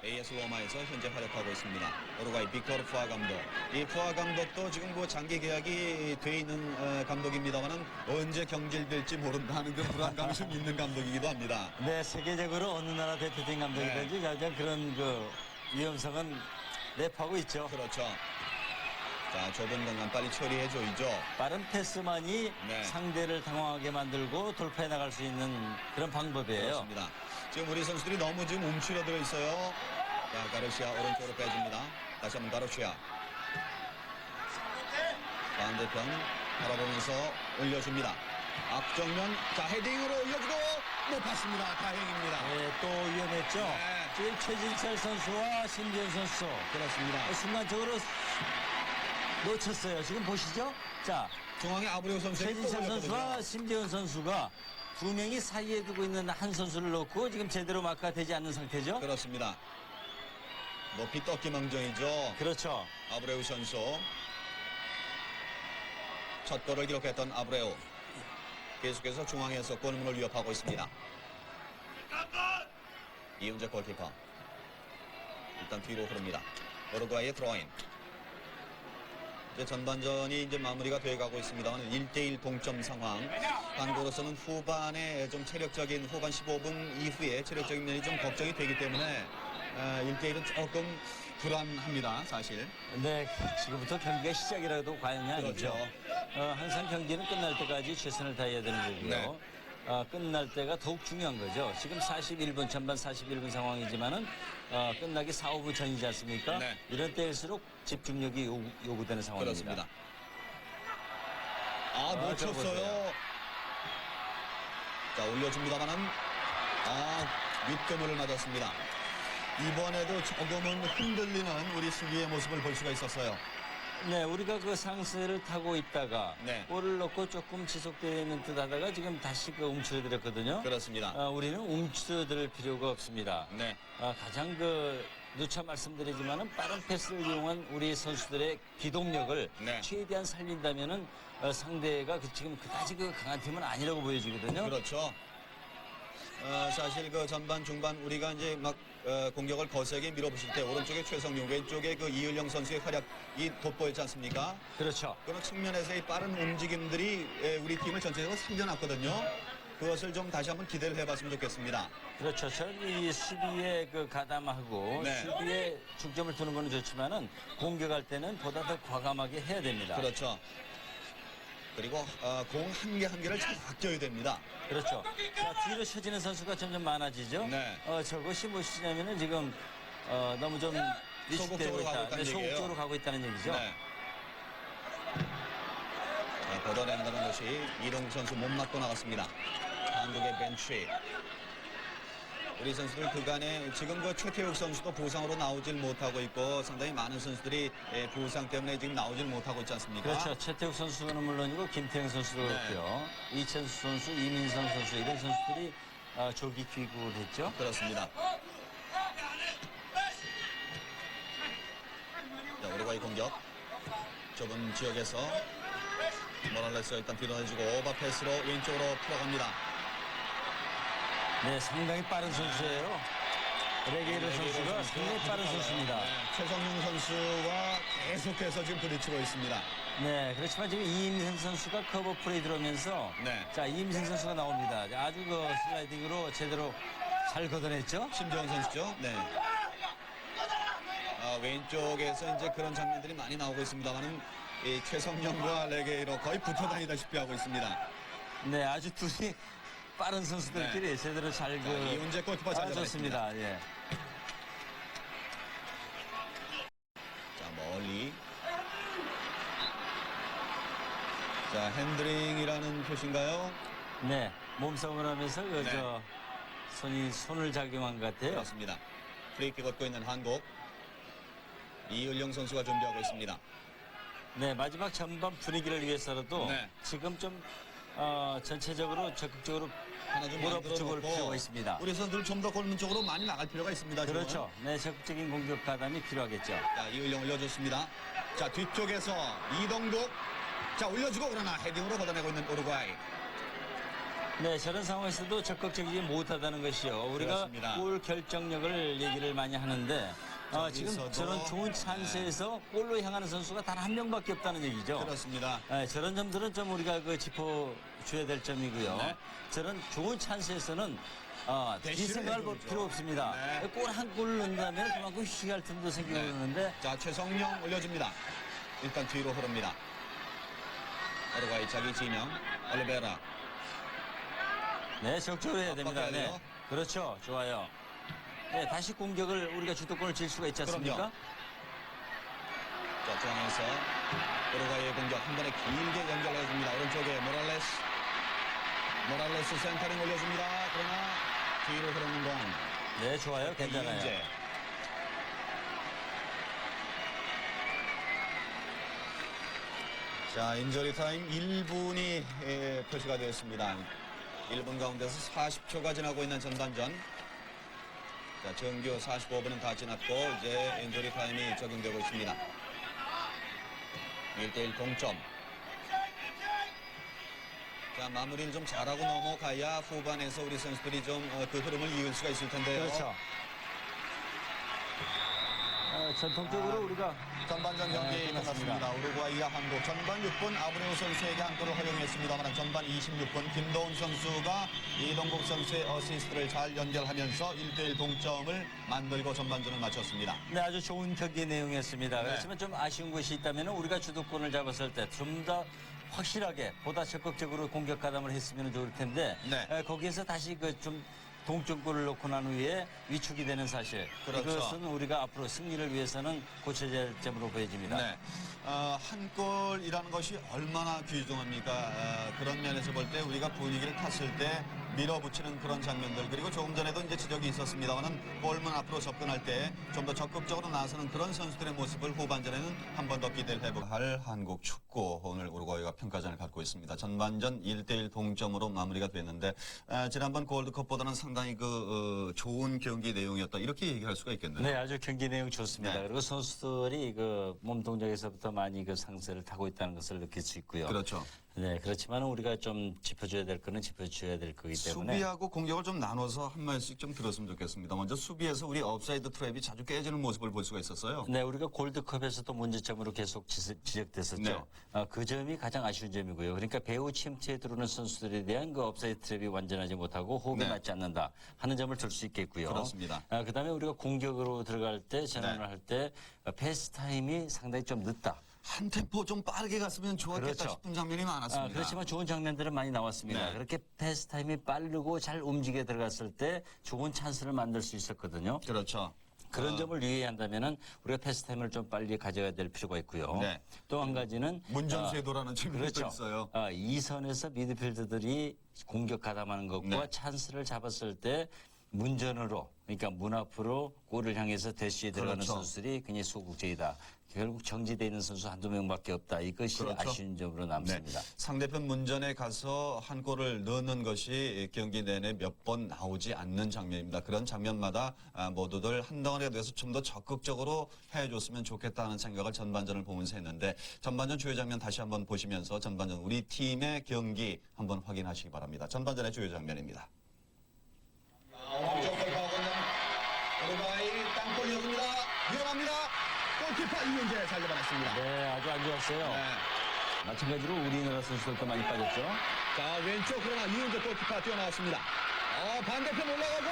AS 로마에서 현재 활약하고 있습니다. 우루과이 빅토르 푸아 감독. 이 푸아 감독도 지금 장기 계약이 돼 있는 감독입니다만은 언제 경질될지 모른다는 그 불안감이 좀 있는 감독이기도 합니다. 네, 세계적으로 어느 나라 대표팀 감독이든지 가장 그런 위험성은 내포하고 있죠. 그렇죠. 자, 좁은 공간 빨리 처리해줘야죠. 빠른 패스만이 네. 상대를 당황하게 만들고 돌파해 나갈 수 있는 그런 방법이에요. 그렇습니다. 지금 우리 선수들이 너무 지금 움츠러들어 있어요. 자, 가르시아 오른쪽으로 빼줍니다. 다시 한번 가르시아. 반대편 바라보면서 올려줍니다. 앞정면, 자, 헤딩으로 올려주고 못 봤습니다. 다행입니다. 네, 또 위험했죠. 네. 지금 최진철 선수와 신지현 선수 그렇습니다. 순간적으로 놓쳤어요. 지금 보시죠. 자, 중앙에 아브레우 선수에게 또 최진철 선수와 올렸거든요. 신지현 선수가 두 명이 사이에 두고 있는 한 선수를 놓고 지금 제대로 마크가 되지 않는 상태죠. 그렇습니다. 높이 떴기 망정이죠. 그렇죠. 아브레우 선수. 첫 골을 기록했던 아브레우. 계속해서 중앙에서 골문을 위협하고 있습니다. 이훈재 골키퍼. 일단 뒤로 흐릅니다. 우루과이의 드로인. 이제 전반전이 이제 마무리가 돼가고 있습니다만 1대1 동점 상황. 한국으로서는 후반에 좀 체력적인 후반 15분 이후에 체력적인 면이 좀 걱정이 되기 때문에 1대1은 조금 불안합니다, 사실. 네, 지금부터 경기가 시작이라도 과연이 아니죠. 그렇죠. 항상 경기는 끝날 때까지 최선을 다해야 되는 거고요. 끝날 때가 더욱 중요한 거죠. 지금 41분, 전반 41분 상황이지만은 끝나기 4, 5분 전이지 않습니까? 네. 이런 때일수록 집중력이 요구되는 상황입니다. 그렇습니다. 놓쳤어요. 보세요. 자, 올려줍니다만은 윗금을 맞았습니다. 이번에도 조금은 흔들리는 우리 수비의 모습을 볼 수가 있었어요. 네, 우리가 그 상세를 타고 있다가 네. 볼을 넣고 조금 지속되는 듯 하다가 지금 다시 움츠러들었거든요. 그렇습니다. 우리는 움츠러들 필요가 없습니다. 네. 가장 누차 말씀드리지만은 빠른 패스를 이용한 우리 선수들의 기동력을 네. 최대한 살린다면은 상대가 지금 그다지 강한 팀은 아니라고 보여지거든요. 그렇죠. 사실 전반 중반 우리가 이제 막 공격을 거세게 밀어붙일 때 오른쪽에 최성용, 왼쪽에 이을영 선수의 활약이 돋보였지 않습니까? 그렇죠. 그런 측면에서의 빠른 움직임들이 우리 팀을 전체적으로 살려놨거든요. 그것을 좀 다시 한번 기대를 해봤으면 좋겠습니다. 그렇죠. 이 수비에 가담하고 네. 수비에 중점을 두는 건 좋지만은 공격할 때는 보다 더 과감하게 해야 됩니다. 그렇죠. 그리고 공 한 개 한 개를 잘 아껴야 됩니다. 그렇죠. 자, 뒤로 쳐지는 선수가 점점 많아지죠. 네. 저것이 무엇이냐면은 지금 너무 좀 소극적으로 위축되고 가고 있다. 있다는 얘기예요. 소극적으로 가고 있다는 얘기죠. 네. 자, 걷어낸다는 것이 이동 선수 못 맞고 나갔습니다. 한국의 벤치. 우리 선수들 그간에 지금 그 최태욱 선수도 부상으로 나오질 못하고 있고 상당히 많은 선수들이 부상 때문에 지금 나오질 못하고 있지 않습니까? 그렇죠. 최태욱 선수는 물론이고 김태형 선수도 네. 그렇고요. 이천수 선수, 이민성 선수 이런 선수들이 조기 귀국을 했죠. 그렇습니다. 자, 우루과이 공격. 좁은 지역에서 모랄레스가 일단 밀어내주고 오버패스로 왼쪽으로 풀어갑니다. 네, 상당히 빠른 선수예요. 레게이로 선수가 상당히 빠른 선수입니다. 네, 최성용 선수와 계속해서 지금 부딪히고 있습니다. 네, 그렇지만 지금 이임생 선수가 커버 플레이 들어오면서 네. 자, 이임생 선수가 나옵니다. 아주 그 슬라이딩으로 제대로 잘 걷어냈죠. 심지원 선수죠. 네. 왼쪽에서 이제 그런 장면들이 많이 나오고 있습니다만은 이 최성용과 레게이로 거의 붙어 다니다시피 하고 있습니다. 네, 아주 둘이 빠른 선수들끼리 제대로 잘 그. 이훈재 골키퍼 잘 잡았습니다. 좋습니다. 예. 자, 멀리. 자, 핸드링이라는 표시인가요? 네, 몸싸움을 하면서 그 네. 손을 작용한 것 같아요. 그렇습니다. 프리킥 걷고 있는 한국. 이을령 선수가 준비하고 있습니다. 네, 마지막 전반 분위기를 위해서라도 네. 지금 좀 전체적으로 적극적으로 하나 좀 몰아붙여 볼 만들어 필요가 놓고 있습니다. 우리 선수들 좀 더 골문 쪽으로 많이 나갈 필요가 있습니다. 지금. 그렇죠. 네, 적극적인 공격 가담이 필요하겠죠. 자, 이을령 올려줬습니다. 자, 뒤쪽에서 이동국. 자, 올려주고 그러나 헤딩으로 걷어내고 있는 우루과이. 네, 저런 상황에서도 적극적이지 못하다는 것이요. 우리가 그렇습니다. 골 결정력을 얘기를 많이 하는데 지금 저기서도, 저런 좋은 찬스에서 골로 향하는 선수가 단 한 명밖에 없다는 얘기죠. 그렇습니다. 네, 저런 점들은 좀 우리가 그 짚어줘야 될 점이고요. 네. 저런 좋은 찬스에서는 대시를 뒷생각을 볼 해줘야죠. 필요 없습니다. 네. 골 한 골을 넣는다면 그만큼 휴식할 틈도 생기고 네. 그러는데 자, 최성용 올려줍니다. 일단 뒤로 흐릅니다. 우루과이 자기 진영. 올리베라. 네, 적극적으로 해야 됩니다. 압박해야 네. 돼요. 그렇죠. 좋아요. 네, 다시 공격을 우리가 주도권을 질 수가 있지 않습니까? 그럼요. 자, 중앙에서 우루과이의 공격 한 번에 길게 연결해줍니다. 오른쪽에 모랄레스 센터링 올려줍니다. 그러나 뒤로 흐르는 공. 네, 좋아요. 괜찮아요. 이은재. 자, 인저리 타임 1분이 표시가 되었습니다. 1분 가운데서 40초가 지나고 있는 전반전. 자, 정규 45분은 다 지났고 이제 인저리 타임이 적용되고 있습니다. 1대1 동점. 자, 마무리를 좀 잘하고 넘어가야 후반에서 우리 선수들이 좀 그 흐름을 이을 수가 있을 텐데요. 그렇죠. 전통적으로 우리가 전반전 경기 네, 끝났습니다. 끝났습니다. 우루과이와 한국 전반 6분 아브레오 선수에게 한 골을 허용했습니다만 전반 26분 김도훈 선수가 이동국 선수의 어시스트를 잘 연결하면서 1대1 동점을 만들고 전반전을 마쳤습니다. 네, 아주 좋은 경기 내용이었습니다. 네. 그렇지만 좀 아쉬운 것이 있다면 우리가 주도권을 잡았을 때 좀 더 확실하게 보다 적극적으로 공격 가담을 했으면 좋을 텐데 네. 거기에서 다시 그 좀 동점골을 넣고 난 후에 위축이 되는 사실. 그렇죠. 이것은 우리가 앞으로 승리를 위해서는 고쳐야 할 점으로 보여집니다. 네. 한 골이라는 것이 얼마나 귀중합니까? 그런 면에서 볼 때 우리가 분위기를 탔을 때 밀어붙이는 그런 장면들 그리고 조금 전에도 이제 지적이 있었습니다만은 골문 앞으로 접근할 때 좀 더 적극적으로 나서는 그런 선수들의 모습을 후반전에는 한 번 더 기대를 해보고 할 한국 축구 오늘 우루과이가 평가전을 갖고 있습니다. 전반전 1대1 동점으로 마무리가 됐는데 지난번 골드컵보다는 상당히 좋은 경기 내용이었다 이렇게 얘기할 수가 있겠네요. 네, 아주 경기 내용 좋습니다. 네. 그리고 선수들이 그 몸 동작에서부터 많이 그 상세를 타고 있다는 것을 느낄 수 있고요. 그렇죠. 네, 그렇지만 우리가 좀 짚어줘야 될 거는 짚어줘야 될 거기 때문에. 수비하고 공격을 좀 나눠서 한 말씩 좀 들었으면 좋겠습니다. 먼저 수비에서 우리 업사이드 트랩이 자주 깨지는 모습을 볼 수가 있었어요. 네, 우리가 골드컵에서도 문제점으로 계속 지적됐었죠. 네. 그 점이 가장 아쉬운 점이고요. 그러니까 배후 침투에 들어오는 선수들에 대한 그 업사이드 트랩이 완전하지 못하고 호흡이 네. 맞지 않는다 하는 점을 들 수 있겠고요. 그렇습니다. 그다음에 우리가 공격으로 들어갈 때 전환을 네. 할 때 패스 타임이 상당히 좀 늦다. 한 템포 좀 빠르게 갔으면 좋았겠다 그렇죠. 싶은 장면이 많았습니다. 그렇지만 좋은 장면들은 많이 나왔습니다. 네. 그렇게 패스 타임이 빠르고 잘 움직여 들어갔을 때 좋은 찬스를 만들 수 있었거든요. 그렇죠. 그런 점을 유의한다면은 우리가 패스 타임을 좀 빨리 가져야 될 필요가 있고요. 네. 또 한 가지는 문전세도라는 측면도 그렇죠. 있어요. 이 선에서 미드필더들이 공격 가담하는 것과 네. 찬스를 잡았을 때 문전으로 그러니까 문 앞으로 골을 향해서 대시에 들어가는 그렇죠. 선수들이 굉장히 소극적이다. 결국 정지되어 있는 선수 한두 명밖에 없다. 이것이 그렇죠. 아쉬운 점으로 네. 남습니다. 상대편 문전에 가서 한 골을 넣는 것이 경기 내내 몇 번 나오지 않는 장면입니다. 그런 장면마다 모두들 한 덩어리가 돼서 좀 더 적극적으로 해줬으면 좋겠다는 생각을 전반전을 보면서 했는데 전반전 주요 장면 다시 한번 보시면서 전반전 우리 팀의 경기 한번 확인하시기 바랍니다. 전반전의 주요 장면입니다. 오른쪽 골파하고 있는 우루과이 땅볼이었습니다. 위험합니다. 골키퍼 이윤재 잘 잡아냈습니다. 네, 아주 안 좋았어요. 네. 마찬가지로 우리나라 선수들도 많이 빠졌죠. 자, 왼쪽 그러나 이윤재 골키퍼 뛰어나왔습니다. 반대편 올라가고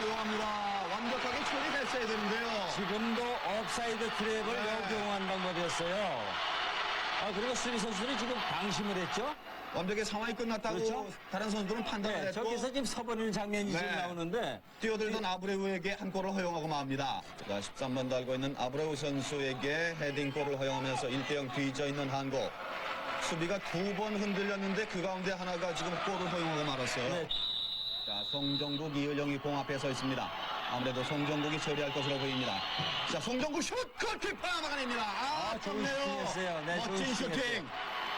허용합니다. 완벽하게 처리됐어야 되는데요. 지금도 업사이드 트랩을 네. 역용한 방법이었어요. 그리고 수비 선수들이 지금 방심을 했죠. 완벽히 상황이 끝났다고 그렇죠? 다른 선수들은 판단을 네, 했고 저기서 지금 서버리는 장면이 네. 지금 나오는데 뛰어들던 아브레우에게 한 골을 허용하고 맙니다. 자, 13번 달고 있는 아브레우 선수에게 헤딩골을 허용하면서 1대0 뒤져 있는 한국. 수비가 두 번 흔들렸는데 그 가운데 하나가 지금 골을 허용하고 말았어요. 네. 자, 송정국, 이을영이 공 앞에 서 있습니다. 아무래도 송정국이 처리할 것으로 보입니다. 자, 송정국 슛! 골키퍼 막아냅니다. 좋은 좋네요. 슈팅이었어요. 네, 좋은 멋진 슈팅이었어요. 슈팅.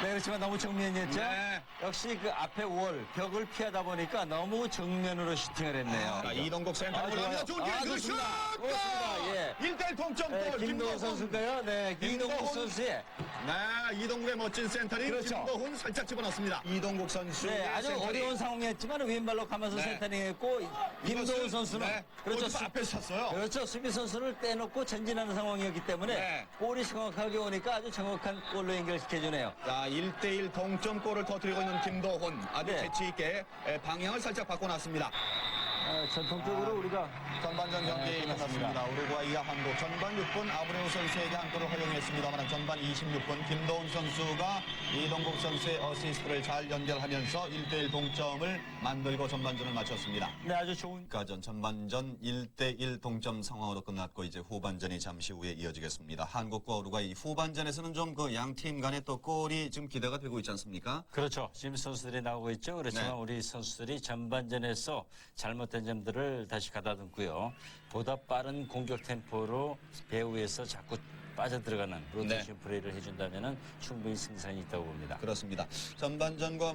네, 그렇지만 너무 정면이었죠. 네. 역시 그 앞에 월, 벽을 피하다 보니까 너무 정면으로 슈팅을 했네요. 자, 이동국 센터 올라갑니다. 좋은 기회 그 슛! 좋습니다. 좋습니다. 예. 1대1 동점골. 네, 김도훈 선수인가요? 네, 김도훈. 이동국 선수의. 네, 이동국의 멋진 센터링. 그렇죠. 김도훈 살짝 집어넣습니다. 이동국 선수. 네, 아주 어려운 상황이었지만 왼발로 가면서 네. 센터링했고 김도훈 선수는 그렇죠. 수- 앞에 섰어요. 그렇죠. 수비 선수를 떼놓고 전진하는 상황이었기 때문에 네. 볼이 정확하게 오니까 아주 정확한 골로 연결시켜주네요. 자, 1대1 동점골을 터뜨리고 있는 김도훈. 아주 네. 재치 있게 방향을 살짝 바꿔놨습니다. 전통적으로 우리가 전반전 경기 네, 끝났습니다. 우루과이와 한국 전반 6분 아브레우 선수에게 한 골을 허용했습니다만 전반 26분 김도훈 선수가 이동국 선수의 어시스트를 잘 연결하면서 1대1 동점을 만들고 전반전을 마쳤습니다. 네, 아주 좋은 가전 전반전 1대1 동점 상황으로 끝났고 이제 후반전이 잠시 후에 이어지겠습니다. 한국과 우루과이 후반전에서는 좀 그 양 팀 간의 또 골이 지금 기대가 되고 있지 않습니까? 그렇죠. 지금 선수들이 나오고 있죠. 그렇지만 네. 우리 선수들이 전반전에서 잘못된 점들을 다시 가다듬고요. 보다 빠른 공격 템포로 배후에서 자꾸 빠져들어가는 로테이션 플레이를 해준다면 충분히 승산이 있다고 봅니다. 그렇습니다. 전반전과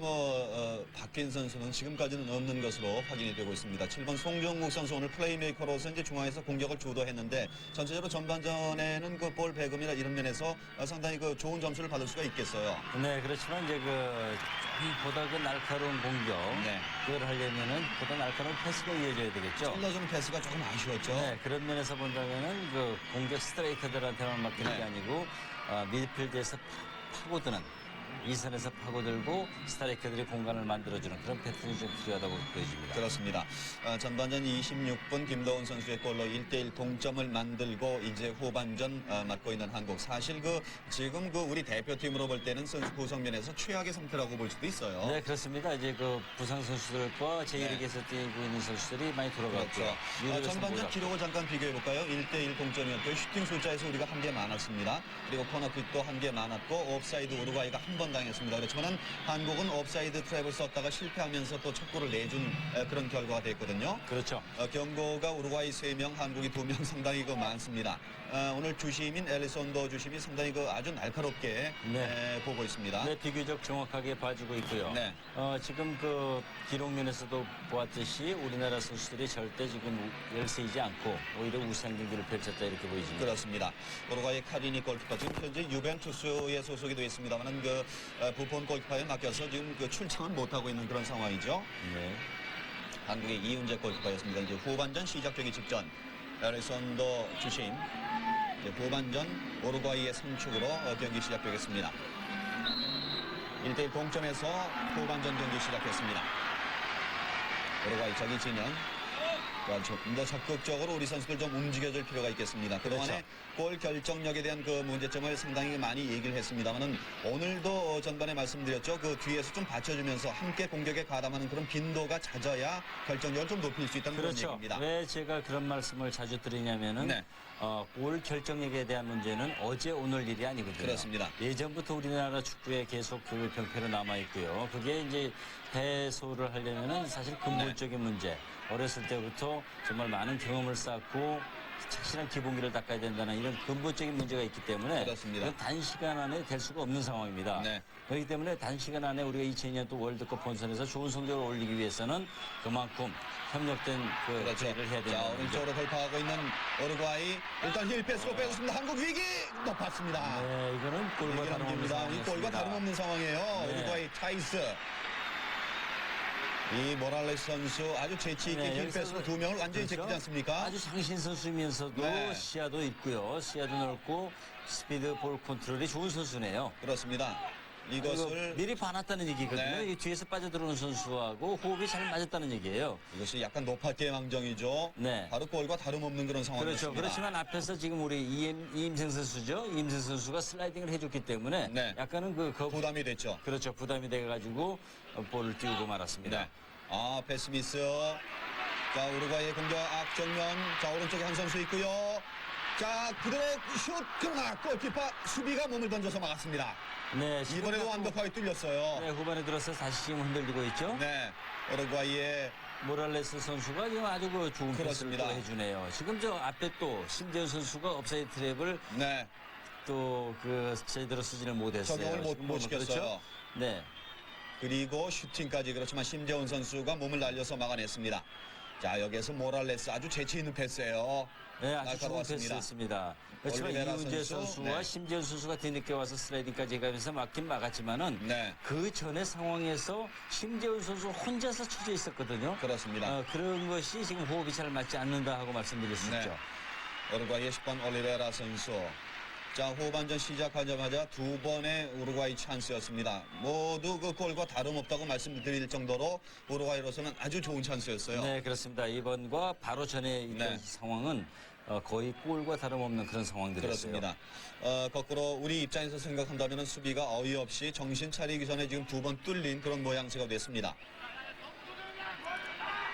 바뀐 선수는 지금까지는 없는 것으로 확인이 되고 있습니다. 7번 송정국 선수 오늘 플레이메이커로서 이제 중앙에서 공격을 주도했는데 전체적으로 전반전에는 그 볼 배금이나 이런 면에서 상당히 그 좋은 점수를 받을 수가 있겠어요. 네, 그렇지만 이제 보다 그 날카로운 공격 네. 그걸 하려면은 보다 날카로운 패스가 이어져야 되겠죠. 찔러주는 패스가 조금 아쉬웠죠. 네, 그런 면에서 본다면은 그 공격 스트라이커들한테만 맡기는 네. 게 아니고 미드필드에서 파고드는 이선에서 파고들고 스트라이커들이 공간을 만들어주는 그런 패턴이 좀 필요하다고 보여집니다. 그렇습니다. 전반전 26분 김도훈 선수의 골로 1대1 동점을 만들고 이제 후반전 맡고 있는 한국. 사실 지금 우리 대표팀으로 볼 때는 선수 구성면에서 최악의 상태라고 볼 수도 있어요. 네, 그렇습니다. 이제 그 부상 선수들과 제1리그에서 뛰고 있는 선수들이 많이 돌아갔고요. 그렇죠. 전반전 기록을 잠깐 비교해 볼까요? 1대1 동점이었고요. 슈팅 숫자에서 우리가 한 개 많았습니다. 그리고 코너킥도 한 개 많았고 옵사이드 우루과이가 한 번 당했습니다. 그렇지만 한국은 옵사이드 트랩을 썼다가 실패하면서 또 첫 골을 내준 그런 결과가 됐거든요. 그렇죠. 경고가 우루과이 3명, 한국이 2명 상당히 많습니다. 오늘 주심인 엘리손도 주심이 상당히 아주 날카롭게 네. 보고 있습니다. 네, 비교적 정확하게 봐주고 있고요. 네. 지금 그 기록면에서도 보았듯이 우리나라 선수들이 절대 지금 열세이지 않고 오히려 우세한 경기를 펼쳤다 이렇게 보여집니다. 그렇습니다. 우루과이 카리니 골키퍼 지금 현재 유벤투스에 소속이 되어 있습니다만 부폰 골키퍼에 맡겨서 지금 출장을 못하고 있는 그런 상황이죠. 네. 한국의 이윤재 골키퍼였습니다. 이제 후반전 시작되기 직전 엘리손도 주심 이제 후반전 우루과이의 선축으로 경기 시작되겠습니다. 1대1 동점에서 후반전 경기 시작했습니다. 우루과이 저기 진영 좀 더 적극적으로 우리 선수들 좀 움직여줄 필요가 있겠습니다. 그동안에 골 결정력에 대한 그 문제점을 상당히 많이 얘기를 했습니다만은 오늘도 전반에 말씀드렸죠. 그 뒤에서 좀 받쳐주면서 함께 공격에 가담하는 그런 빈도가 잦아야 결정력을 좀 높일 수 있다는 그런 그렇죠. 얘기입니다. 왜 제가 그런 말씀을 자주 드리냐면은 네. 골 결정력에 대한 문제는 어제 오늘 일이 아니거든요. 그렇습니다. 예전부터 우리나라 축구에 계속 그 병폐로 남아 있고요. 그게 이제 해소를 하려면은 사실 근본적인 문제. 어렸을 때부터 정말 많은 경험을 쌓고 착실한 기본기를 닦아야 된다는 이런 근본적인 문제가 있기 때문에 그렇습니다. 이건 단시간 안에 될 수가 없는 상황입니다. 네. 그렇기 때문에 단시간 안에 우리가 2002년 또 월드컵 본선에서 좋은 성적을 올리기 위해서는 그만큼 협력된 그 그렇죠. 플레이를 해야 자, 된다는 거죠. 오른쪽으로 돌파하고 있는 우루과이. 일단 힐 패스로 빼줬습니다. 한국 위기 높았습니다. 네, 이거는 골과 다름없는 이 골과 상황이었습니다. 다름없는 상황이에요. 네. 우루과이 타이스. 이 모랄레스 선수 아주 재치 있게 힐 여기서 패스로 두 명을 완전히 그렇죠? 제끼지 않습니까? 아주 장신 선수이면서도 네. 시야도 있고요. 시야도 넓고 스피드 볼 컨트롤이 좋은 선수네요. 그렇습니다. 그리고 이것을 미리 봐놨다는 얘기거든요. 네. 이 뒤에서 빠져들어오는 선수하고 호흡이 잘 맞았다는 얘기예요. 이것이 약간 높았게 망정이죠. 네. 바로 골과 다름없는 그런 상황이었습니다. 그렇죠. 그렇지만 앞에서 지금 우리 이임생 선수죠. 이임생 선수가 슬라이딩을 해줬기 때문에 네. 약간은 부담이 됐죠. 그렇죠. 부담이 돼가지고 볼을 띄우고 말았습니다. 네. 아, 패스 미스. 자, 우루과이의 공격 악정면. 자, 오른쪽에 한 선수 있고요. 자, 그대로 슛. 그러나 골키퍼 수비가 몸을 던져서 막았습니다. 네, 지금 이번에도 또- 완벽하게 뚫렸어요. 네, 후반에 들어서 다시 지금 흔들리고 있죠. 네. 우루과이의 모랄레스 선수가 지금 아주 그 좋은 패스를 그렇습니다. 또 해주네요. 지금 저 앞에 또 심재현 선수가 업사이드 트랩을 네. 또 그 제대로 쓰지는 못했어요. 적용을 못 지금 보면 시켰어요. 그렇죠? 네. 그리고 슈팅까지 그렇지만 심재훈 선수가 몸을 날려서 막아냈습니다. 자, 여기에서 모랄레스 아주 재치 있는 패스예요. 네, 아주 좋은 날카로웠습니다. 패스였습니다. 그렇지만 올리베라 이훈재 선수, 선수와 네. 심재현 선수가 뒤늦게 와서 슬라이딩까지 가면서 막긴 막았지만은 네. 그 전에 상황에서 심재훈 선수 혼자서 쳐져 있었거든요. 그렇습니다. 그런 것이 지금 호흡이 잘 맞지 않는다 하고 말씀드릴 수 네. 있죠. 우루과이의 10번 올리베라 선수. 자, 후반전 시작하자마자 두 번의 우루과이 찬스였습니다. 모두 그 골과 다름없다고 말씀드릴 정도로 우루과이로서는 아주 좋은 찬스였어요. 네, 그렇습니다. 이번과 바로 전에 있던 네. 상황은 거의 골과 다름없는 그런 상황들이었어요. 그렇습니다. 거꾸로 우리 입장에서 생각한다면 수비가 어이없이 정신 차리기 전에 지금 두 번 뚫린 그런 모양새가 됐습니다.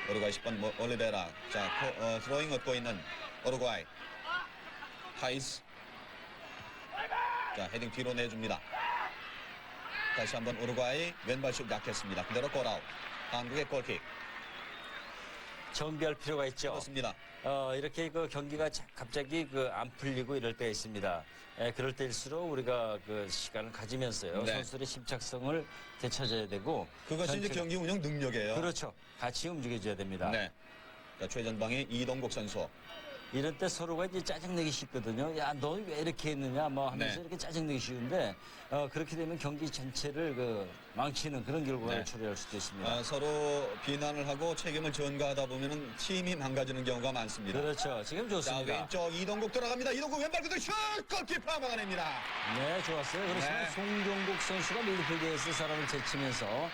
우루과이 10번 올리베라. 자, 스로잉 얻고 있는 우루과이. 타이스. 자, 헤딩 뒤로 내줍니다. 다시 한번 우루과이 왼발슛 약했습니다. 그대로 골아웃. 한국의 골킥. 정비할 필요가 있죠. 그렇습니다. 이렇게 그 경기가 갑자기 안 풀리고 이럴 때가 있습니다. 그럴 때일수록 우리가 그 시간을 가지면서요. 네. 선수들의 심착성을 되찾아야 되고. 그것이 이제 전체가- 경기 운영 능력이에요. 그렇죠. 같이 움직여줘야 됩니다. 네. 자, 최전방의 이동국 선수. 이럴 때 서로가 이제 짜증내기 쉽거든요. 야, 너 왜 이렇게 했느냐, 뭐 하면서 네. 이렇게 짜증내기 쉬운데, 그렇게 되면 경기 전체를 망치는 그런 결과를 네. 초래할 수도 있습니다. 서로 비난을 하고 책임을 전가하다 보면 팀이 망가지는 경우가 많습니다. 그렇죠. 지금 자, 좋습니다. 왼쪽 이동국 들어갑니다. 이동국 왼발 그대로 슛! 골키퍼 막아냅니다. 네, 좋았어요. 그렇지만 네. 송종국 선수가 미드필드에서 사람을 제치면서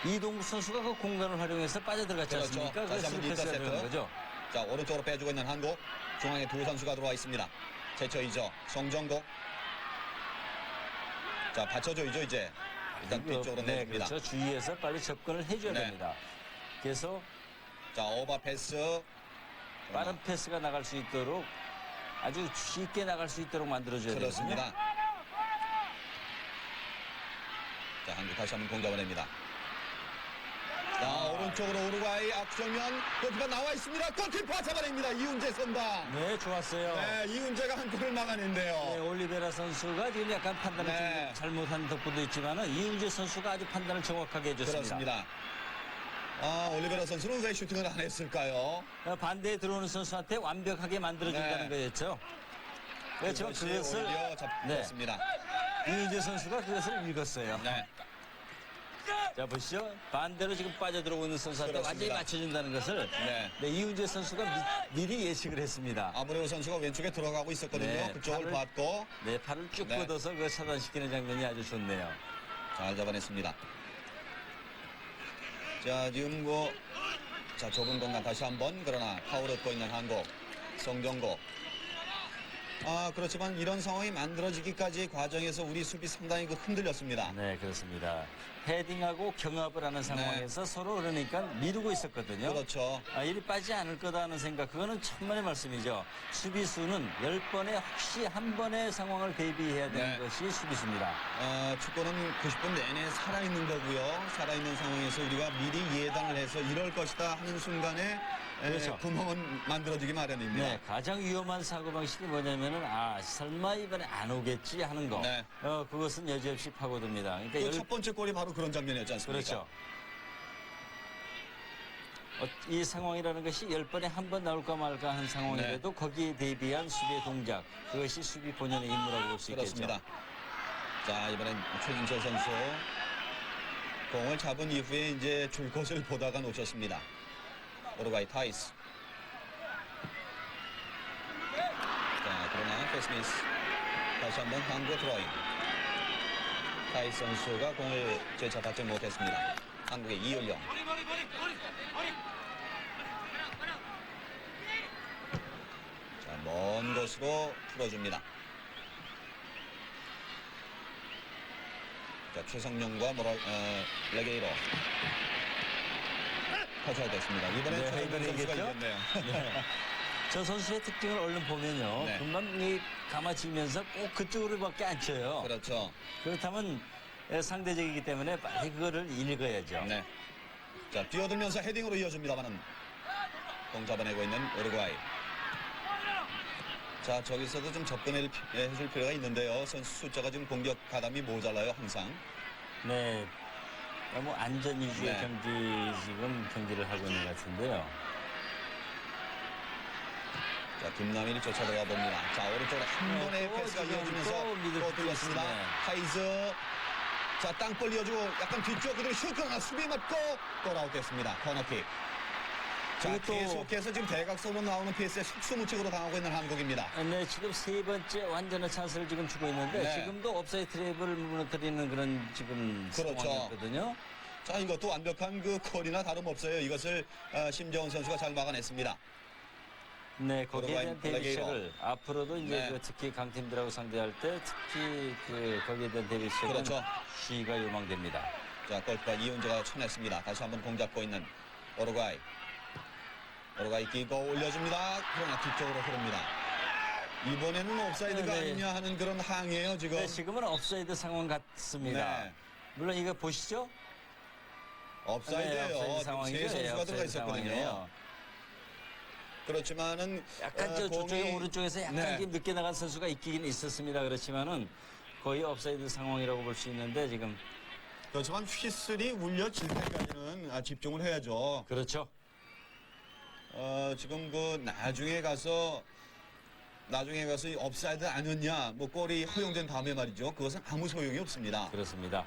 이동국 선수가 그 공간을 활용해서 빠져들어갔지 그렇죠. 않습니까? 다시 그래서 한번 실패해야 되는 인터셉트. 거죠. 자, 오른쪽으로 빼주고 있는 한국. 중앙에 두 선수가 들어와 있습니다. 제쳐이죠. 송정국. 자, 받쳐줘야죠, 이제. 일단 뒤쪽으로 네, 내줍니다. 그렇죠. 주위에서 빨리 접근을 해줘야 네. 됩니다. 그래서 자, 오버 패스. 빠른 패스가 나갈 수 있도록 아주 쉽게 나갈 수 있도록 만들어줘야 되거든요. 그렇습니다. 자, 한국 다시 한번 공잡아 냅니다. 자, 오른쪽으로 우루과이 앞정면 골키퍼 나와 있습니다. 골키퍼 잡아냅니다. 이훈재 선방. 네, 좋았어요. 네, 이훈재가 한 골을 네, 막아낸대요. 올리베라 선수가 지금 약간 판단을 네. 좀 잘못한 덕분도 있지만은 이훈재 선수가 아주 판단을 정확하게 해줬습니다. 그렇습니다. 아, 올리베라 선수는 왜 슈팅을 안 했을까요? 반대에 들어오는 선수한테 완벽하게 만들어준다는 네. 거였죠. 그렇죠. 그것이 그것을 오히려 잡혔습니다. 이훈재 선수가 그것을 읽었어요. 네. 자, 보시죠. 반대로 지금 빠져들어오는 선수한테 완전히 그렇습니다. 맞춰준다는 것을 네. 이훈재 선수가 미리 예측을 했습니다. 아브레우 선수가 왼쪽에 들어가고 있었거든요. 네, 그쪽을 팔을- 봤고 네, 팔을 쭉 네. 뻗어서 그 차단시키는 장면이 아주 좋네요. 잘 잡아냈습니다. 자, 지금 자, 좁은 공간 다시 한번 그러나 파울 얻고 있는 한국. 송정국. 그렇지만 이런 상황이 만들어지기까지 과정에서 우리 수비 상당히 흔들렸습니다. 네, 그렇습니다. 헤딩하고 경합을 하는 상황에서 서로 그러니까 미루고 있었거든요. 그렇죠. 이리 빠지지 않을 거다 하는 생각, 그거는 천만의 말씀이죠. 수비수는 10번에 혹시 한 번의 상황을 대비해야 되는 네. 것이 수비수입니다. 축구는 90분 내내 살아있는 거고요. 살아있는 상황에서 우리가 미리 예단을 해서 이럴 것이다 하는 순간에 그렇죠. 구멍은 만들어지기 마련입니다. 네, 가장 위험한 사고방식이 뭐냐면은, 설마 이번에 안 오겠지 하는 거. 네. 그것은 여지없이 파고듭니다. 그러니까 그 첫 번째 골이 바로 그런 장면이었지 않습니까? 그렇죠. 이 상황이라는 것이 10번에 한 번 나올까 말까 하는 상황이라도 네. 거기에 대비한 수비의 동작, 그것이 수비 본연의 임무라고 볼 수 있겠죠. 그렇습니다. 자, 이번엔 최진철 선수 공을 잡은 이후에 이제 줄 곳을 보다가 놓쳤습니다. 우루과이 타이스. 자, 그러나 패스미스. 다시 한번 한국 드로잉. 타이스 선수가 공을 되찾지 못했습니다. 한국의 이윤령. 자, 먼 곳으로 풀어줍니다. 자, 최성룡과 레게이로 터치됐습니다. 이번에 네, 최성룡 선수가 이겼죠? 이겼네요. 네. 저 선수의 특징을 얼른 보면요. 네. 금방 감아지면서 꼭 그쪽으로밖에 안 쳐요. 그렇죠. 그렇다면 상대적이기 때문에 빨리 그거를 읽어야죠. 네. 자, 뛰어들면서 헤딩으로 이어줍니다만은 공 잡아내고 있는 우루과이. 자, 저기서도 좀 접근해줄 필요가 있는데요. 선수 숫자가 지금 공격 가담이 모자라요, 항상. 네. 너무 안전 위주의 네. 경기를 하고 있는 것 같은데요. 자, 김남일이 쫓아들어가 봅니다. 자, 오른쪽으로 한 네, 번의 또 패스가 지금 이어지면서 또 미들 뚫렸습니다. 네. 하이즈. 자, 땅볼 이어주고 약간 뒤쪽 그대로 슛 그러나 수비 맞고 골아웃됐습니다. 코너킥. 자, 이것도- 계속해서 지금 대각선으로 나오는 패스에 속수무책으로 당하고 있는 한국입니다. 네, 지금 세 번째 완전한 찬스를 지금 주고 있는데 네. 지금도 업사이드 트랩을 무너뜨리는 그런 지금 그렇죠. 상황이었거든요. 자, 이것도 완벽한 그 콜이나 다름없어요. 이것을 심재원 선수가 잘 막아냈습니다. 네, 거기에 대한 우루과이 대비책을 앞으로도 이제 네. 특히 강팀들하고 상대할 때 특히 거기에 대한 대비책은 그렇죠. 시가 요망됩니다. 자, 골키퍼 이훈재가 쳐냈습니다. 다시 한번 공 잡고 있는 우루과이. 우루과이 끼고 올려줍니다. 그러나 뒤쪽으로 흐릅니다. 이번에는 옵사이드가 네, 네. 아니냐 하는 그런 항의예요, 지금. 네, 지금은 업사이드 상황 같습니다. 네. 물론 이거 보시죠? 업사이드예요. 네, 업사이드 상황이죠. 세 선수가 네, 들어가 업사이드 있었거든요. 상황이에요. 그렇지만은 약간 저쪽에 오른쪽에서 약간 네. 좀 늦게 나간 선수가 있긴 있었습니다. 그렇지만은 거의 업사이드 상황이라고 볼 수 있는데 지금 그렇지만 휘슬이 울려질 때까지는 집중을 해야죠. 그렇죠. 지금 그 나중에 가서 이 업사이드 아니었냐, 뭐 골이 허용된 다음에 말이죠. 그것은 아무 소용이 없습니다. 그렇습니다.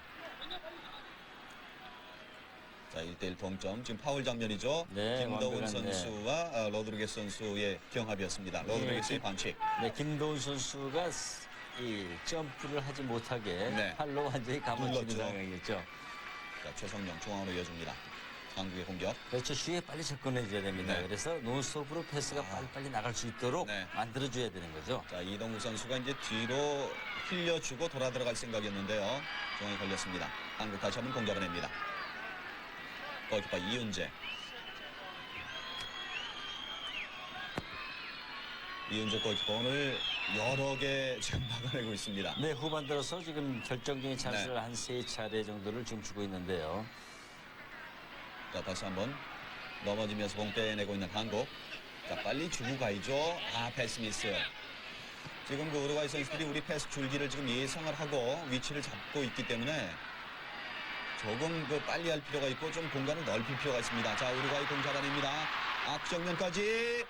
자, 1대1 동점. 지금 파울 장면이죠. 네, 김도훈 완벽한, 선수와 로드리게스 선수의 경합이었습니다. 로드리게스의 반칙. 네, 김도훈 선수가 이 점프를 하지 못하게 네. 팔로 완전히 감아치는 눌렀죠. 상황이겠죠. 자, 최성령 중앙으로 이어줍니다. 한국의 공격. 그렇죠. 슈에 빨리 접근해줘야 됩니다. 네. 그래서 논스톱으로 패스가 빨리빨리 나갈 수 있도록 네. 만들어줘야 되는 거죠. 자, 이동국 선수가 이제 뒤로 흘려주고 돌아 들어갈 생각이었는데요. 중앙에 걸렸습니다. 한국 다시 한번 공 잡아냅니다. 골키퍼 이윤재. 이윤재 골키퍼 오늘 여러 개 지금 막아내고 있습니다. 네, 후반 들어서 지금 결정적인 찬스를 네. 한 3차례 정도를 지금 주고 있는데요. 자, 다시 한번 넘어지면서 공 빼내고 있는 한국. 자, 빨리 주고 가야죠. 패스 미스. 지금 그 우루과이 선수들이 우리 패스 줄기를 지금 예상을 하고 위치를 잡고 있기 때문에 조금 그 빨리 할 필요가 있고 좀 공간을 넓힐 필요가 있습니다. 자, 우루과이 공 잡아냅니다. 앞정면까지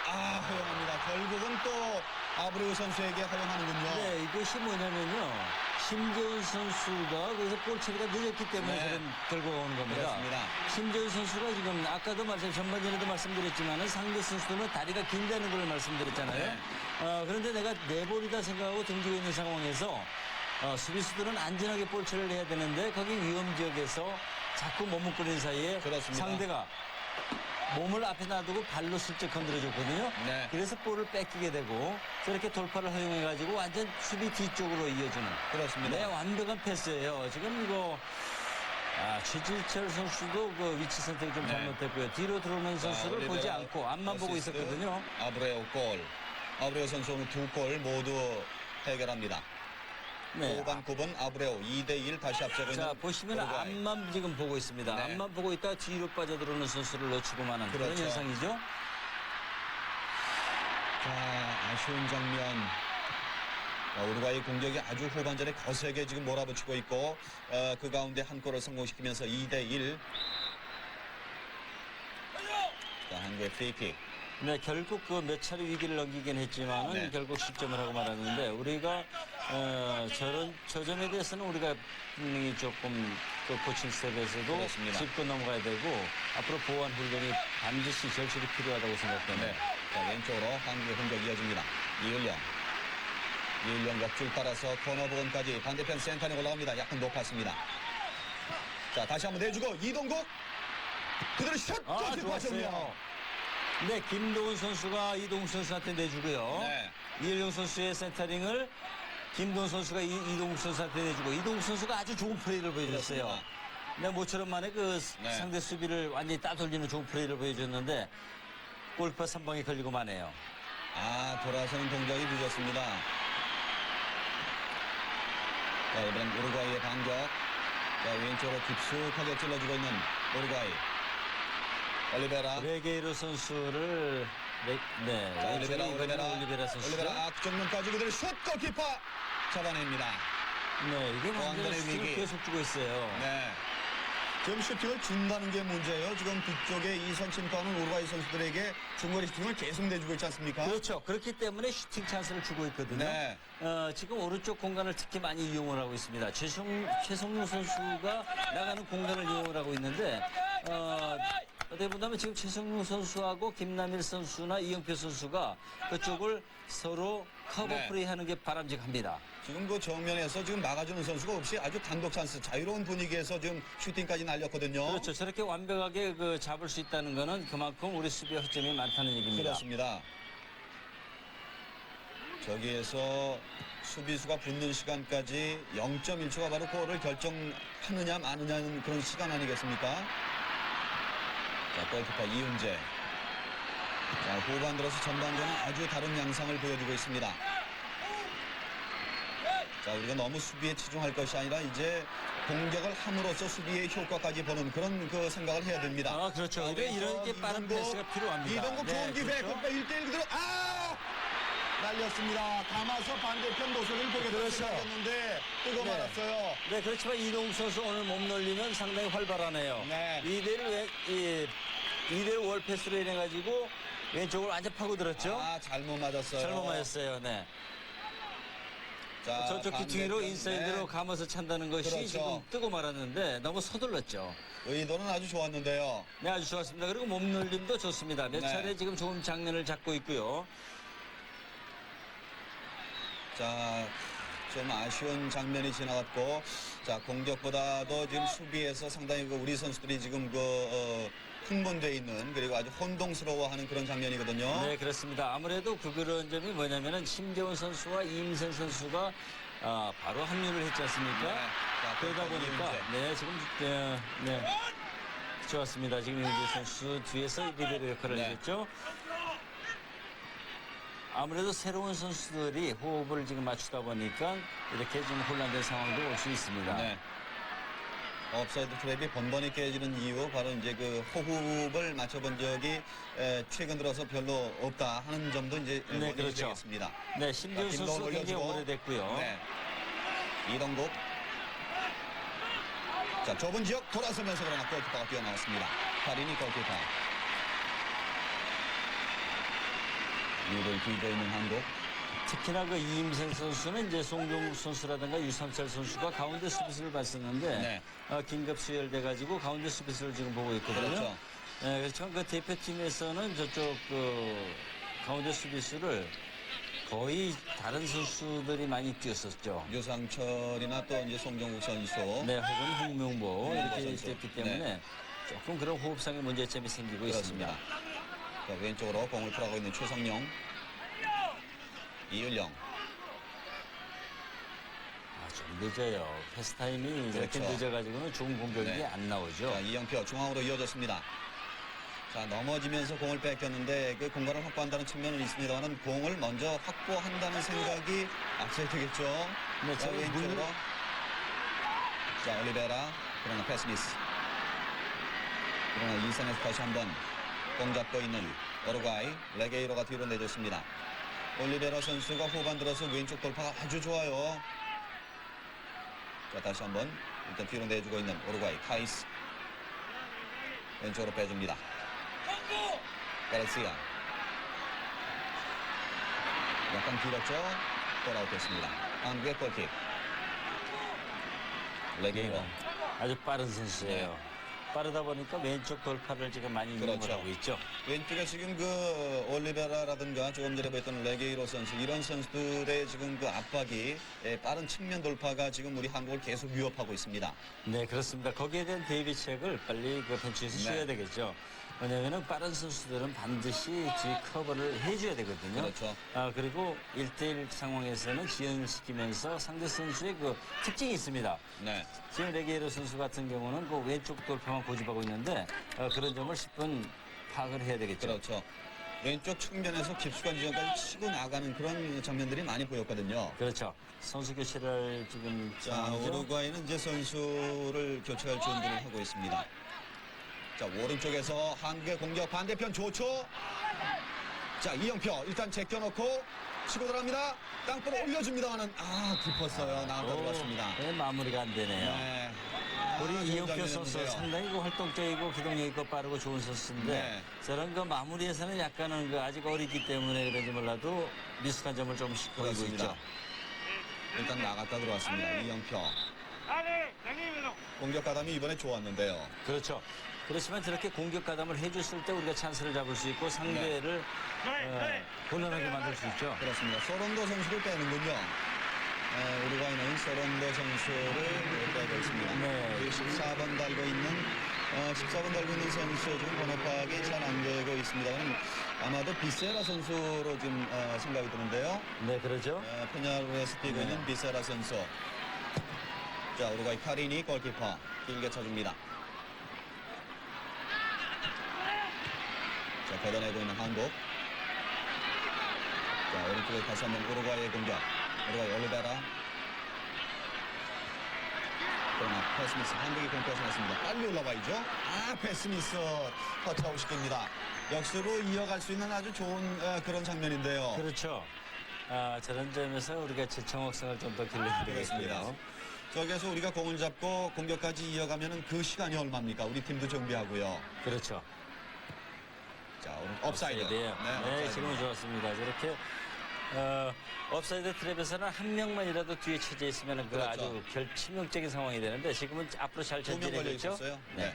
허용합니다. 결국은 또 아브레우 선수에게 허용하는군요. 네, 이것이 뭐냐면요. 심재훈 선수가 거기서 볼 처리가 늦었기 때문에 네. 저런 결과가 오는 겁니다. 그렇습니다. 심재훈 선수가 지금 아까도 전반전에도 말씀드렸지만 상대 선수들은 다리가 긴다는 걸 말씀드렸잖아요. 네. 그런데 내가 내 볼이다 생각하고 던지고 있는 상황에서 수비수들은 안전하게 볼 처리를 해야 되는데 거기 위험 지역에서 자꾸 머뭇거리는 사이에 그렇습니다. 상대가 몸을 앞에 놔두고 발로 슬쩍 건드려줬거든요. 네. 그래서 볼을 뺏기게 되고 저렇게 돌파를 허용해가지고 완전 수비 뒤쪽으로 이어주는. 그렇습니다. 네, 완벽한 패스예요. 지금 이거 최지철 선수도 그 위치 선택이 좀 네. 잘못됐고요. 뒤로 들어오는 선수를 올리베라 보지 않고 앞만 보고 어시스트, 있었거든요. 아브레오 골. 아브레오 선수 오늘 2골 모두 해결합니다. 네. 후반 9분 아브레오 2대1 다시 앞서고 있는 자, 보시면 우루과이. 앞만 지금 보고 있습니다. 네. 앞만 보고 있다가 뒤로 빠져들어오는 선수를 놓치고만 하는 그런 그렇죠. 현상이죠. 자, 아쉬운 장면. 우루과이 공격이 아주 후반전에 거세게 지금 몰아붙이고 있고 그 가운데 한 골을 성공시키면서 2대1. 자, 한국의 프리킥. 네, 결국 그 몇 차례 위기를 넘기긴 했지만은 네. 결국 실점을 하고 말았는데 우리가 저 점에 대해서는 우리가 분명히 조금 그 코칭 스텝에서도 그렇습니다. 짚고 넘어가야 되고 앞으로 보완 훈련이 반드시 절실히 필요하다고 생각됩니다. 네. 자, 왼쪽으로 한국의 공격 이어집니다. 이을령 옆줄 따라서 코너 부근까지 반대편 센터에 올라갑니다. 약간 높았습니다. 자, 다시 한번 내주고 이동국 그대로 슛! 골키퍼 좋았어요. 정면. 네, 김도훈 선수가 이동욱 선수한테 내주고요. 네. 이일용 선수의 센터링을 김도훈 선수가 이동욱 선수한테 내주고 이동욱 선수가 아주 좋은 플레이를 보여줬어요. 그렇습니다. 네, 모처럼 만에 그 네. 상대 수비를 완전히 따돌리는 좋은 플레이를 보여줬는데 골키퍼 3방에 걸리고 마네요. 돌아서는 동작이 늦었습니다. 자, 이번엔 우루과이의 반격. 자, 왼쪽으로 깊숙하게 찔러주고 있는 우루과이. 올리베라. 레게이로 선수를 자, 올리베라 선수죠. 올리베라 앞정면까지 그대로 슛! 골키퍼 잡아냅니다. 네, 이게 또 한 완전히 번의 슈팅을 위기. 계속 주고 있어요. 네. 지금 슈팅을 준다는 게 문제예요. 지금 뒤쪽에 이선 침투하는 우루과이 선수들에게 중거리 슈팅을 계속 내주고 있지 않습니까? 그렇죠. 그렇기 때문에 슈팅 찬스를 주고 있거든요. 네. 지금 오른쪽 공간을 특히 많이 이용을 하고 있습니다. 최성용 선수가 나가는 공간을 이용을 하고 있는데 어떻게 보면 지금 최성용 선수하고 김남일 선수나 이영표 선수가 그쪽을 서로 커버 네. 플레이하는 게 바람직합니다. 지금 그 정면에서 지금 막아주는 선수가 없이 아주 단독 찬스, 자유로운 분위기에서 지금 슈팅까지 날렸거든요. 그렇죠. 저렇게 완벽하게 그 잡을 수 있다는 거는 그만큼 우리 수비의 허점이 많다는 얘기입니다. 그렇습니다. 저기에서 수비수가 붙는 시간까지 0.1초가 바로 골을 결정하느냐 마느냐는 그런 시간 아니겠습니까? 자, 골키퍼 이은재. 자, 후반 들어서 전반전은 아주 다른 양상을 보여주고 있습니다. 자, 우리가 너무 수비에 치중할 것이 아니라 이제 공격을 함으로써 수비의 효과까지 보는 그런 그 생각을 해야 됩니다. 그렇죠. 이런 게 빠른 패스가 필요합니다. 이동국 네, 좋은 기회, 그렇죠. 골키퍼 1대1 그대로 날렸습니다. 감아서 반대편 모습을 보게 그렇죠. 됐는데 뜨고 네. 말았어요. 네, 그렇지만 이동욱 선수 오늘 몸 놀리면 상당히 활발하네요. 네. 이대로 월패스로 인해가지고 왼쪽으로 완전 파고들었죠. 잘못 맞았어요. 잘못 맞았어요. 네. 자, 저쪽 귀퉁이로 반대편, 인사이드로 네. 감아서 찬다는 것이 그렇죠. 지금 뜨고 말았는데 너무 서둘렀죠. 의도는 아주 좋았는데요. 네, 아주 좋았습니다. 그리고 몸 놀림도 좋습니다. 몇 네. 차례 지금 좋은 장면을 잡고 있고요. 자, 좀 아쉬운 장면이 지나갔고, 자, 공격보다도 지금 수비에서 상당히 그 우리 선수들이 지금 흥분돼 있는 그리고 아주 혼동스러워하는 그런 장면이거든요. 네, 그렇습니다. 아무래도 그런 점이 뭐냐면은 심재원 선수와 이임생 선수가 바로 합류를 했지 않습니까? 네. 자, 그러다 보니까 이은재. 지금 좋았습니다. 지금 이은재 선수 뒤에서 리베로 역할을 네. 해줬죠. 아무래도 새로운 선수들이 호흡을 지금 맞추다 보니까 이렇게 좀 혼란된 상황도 올 수 있습니다. 네. 업사이드 트랩이 번번이 깨지는 이유 바로 이제 그 호흡을 맞춰본 적이 최근 들어서 별로 없다 하는 점도 이제 네, 원인이 그렇죠. 되겠습니다. 네, 심재훈 자, 선수가 굉장히 올려주고. 오래됐고요. 네. 이동국. 자, 좁은 지역 돌아서면서 그러나 골키퍼가 뛰어나왔습니다. 파리니 골키퍼. 리를 뒤져 있는 한국. 특히나 그 이임생 선수는 이제 송종국 선수라든가 유삼철 선수가 가운데 수비수를 봤었는데 네. 긴급 수혈돼가지고 가운데 수비수를 지금 보고 있거든요. 그렇죠. 네, 그렇지만 그 대표팀에서는 저쪽 그 가운데 수비수를 거의 다른 선수들이 많이 뛰었었죠. 유상철이나 또 이제 송정국 선수. 네, 혹은 홍명보 네, 이렇게 선수. 뛰었기 때문에 조금 그런 호흡상의 문제점이 생기고 그렇습니다. 있습니다. 자, 왼쪽으로 공을 풀어가고 있는 최성용, 이윤령. 좀 늦어요. 패스 타임이 이렇게 그렇죠. 늦어가지고는 좋은 공격이 네. 안 나오죠. 자, 이영표 중앙으로 이어졌습니다. 자, 넘어지면서 공을 뺏겼는데 그 공간을 확보한다는 측면은 있습니다만 공을 먼저 확보한다는 생각이 앞서야 되겠죠. 네, 자, 저는 왼쪽으로. 자, 올리베라. 그러나 패스 미스. 그러나 이선에서 다시 한번 공 잡고 있는 우루과이 레게이로가 뒤로 내줬습니다. 올리베라 선수가 후반 들어서 왼쪽 돌파가 아주 좋아요. 자, 다시 한번 일단 뒤로 내주고 있는 우루과이 카이스. 왼쪽으로 빼줍니다. 가르시아. 약간 길었죠? 골아웃됐습니다. 한국의 골킥. 레게이로. 아주 빠른 선수예요. 빠르다 보니까 왼쪽 돌파를 지금 많이 이용을 그렇죠. 하고 있죠. 왼쪽에 지금 그 올리베라라든가 조금 전에 보였던 레게이로 선수 이런 선수들의 지금 그 압박이 빠른 측면 돌파가 지금 우리 한국을 계속 위협하고 있습니다. 네, 그렇습니다. 거기에 대한 대비책을 빨리 그 벤치에서 네. 쉬어야 되겠죠. 왜냐하면 빠른 선수들은 반드시 커버를 해줘야 되거든요. 그렇죠. 그리고 1대1 상황에서는 지연을 시키면서 상대 선수의 그 특징이 있습니다. 네. 지금 레게이로 선수 같은 경우는 그 왼쪽 돌파만 고집하고 있는데 그런 점을 10분 파악을 해야 되겠죠. 그렇죠. 왼쪽 측면에서 깊숙한 지점까지 치고 나가는 그런 장면들이 많이 보였거든요. 그렇죠. 선수 교체를 지금 자, 상황이죠. 우루과이는 이제 선수를 교체할 준비를 하고 있습니다. 자, 오른쪽에서 한국의 공격 반대편 좋죠. 자, 이영표 일단 제껴놓고 치고 들어갑니다. 땅볼 올려줍니다만은 깊었어요. 나왔다 들어왔습니다. 네, 마무리가 안 되네요. 네. 우리 좋은 이영표 선수 장면이었는데요. 상당히 그 활동적이고 기동력 있고 빠르고 좋은 선수인데 네. 저런 그 마무리에서는 약간은 그 아직 어리기 때문에 그런지 몰라도 미숙한 점을 조금씩 보이고 그렇습니다. 있죠. 일단 나갔다 들어왔습니다. 이영표. 공격 가담이 이번에 좋았는데요. 그렇죠. 그렇지만 저렇게 공격 가담을 해줬을 때 우리가 찬스를 잡을 수 있고 상대를 곤란하게 만들 수 있죠. 그렇습니다. 소론도 선수를 빼는군요. 우루과이는 소론도 선수를 빼고 있습니다. 네. 그리고 14번 달고 있는 14번 달고 있는 선수 지금 번호 파악이 잘 안 되고 있습니다만 아마도 비세라 선수로 지금 생각이 드는데요. 네, 그러죠. 페냐르에서 뛰고 네. 있는 비세라 선수. 자, 우루과이 카리니 골키퍼 길게 쳐줍니다. 자, 걷어내고 있는 한국. 자, 오른쪽에 다시 한번 우루과이의 공격. 우루과이 올리베라. 그러나 패스미스 한국이 공격을 했습니다. 빨리 올라와야죠. 패스미스 터치아웃 시킵니다. 역습으로 이어갈 수 있는 아주 좋은 그런 장면인데요. 그렇죠. 저런 점에서 우리가 재청혹성을 좀 더 길러야 그렇습니다. 되겠고요. 저기에서 우리가 공을 잡고 공격까지 이어가면 그 시간이 얼마입니까? 우리 팀도 정비하고요. 그렇죠. 자, 오늘 업사이드. 네, 업사이드. 지금은 좋았습니다. 저렇게 업사이드 트랩에서는 한 명만이라도 뒤에 쳐져 있으면 그 그렇죠. 아주 치명적인 상황이 되는데 지금은 앞으로 잘 2명 걸려 전진해줬죠. 있었어요. 네.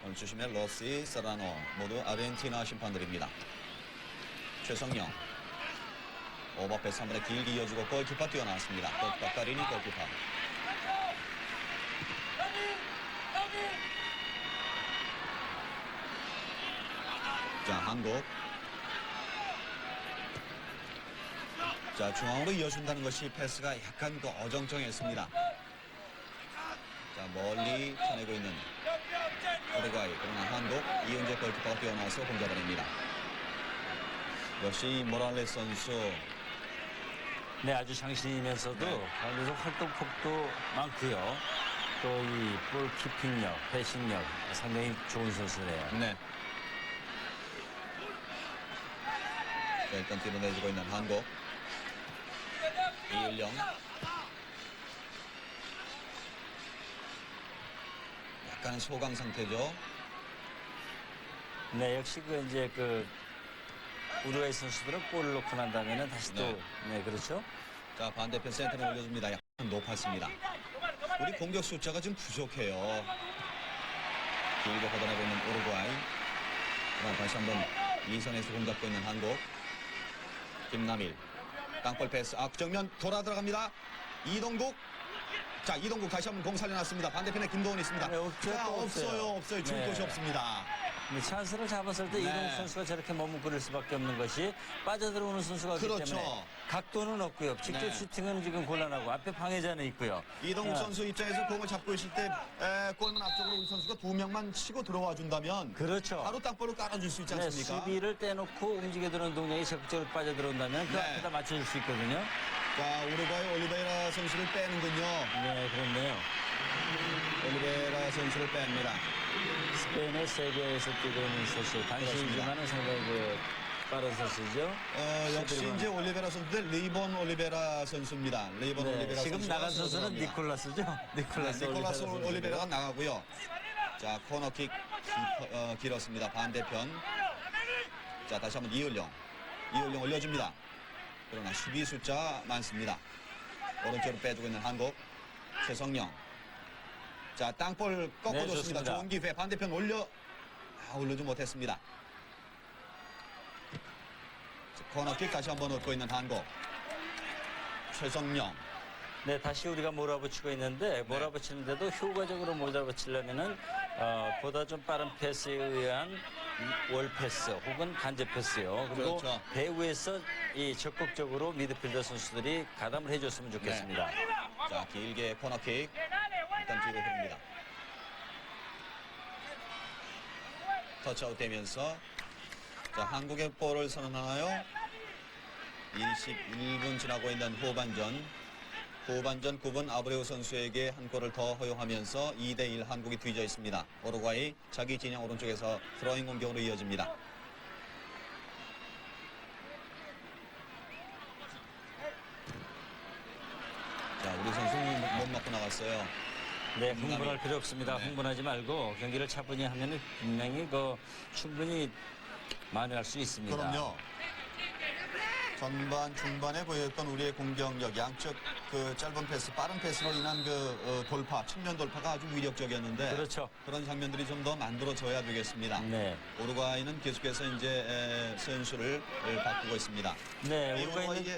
오늘 주심의 로시, 세라노 모두 아르헨티나 심판들입니다. 최성영. 오버패스 한 번에 길게 이어주고 골키퍼 뛰어나왔습니다. 골키퍼 까리니 골키퍼. 자, 한국. 자, 중앙으로 이어준다는 것이 패스가 약간 그 어정쩡했습니다. 자, 멀리 쳐내고 있는 우루과이. 그러나 한국 이은재 골키퍼가 뛰어나와서 공격을 역시 모랄레스 선수. 네, 아주 장신이면서도 네. 그래서 활동폭도 많고요. 또 이 볼 키핑력, 패싱력 상당히 좋은 선수네요. 네. 자, 일단 뒤로 내주고 있는 한국. 이일령. 약간 소강 상태죠. 네, 역시 그 이제 그 우루과이 선수들은 골을 넣고 난 다음에는 다시 또 네, 그렇죠. 자, 반대편 센터를 올려줍니다. 약간 높았습니다. 우리 공격 숫자가 좀 부족해요. 길게 걷어내고 있는 우루과이. 그럼 다시 한번 이선에서 공 잡고 있는 한국. 김남일. 땅볼 패스. 정면 돌아 들어갑니다. 이동국. 자, 이동국 다시 한번 공 살려놨습니다. 반대편에 김도훈이 있습니다. 네, 없죠, 자, 또 없어요. 없어요. 줄 네. 곳이 없습니다. 근데 찬스를 잡았을 때 네. 이동국 선수가 저렇게 머뭇거릴 수밖에 없는 것이 빠져들어오는 선수가 없기 그렇죠. 때문에 각도는 없고요. 직접 네. 슈팅은 지금 곤란하고 앞에 방해자는 있고요. 이동국 아, 선수 입장에서 공을 잡고 있을 때 골문 앞쪽으로 우리 선수가 두 명만 치고 들어와 준다면 그렇죠. 바로 땅볼을 깔아줄 수 있지 네, 않습니까? 수비를 떼놓고 움직여 들어오는 동작이 적극적으로 빠져들어온다면 그 네. 앞에다 맞춰줄 수 있거든요. 자, 우루과이 올리베이라 선수를 빼는군요. 네, 그렇네요. 올리베이라 선수를 뺍니다. 스페인의 세계에서 뛰고 있는 선수, 단신이지만은 상당히 그 빠른 선수죠. 역시 시드리만. 이제 올리베라 선수인데 리본 올리베라 선수입니다. 리본 네, 올리베라 지금 선수가 나간 선수는 들어갑니다. 니콜라스죠. 니콜라스, 니콜라스 올리베라 올리베라가 선수고요. 나가고요. 자, 코너킥 길었습니다. 반대편. 자, 다시 한번 이을령 올려줍니다. 그러나 수비 숫자 많습니다. 오른쪽으로 빼주고 있는 한국. 최성령. 자, 땅볼 꺾어줬습니다. 좋습니다. 좋은 기회. 반대편 올려주지 못했습니다. 자, 코너킥 다시 한번 얻고 있는 한국. 최성령. 네, 다시 우리가 몰아붙이고 있는데 몰아붙이는데도 효과적으로 몰아붙이려면은 보다 좀 빠른 패스에 의한 월 패스 혹은 간접 패스요. 그리고 그렇죠. 배후에서 이 적극적으로 미드필더 선수들이 가담을 해줬으면 좋겠습니다. 자, 길게 코너킥. 일단 뒤로 흐릅니다. 터치아웃 되면서 자, 한국의 볼을 선언하나요? 21분 지나고 있는 후반전 9분 아브레우 선수에게 한 골을 더 허용하면서 2대1 한국이 뒤져 있습니다. 우루과이 자기 진영 오른쪽에서 스로잉 공격으로 이어집니다. 자, 우리 선수는 못 맞고 나갔어요. 네, 흥분할 필요 없습니다. 네. 흥분하지 말고 경기를 차분히 하면 분명히 충분히 만회할 수 있습니다. 그럼요. 전반 중반에 보였던 우리의 공격력, 양쪽 그 짧은 패스, 빠른 패스로 인한 그 돌파, 측면 돌파가 아주 위력적이었는데 그렇죠. 그런 장면들이 좀 더 만들어져야 되겠습니다. 네. 우루과이는 계속해서 이제 선수를 바꾸고 있습니다. 네,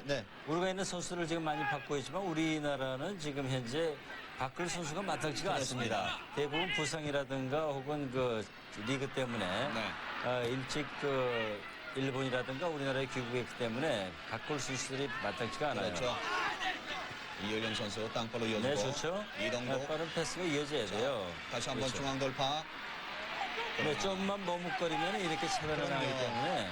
네. 우루과이는 선수를 지금 많이 바꾸고 있지만 우리나라는 지금 현재 바꿀 선수가 마땅치가 그렇습니다. 않습니다. 대부분 부상이라든가 혹은 그 리그 때문에 네. 일찍 그 일본이라든가 우리나라에 귀국했기 때문에 바꿀 선수들이 마땅치가 않아요. 그렇죠. 이효령 선수 땅볼로 이어주고 네, 좋죠. 이동국 빠른 패스가 이어져야 돼요. 다시 한번 그렇죠. 중앙 돌파. 네, 좀만 머뭇거리면 이렇게 차단을 그럼요. 하기 때문에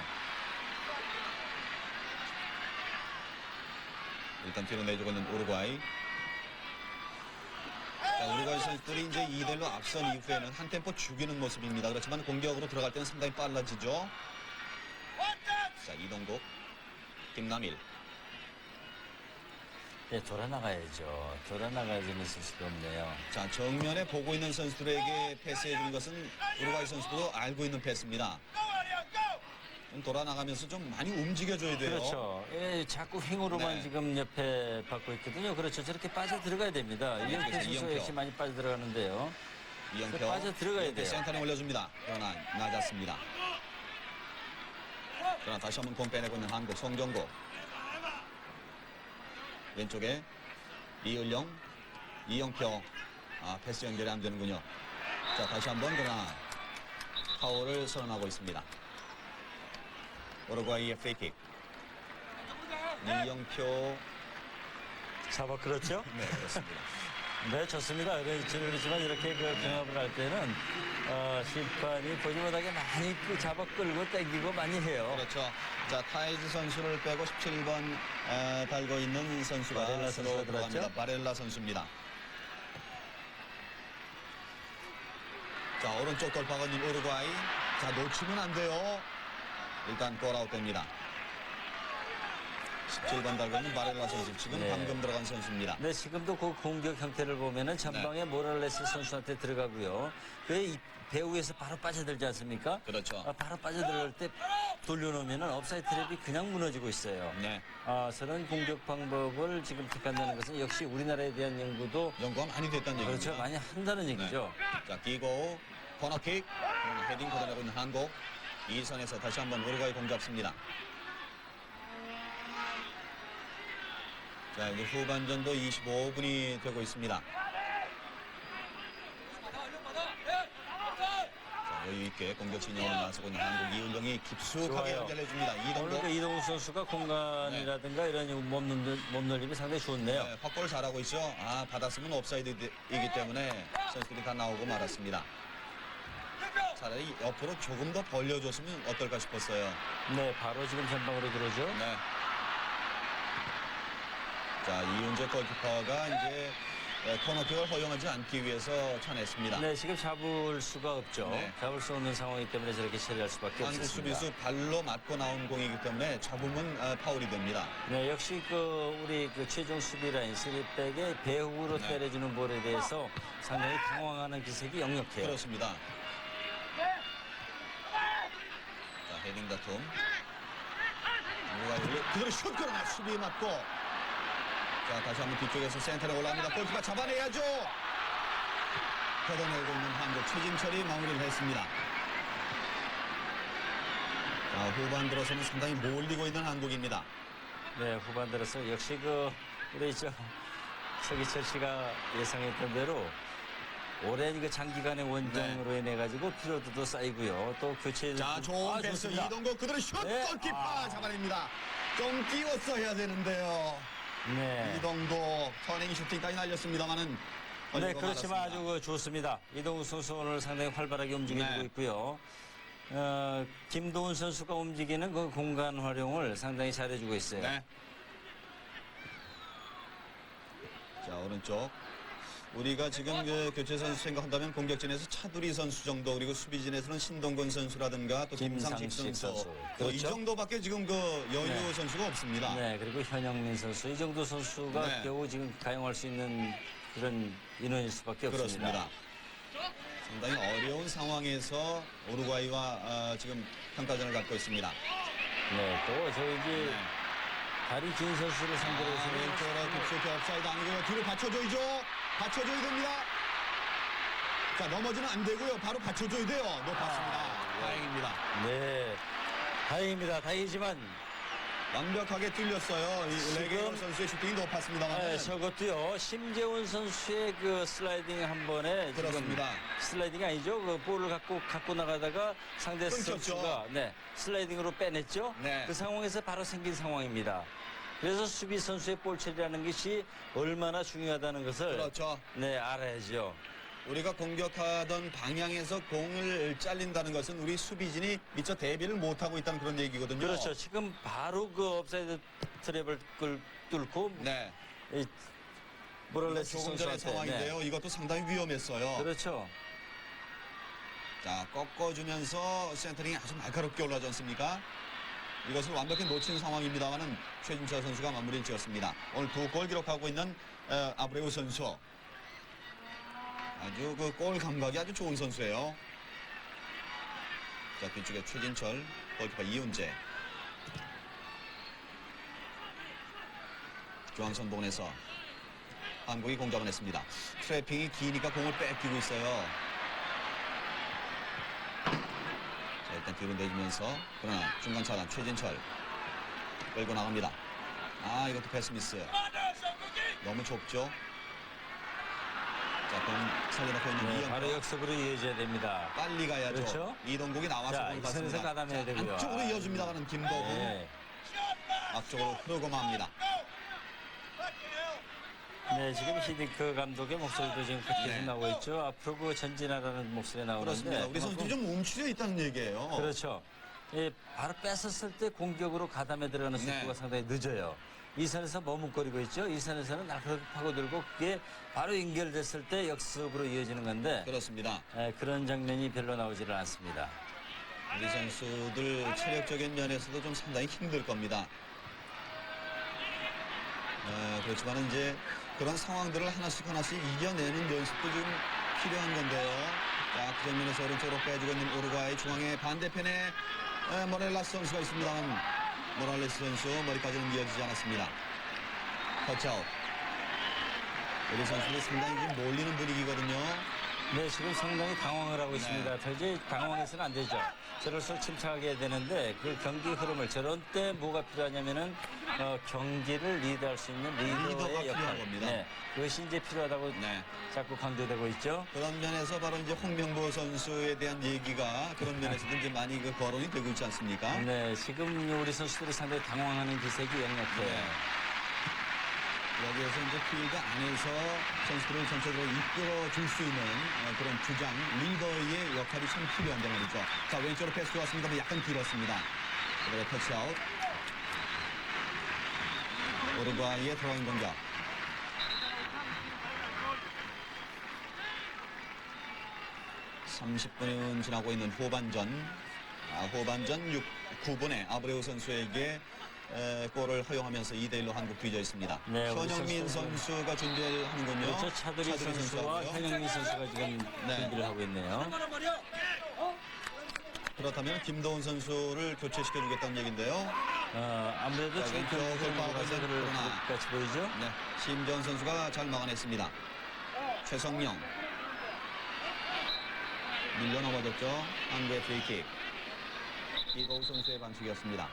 일단 뒤로 내주고 있는 우루과이. 자, 우루과이 선수들이 이제 2대1로 앞선 이후에는 한 템포 죽이는 모습입니다. 그렇지만 공격으로 들어갈 때는 상당히 빨라지죠. 자, 이동국, 김남일. 네, 돌아나가야죠. 돌아나가야지는 있을 수가 없네요. 자, 정면에 보고 있는 선수들에게 패스해 주는 것은 우루과이 선수도 알고 있는 패스입니다. 좀 돌아나가면서 좀 많이 움직여줘야 돼요. 그렇죠. 예, 자꾸 횡으로만 네. 지금 옆에 받고 있거든요. 그렇죠. 저렇게 빠져 들어가야 됩니다. 이영표 선수 이영표. 역시 많이 빠져 들어가는데요. 이영표 빠져 들어가야 돼요. 센터에 올려줍니다. 그러나 낮았습니다. 그러나 다시 한번 공 빼내고 있는 한국 송정국. 왼쪽에 이을령, 이영표. 패스 연결이 안 되는군요. 자, 다시 한번 그러나 파울을 선언하고 있습니다. 우루과이의 프리킥. 이영표. 잡아 그렇죠? 네, 그렇습니다. 네, 좋습니다. 그렇지만 이렇게 그 경합을 할 때는 심판이 보지 못하게 많이 잡아 끌고 당기고 많이 해요. 그렇죠. 자, 타이즈 선수를 빼고 17번 달고 있는 선수가 바렐라 선수가 들어갑니다. 들어갔죠? 바렐라 선수입니다. 자, 오른쪽 돌파가 있는 우루과이. 자, 놓치면 안 돼요. 일단 골아웃 됩니다. 17번 달고 있는 바렐라 선수. 지금 네. 방금 들어간 선수입니다. 네, 지금도 그 공격 형태를 보면은 전방에 모랄레스 선수한테 들어가고요. 그 배후에서 바로 빠져들지 않습니까? 그렇죠. 바로 빠져들어갈 때 돌려놓으면은 업사이드 트랩이 그냥 무너지고 있어요. 네. 저런 공격 방법을 지금 택한다는 것은 역시 우리나라에 대한 연구도 연구가 많이 됐다는 얘기입니다. 그렇죠. 많이 한다는 얘기죠. 자, 끼고 코너킥. 헤딩 걷어내고 있는 한국. 이 선에서 다시 한번 우루과이 공 잡습니다. 자, 이제 후반전도 25분이 되고 있습니다. 자, 여유 있게 공격 진영으로 나서고 있는 한국 이은정이 깊숙하게 좋아요. 연결해줍니다. 오늘 이동국. 그 이동우 선수가 공간이라든가 이런 몸놀림이 상당히 좋네요. 네, 확보를 잘하고 있죠. 아, 받았으면 옵사이드이기 때문에 선수들이 다 나오고 말았습니다. 차라리 옆으로 조금 더 벌려줬으면 어떨까 싶었어요. 네, 바로 지금 전방으로 들어오죠. 네. 자, 이윤재 골키퍼가 이제 코너킥을 허용하지 않기 위해서 차냈습니다. 네, 지금 잡을 수가 없죠. 네. 잡을 수 없는 상황이기 때문에 저렇게 처리할 수밖에 한국 없습니다. 수비수 발로 맞고 나온 공이기 때문에 잡으면 파울이 됩니다. 네, 역시 우리 최종 수비 라인 3백의 배후로 네. 때려주는 볼에 대해서 상당히 당황하는 기색이 역력해요. 그렇습니다. 자, 헤딩 다툼. 그대로 슛 그러나 수비 맞고. 자, 다시 한번 뒤쪽에서 센터에 올라옵니다. 골키퍼 잡아내야죠. 걷어내고 있는 한국 최진철이 마무리를 했습니다. 자, 후반 들어서는 상당히 몰리고 있는 한국입니다. 네, 후반 들어서 역시 우리 서기철 씨가 예상했던 대로 오랜 장기간의 원정으로 인해 가지고 피로도도 쌓이고요. 또 교체 자, 좋은 패스 좋습니다. 이동국 그대로 슛 네. 골키퍼 잡아냅니다. 좀 띄웠어야 되는데요. 네. 이동국 터닝 슈팅까지 날렸습니다만은 네, 그렇지만 아주 좋습니다. 이동우 선수 오늘 상당히 활발하게 움직이고 네. 있고요. 김도훈 선수가 움직이는 그 공간 활용을 상당히 잘해주고 있어요. 네. 자, 오른쪽. 우리가 지금 교체 선수 생각한다면 공격진에서 차두리 선수 정도 그리고 수비진에서는 신동건 선수라든가 또 김상식 선수. 이 그렇죠? 정도밖에 지금 여유 네. 선수가 없습니다. 네, 그리고 현영민 선수 이 정도 선수가 네. 겨우 지금 가용할 수 있는 그런 인원일 수밖에 없습니다. 그렇습니다. 상당히 어려운 상황에서 우루과이와 지금 평가전을 갖고 있습니다. 네, 또 저기 다리 긴 선수를 상대로 해서는 왼쪽으로 깊숙이 업사이드 아니고요. 뒤로 받쳐줘야죠. 받쳐줘야 됩니다. 자, 넘어지면 안 되고요. 바로 받쳐줘야 돼요. 높았습니다. 다행입니다. 네, 다행입니다. 다행이지만 완벽하게 뚫렸어요. 이 지금- 레게이너 선수의 슈팅이 높았습니다만. 네, 저것도요. 심재훈 선수의 슬라이딩 한 번에 그렇습니다. 지금 슬라이딩이 아니죠. 볼을 갖고 나가다가 상대 끊겼죠. 선수가 슬라이딩으로 빼냈죠. 네. 그 상황에서 바로 생긴 상황입니다. 그래서 수비 선수의 볼 처리라는 것이 얼마나 중요하다는 것을 그렇죠. 네, 알아야죠. 우리가 공격하던 방향에서 공을 잘린다는 것은 우리 수비진이 미처 대비를 못하고 있다는 그런 얘기거든요. 그렇죠. 지금 바로 업사이드 트랩을 뚫고 네. 이 모랄레스 조금 전의 선수한테 상황인데요. 이것도 상당히 위험했어요. 그렇죠. 자, 꺾어주면서 센터링이 아주 날카롭게 올라오지 않습니까? 이것을 완벽히 놓친 상황입니다만은 최진철 선수가 마무리를 지었습니다. 오늘 2골 기록하고 있는 아브레우 선수. 아주 골 감각이 아주 좋은 선수예요. 자, 뒤쪽에 최진철, 골키퍼 이윤재. 중앙선 보내서 한국이 공격을 했습니다. 트래핑이 기니까 공을 뺏기고 있어요. 자, 일단 뒤로 내주면서 그러나 중간 차단 최진철 끌고 나갑니다. 아, 이것도 패스 미스. 너무 좁죠. 자, 공 살려놓고 있는 네, 이영표. 바로 역습으로 이어져야 됩니다. 빨리 가야죠. 그렇죠. 이동국이 나와서 자, 공을 이 선에서 받습니다. 가담해야 되고요. 앞쪽으로 이어줍니다가는 김도훈. 네. 앞쪽으로 흐르고 맙니다. 네, 지금 히딩크 감독의 목소리도 지금 계속 네. 나오고 있죠. 앞으로 전진하라는 목소리 나오는데. 그렇습니다. 우리 선수들이 좀 움츠려 있다는 얘기예요. 그렇죠. 예, 바로 뺏었을 때 공격으로 가담에 들어가는 속도가 네. 상당히 늦어요. 이 선에서 머뭇거리고 있죠. 이 선에서는 날카롭게 파고들고 그게 바로 연결됐을 때 역습으로 이어지는 건데 그렇습니다. 그런 장면이 별로 나오지를 않습니다. 우리 선수들 체력적인 면에서도 좀 상당히 힘들 겁니다. 그렇지만 이제 그런 상황들을 하나씩 이겨내는 연습도 좀 필요한 건데요. 자, 그 장면에서 오른쪽으로 빼주고 있는 우루과이 중앙의 반대편에 모렐라스 선수가 있습니다만 모랄레스 선수 머리까지는 이어지지 않았습니다. 터치아웃. 우리 선수들이 상당히 좀 몰리는 분위기거든요. 네, 지금 상당히 당황을 하고 있습니다. 도저히 당황해서는 안 되죠. 저럴수록 침착하게 해야 되는데 그 경기 흐름을 저런 때 뭐가 필요하냐면은 경기를 리드할 수 있는 리더가 리더의 필요한 역할. 겁니다. 네, 그것이 이제 필요하다고 네. 자꾸 강조되고 있죠. 그런 면에서 바로 이제 홍명보 선수에 대한 얘기가 그런 면에서도 이제 많이 그 거론이 되고 있지 않습니까? 네, 지금 우리 선수들이 상당히 당황하는 기색이 역력해요. 네. 여기에서 이제 필드 안에서 선수들을 전체적으로 이끌어 줄 수 있는 그런 주장, 리더의 역할이 참 필요한데 말이죠. 자, 왼쪽으로 패스 좋았습니다만 약간 길었습니다. 그리고 터치아웃. 우루과이의 드로잉 공격. (30분은) 지나고 있는 후반전. 후반전 9분에 아브레우 선수에게 골을 허용하면서 2대1로 한국 뒤져 있습니다. 네, 우리 현영민 선수가 준비를 하는군요. 그렇죠. 차두리 선수와 선수하고요. 현영민 선수가 지금 네. 준비를 하고 있네요. 그렇다면 김도훈 선수를 교체시켜주겠다는 얘기인데요. 아무래도 자, 지금 왼쪽을 경기 파고 가서 있는 그럴 그러나. 것 같이 보이죠? 네, 심재원 선수가 잘 막아냈습니다. 최성명 밀려 넘어졌죠. 한국의 프리킥. 이거우 선수의 반칙이었습니다.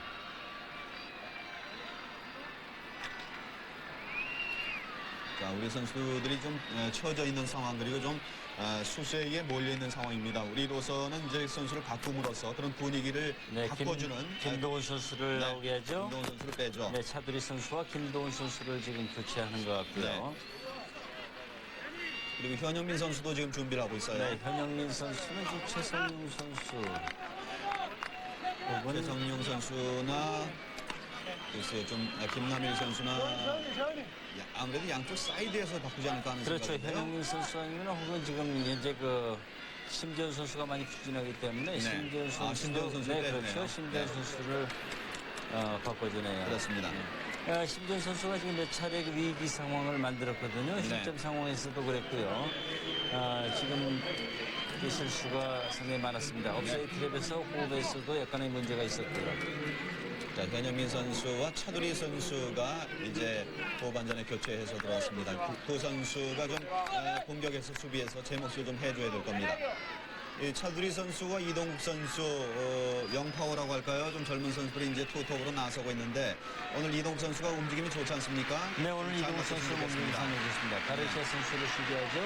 자, 우리 선수들이 좀 처져 있는 상황 그리고 좀 수세에 몰려 있는 상황입니다. 우리로서는 이제 선수를 바꿈으로써 그런 분위기를 네, 바꿔주는 김도훈 선수를 네, 나오게 하죠. 김도훈 선수를 빼죠. 네, 차두리 선수와 김도훈 선수를 지금 교체하는 것 같고요. 네. 그리고 현영민 선수도 지금 준비를 하고 있어요. 네, 현영민 선수는 지금 최성용 선수. 그분은 최성용 선수나 글쎄요, 좀 김남일 선수나 아무래도 양쪽 사이드에서 바꾸지 않을까 하는 그렇죠. 생각인데요. 현영민 선수 아니면 혹은 지금 현재 그 심재훈 선수가 많이 추진하기 때문에 심재훈 선수, 심재훈 선수 네, 빼네요. 그렇죠. 심재훈 네. 선수를 바꿔주네요. 그렇습니다. 심재훈 선수가 지금 몇 차례 그 위기 상황을 만들었거든요. 네. 실점 상황에서도 그랬고요. 지금 그 실수가 상당히 많았습니다. 업사이드 트랩에서 호흡에서도 약간의 문제가 있었고요. 자, 현영민 선수와 차두리 선수가 이제 후반전에 교체해서 들어왔습니다. 두 선수가 좀 공격에서 수비에서 제 몫을 좀 해줘야 될 겁니다. 이 차두리 선수와 이동국 선수 영파워라고 할까요? 좀 젊은 선수들이 이제 투톱으로 나서고 있는데 오늘 이동국 선수가 움직임이 좋지 않습니까? 네, 오늘 잘 이동욱 선수 맞췄으면 몸이 좋겠습니다. 상해졌습니다. 가르시아 선수를 수비하죠.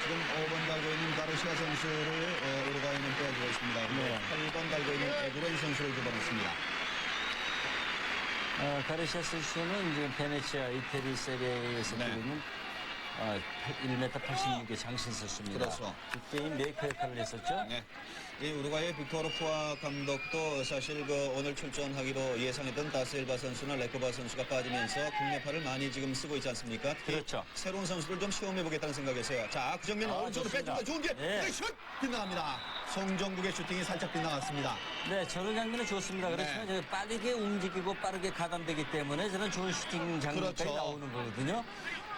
지금 5번 달고 있는 가르시아 선수를 우루과이는 빼주고 있습니다. 네. 8번 달고 있는 에드로이 선수를 집어넣습니다. 가르시아 선수는 이제 베네치아 이태리 세리에에서 네. 뛰고 있는 1m 86의 장신 선수입니다. 그렇죠. 그때인 메이커 역할을 했었죠. 네. 이 우루과이의 빅토르 푸아 감독도 사실 그 오늘 출전하기로 예상했던 다실바 선수나 레코바 선수가 빠지면서 국내파를 많이 지금 쓰고 있지 않습니까? 특히 그렇죠. 새로운 선수들 좀 시험해보겠다는 생각에서요. 자, 그 정면 오른쪽으로 좋습니다. 빼줍니다. 좋은 기회. 네. 슛! 빗나갑니다. 송정국의 슈팅이 살짝 빗나갔습니다. 네, 저런 장면은 좋습니다. 그렇지만 네. 빠르게 움직이고 빠르게 가담되기 때문에 저는 좋은 슈팅 장면까지 그렇죠. 나오는 거거든요.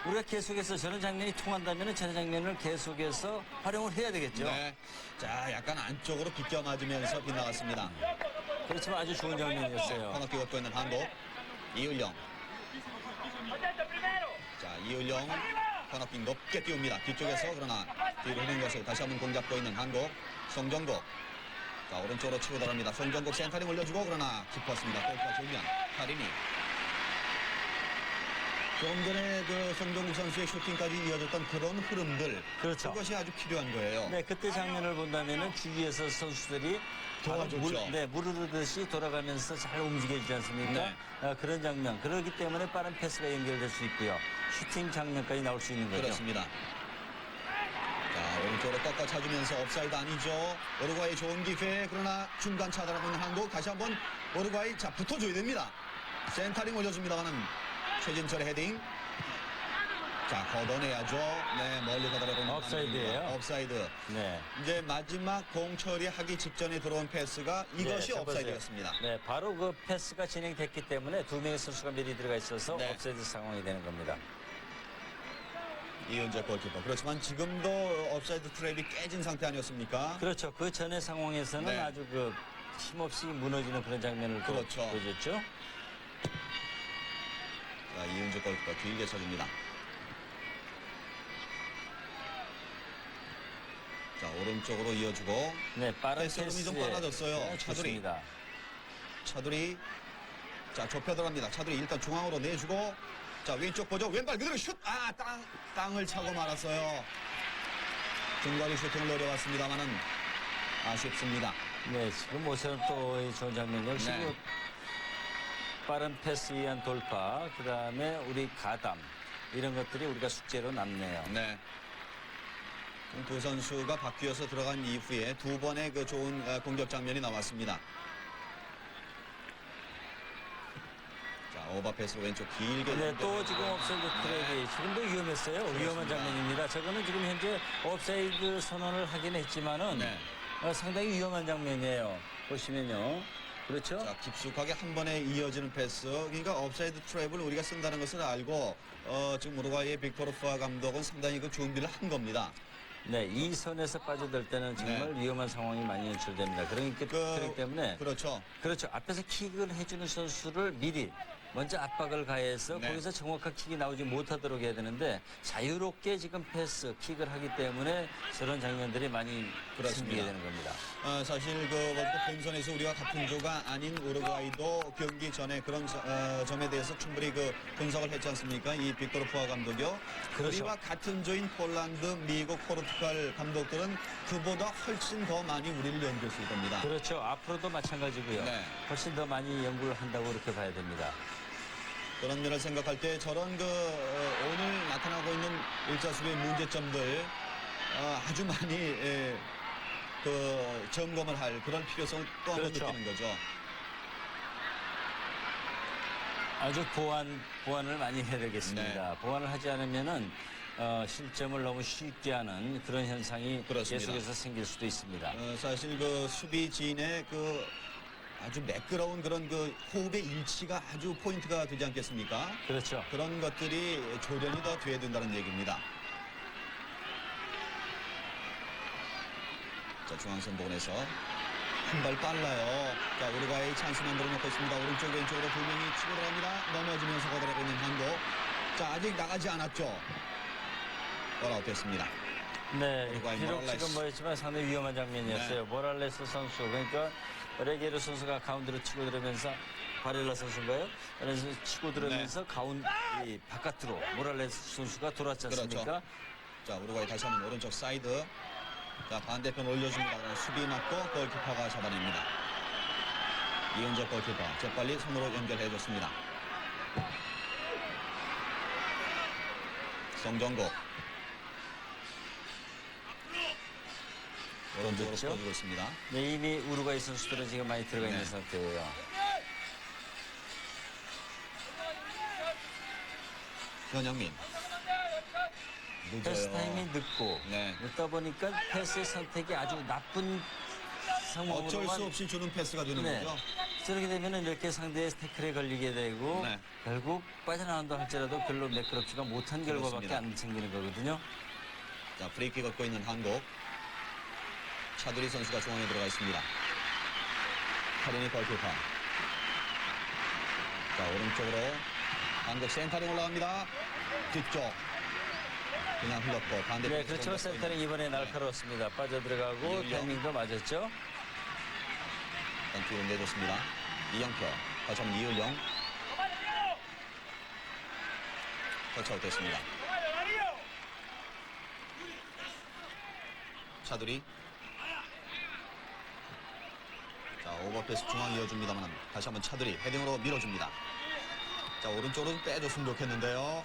우리가 계속해서 저런 장면이 통한다면 저런 장면을 계속해서 활용을 해야 되겠죠. 네. 자, 약간 안쪽으로 비껴 맞으면서 빗나갔습니다. 그렇지만 아주 좋은 장면이었어요. 코너킥 얻고 있는 한국. 이을령. 자, 이을령 코너킥 높게 띄웁니다. 뒤쪽에서 그러나 뒤로 흐는 것을 다시 한번 공잡고 있는 한국. 송정국. 자, 오른쪽으로 치고 들어갑니다. 송정국 센터링 올려주고 그러나 깊었습니다. 골키퍼 정면. 카리니. 조금 전에 그 송정국 선수의 슈팅까지 이어졌던 그런 흐름들. 그렇죠. 그것이 아주 필요한 거예요. 네, 그때 장면을 본다면은 주위에서 선수들이 도와줬죠. 무르르듯이 돌아가면서 잘 움직여주지 않습니까? 네. 그런 장면. 그렇기 때문에 빠른 패스가 연결될 수 있고요. 슈팅 장면까지 나올 수 있는 거죠. 그렇습니다. 자, 오른쪽으로 꺾어 차주면서 업사이드 아니죠. 우루과이 좋은 기회. 그러나 중간 차단하고 있는 한국. 다시 한번 우루과이 자 붙어줘야 됩니다. 센터링 올려줍니다만은 최진철의 헤딩. 자, 걷어내야죠. 네, 멀리 걷어내고 업사이드예요. 업사이드. 네. 이제 마지막 공 처리하기 직전에 들어온 패스가 이것이 네, 업사이드였습니다. 네, 바로 그 패스가 진행됐기 때문에 두 명의 선수가 미리 들어가 있어서 네. 업사이드 상황이 되는 겁니다. 이은재 골키퍼. 그렇지만 지금도 업사이드 트랩이 깨진 상태 아니었습니까? 그렇죠. 그 전의 상황에서는 네. 아주 그 힘없이 무너지는 그런 장면을 또 그렇죠. 보여줬죠. 자, 이은재 골키퍼 길게 쳐줍니다. 오른쪽으로 이어주고 네, 빠른 패스 패스에 좀 빨라졌어요. 네, 차두리. 좋습니다. 차두리. 자, 좁혀 들어갑니다. 차두리 일단 중앙으로 내주고 자, 왼쪽 보죠. 왼발 그대로 슛! 아, 땅을 차고 말았어요. 중거리 슈팅을 노려왔습니다만은 아쉽습니다. 네, 지금 모처럼 또 좋은 장면 역시 네. 그 빠른 패스에 의한 돌파, 그 다음에 우리 가담 이런 것들이 우리가 숙제로 남네요. 네. 두 선수가 바뀌어서 들어간 이후에 두 번의 그 좋은 공격 장면이 나왔습니다. 자, 오버패스로 왼쪽 길게. 네, 또 지금 옵사이드 트랙이 지금도 위험했어요. 위험한 장면입니다. 저거는 지금 현재 옵사이드 선언을 하긴 했지만은 네. 상당히 위험한 장면이에요. 보시면요. 그렇죠? 자, 깊숙하게 한 번에 이어지는 패스. 그러니까 업사이드 트랩을 우리가 쓴다는 것을 알고 지금 우루과이의 빅토르 푸아 감독은 상당히 그 준비를 한 겁니다. 네, 이 선에서 빠져들 때는 정말 위험한 상황이 많이 연출됩니다. 그러기 때문에 그렇죠. 그렇죠. 앞에서 킥을 해주는 선수를 미리 먼저 압박을 가해서 네. 거기서 정확한 킥이 나오지 못하도록 해야 되는데 자유롭게 지금 패스, 킥을 하기 때문에 저런 장면들이 많이 그렇습니다. 생기게 되는 겁니다. 사실 그 월드컵 본선에서 우리가 같은 조가 아닌 우루과이도 경기 전에 그런 점에 대해서 충분히 그 분석을 했지 않습니까? 이 빅토르 푸아 감독이요. 그렇죠. 우리와 같은 조인 폴란드, 미국, 포르투갈 감독들은 그보다 훨씬 더 많이 우리를 연구했을 겁니다. 그렇죠. 앞으로도 마찬가지고요. 네. 훨씬 더 많이 연구를 한다고 그렇게 봐야 됩니다. 그런 면을 생각할 때 저런 그 오늘 나타나고 있는 일자수비의 문제점들 아주 많이 그 점검을 할 그런 필요성을 또 한 번 그렇죠. 느끼는 거죠. 아주 보완을 많이 해야 되겠습니다. 네. 보완을 하지 않으면은 실점을 너무 쉽게 하는 그런 현상이 그렇습니다. 계속해서 생길 수도 있습니다. 사실 그 수비진의 그 아주 매끄러운 그런 그 호흡의 일치가 아주 포인트가 되지 않겠습니까? 그렇죠. 그런 것들이 조련이 더 돼야 된다는 얘기입니다. 자, 중앙선 부근에서 한 발 빨라요. 자, 우루과이 찬스 만들어 놓고 있습니다. 오른쪽 왼쪽으로 두 명이 치고 들어갑니다. 넘어지면서 거들하고 있는 한국. 자, 아직 나가지 않았죠. 골아웃 됐습니다. 네, 우루과이 비록 모랄레스. 지금 뭐였지만 상당히 위험한 장면이었어요. 네. 모랄레스 선수, 그러니까 레게르 선수가 가운데로 치고 들어오면서 바렐라 선수인가요? 그래서 치고 들어오면서 이 바깥으로 모랄레스 선수가 돌았지 않습니까? 그렇죠. 자, 우루과이 다시 한번 오른쪽 사이드. 자, 반대편 올려줍니다. 수비 맞고 골키퍼가 잡아냅니다. 이은재 골키퍼 재빨리 손으로 연결해줬습니다. 송정국 오른쪽으로 그렇죠. 풀어주고 있습니다. 네, 이미 우루과이 선수들은 지금 많이 들어가 있는 네. 상태예요. 현영민 패스 늦어요. 타임이 늦고 네. 늦다 보니까 패스의 선택이 아주 나쁜 상황으로만 어쩔 수 없이 주는 패스가 되는 네. 거죠. 저렇게 되면 이렇게 상대의 태클에 걸리게 되고 네. 결국 빠져나온다 할지라도 별로 매끄럽지가 못한 결과밖에 그렇습니다. 안 생기는 거거든요. 자, 브레이크 걷고 있는 한국. 차두리 선수가 중앙에 들어가 있습니다. 카리니 골키퍼. 자, 오른쪽으로 한국 센터링 올라갑니다. 뒤쪽. 그냥 흘렀고 반대편. 네, 그렇지만 센터는 이번에 날카로웠습니다. 빠져들어가고 이은영. 타이밍도 맞았죠. 일단 뒤로 내줬습니다. 이영표. 다시 한번 이을영. 터치아웃 됐습니다. 차두리. 자, 오버패스 중앙 이어줍니다만 다시 한번 차두리 헤딩으로 밀어줍니다. 자, 오른쪽으로 빼줬으면 좋겠는데요.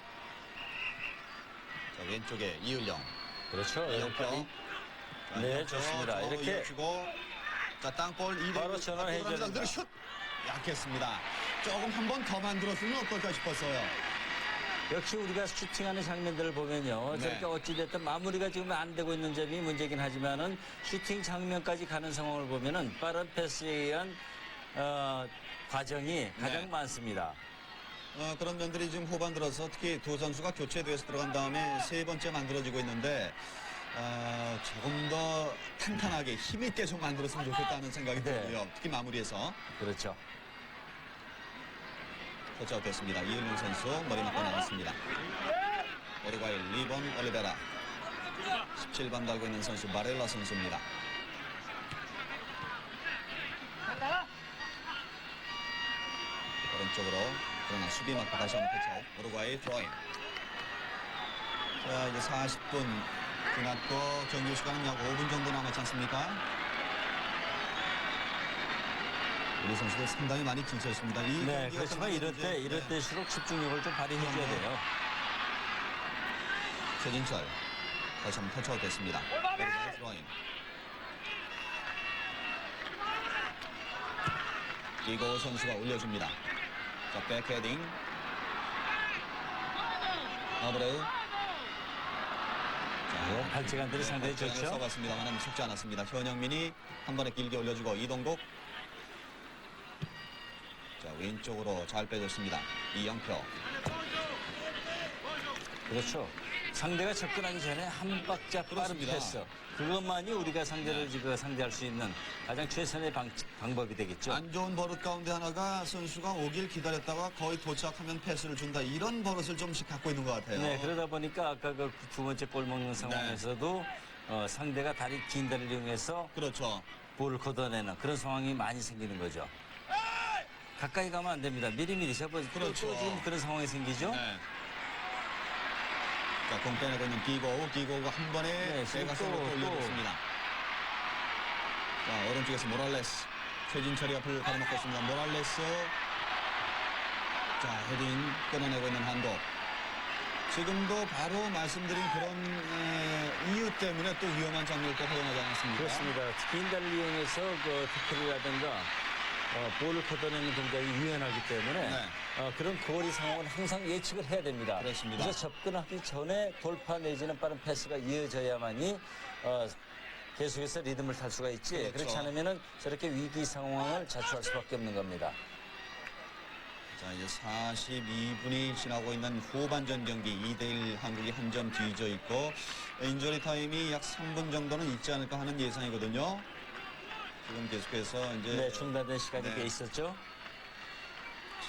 자, 왼쪽에 이을영. 그렇죠. 이영표. 자, 네, 이영표 좋습니다. 중앙으로 이렇게 이어주고 자, 땅볼 2대1 바로 전환해줘야 된다. 그대로 슛! 약했습니다. 조금 한 번 더 만들었으면 어떨까 싶었어요. 역시 우리가 슈팅하는 장면들을 보면요. 네. 저렇게 어찌됐든 마무리가 지금 안 되고 있는 점이 문제긴 하지만은 슈팅 장면까지 가는 상황을 보면은 빠른 패스에 의한 과정이 가장 네. 많습니다. 그런 면들이 지금 후반 들어서 특히 두 선수가 교체돼서 들어간 다음에 세 번째 만들어지고 있는데 조금 더 탄탄하게 힘있게 좀 만들었으면 좋겠다는 생각이 네. 들고요. 특히 마무리에서 그렇죠. 터치아웃 됐습니다. 이은용 선수 머리 맞고 나왔습니다. 우루과이 리본 올리베라. 17번 달고 있는 선수 바렐라 선수입니다. 오른쪽으로 그러나 수비 맞고 다시 한번 터치아웃. 우루과이 드로잉. 자, 이제 40분 지났고 경기 시간은 약 5분 정도 남았지 않습니까? 우리 선수들 상당히 많이 지쳤습니다. 이 네, 경기가 그렇지만 끝나면 이제, 이럴 때일수록 집중력을 좀 발휘해 줘야 그럼요. 돼요. 최진철 다시 한번 터치아웃 됐습니다. 드로잉. 이고 선수가 올려줍니다. 자, 백헤딩. 아브레우. 네, 발재간들이 상당히 좋죠. 써봤습니다만 속지 않았습니다. 현영민이 한 번에 길게 올려주고 이동국. 자, 왼쪽으로 잘 빼줬습니다. 이영표. 그렇죠. 상대가 접근하기 전에 한 박자 빠른 그렇습니다. 패스. 그것만이 우리가 상대를 지금 상대할 수 있는 가장 최선의 방법이 되겠죠. 안 좋은 버릇 가운데 하나가 선수가 오길 기다렸다가 거의 도착하면 패스를 준다. 이런 버릇을 좀씩 갖고 있는 것 같아요. 네, 그러다 보니까 아까 그 두 번째 골 먹는 상황에서도 상대가 긴 다리를 이용해서 그렇죠. 볼을 걷어내는 그런 상황이 많이 생기는 거죠. 가까이 가면 안 됩니다. 미리미리 접어. 그렇죠. 또 지금 그런 상황이 생기죠. 네. 자, 공 빼내고 있는 기고가 한 번에 네, 지금 대각선으로 또 올려줬습니다. 자, 오른쪽에서 모랄레스. 최진철이 앞을 가로막고 있습니다. 모랄레스. 자, 헤딩 끊어내고 있는 한도. 지금도 바로 말씀드린 그런 이유 때문에 또 위험한 장면을 또 허용하지 않았습니까? 그렇습니다. 긴 다리를 이용해서 그 태클이라든가 볼을 걷어내는 동작이 유연하기 때문에 네. 그런 거리 상황은 항상 예측을 해야 됩니다. 그렇습니다. 그래서 접근하기 전에 돌파 내지는 빠른 패스가 이어져야만이 계속해서 리듬을 탈 수가 있지. 그렇죠. 그렇지 않으면은 저렇게 위기 상황을 자초할 수밖에 없는 겁니다. 자, 이제 42분이 지나고 있는 후반전 경기 2대1 한국이 한 점 뒤져 있고 인저리 타임이 약 3분 정도는 있지 않을까 하는 예상이거든요. 지금 계속해서 이제 네, 중단된 시간이 네. 꽤 있었죠.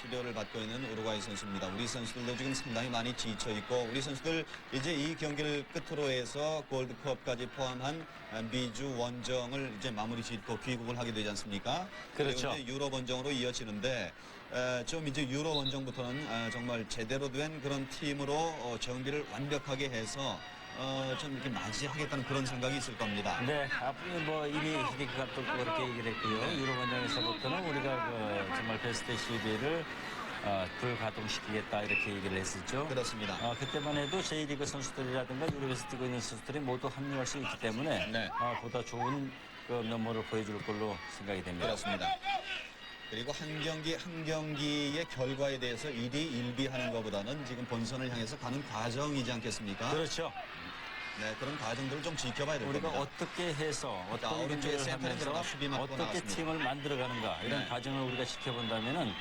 치료를 받고 있는 우루과이 선수입니다. 우리 선수들도 지금 상당히 많이 지쳐 있고 우리 선수들 이제 이 경기를 끝으로 해서 골드컵까지 포함한 미주 원정을 이제 마무리 짓고 귀국을 하게 되지 않습니까? 그렇죠. 그리고 이제 유럽 원정으로 이어지는데 좀 이제 유럽 원정부터는 정말 제대로 된 그런 팀으로 정비를 완벽하게 해서 좀 이렇게 맞이하겠다는 그런 생각이 있을 겁니다. 네, 앞으로 뭐 이미 히딩크 감독도 그렇게 얘기를 했고요. 유럽 원정에서부터는 우리가 정말 베스트 11을 불가동시키겠다 이렇게 얘기를 했었죠. 그렇습니다. 그때만 해도 J리그 선수들이라든가 유럽에서 뛰고 있는 선수들이 모두 합류할 수 있기 때문에 네. 보다 좋은 그 면모를 보여줄 걸로 생각이 됩니다. 그렇습니다. 그리고 한 경기 한 경기의 결과에 대해서 일희일비하는 것보다는 지금 본선을 향해서 가는 과정이지 않겠습니까? 그렇죠. 네, 그런 과정들을 좀 지켜봐야 될 우리가 겁니다. 어떻게 해서 자, 어떤 오른쪽에 경기를 센터에 들어가 하면서 수비 맞고 어떻게 나갔습니다. 팀을 만들어가는가 이런 네. 과정을 우리가 지켜본다면은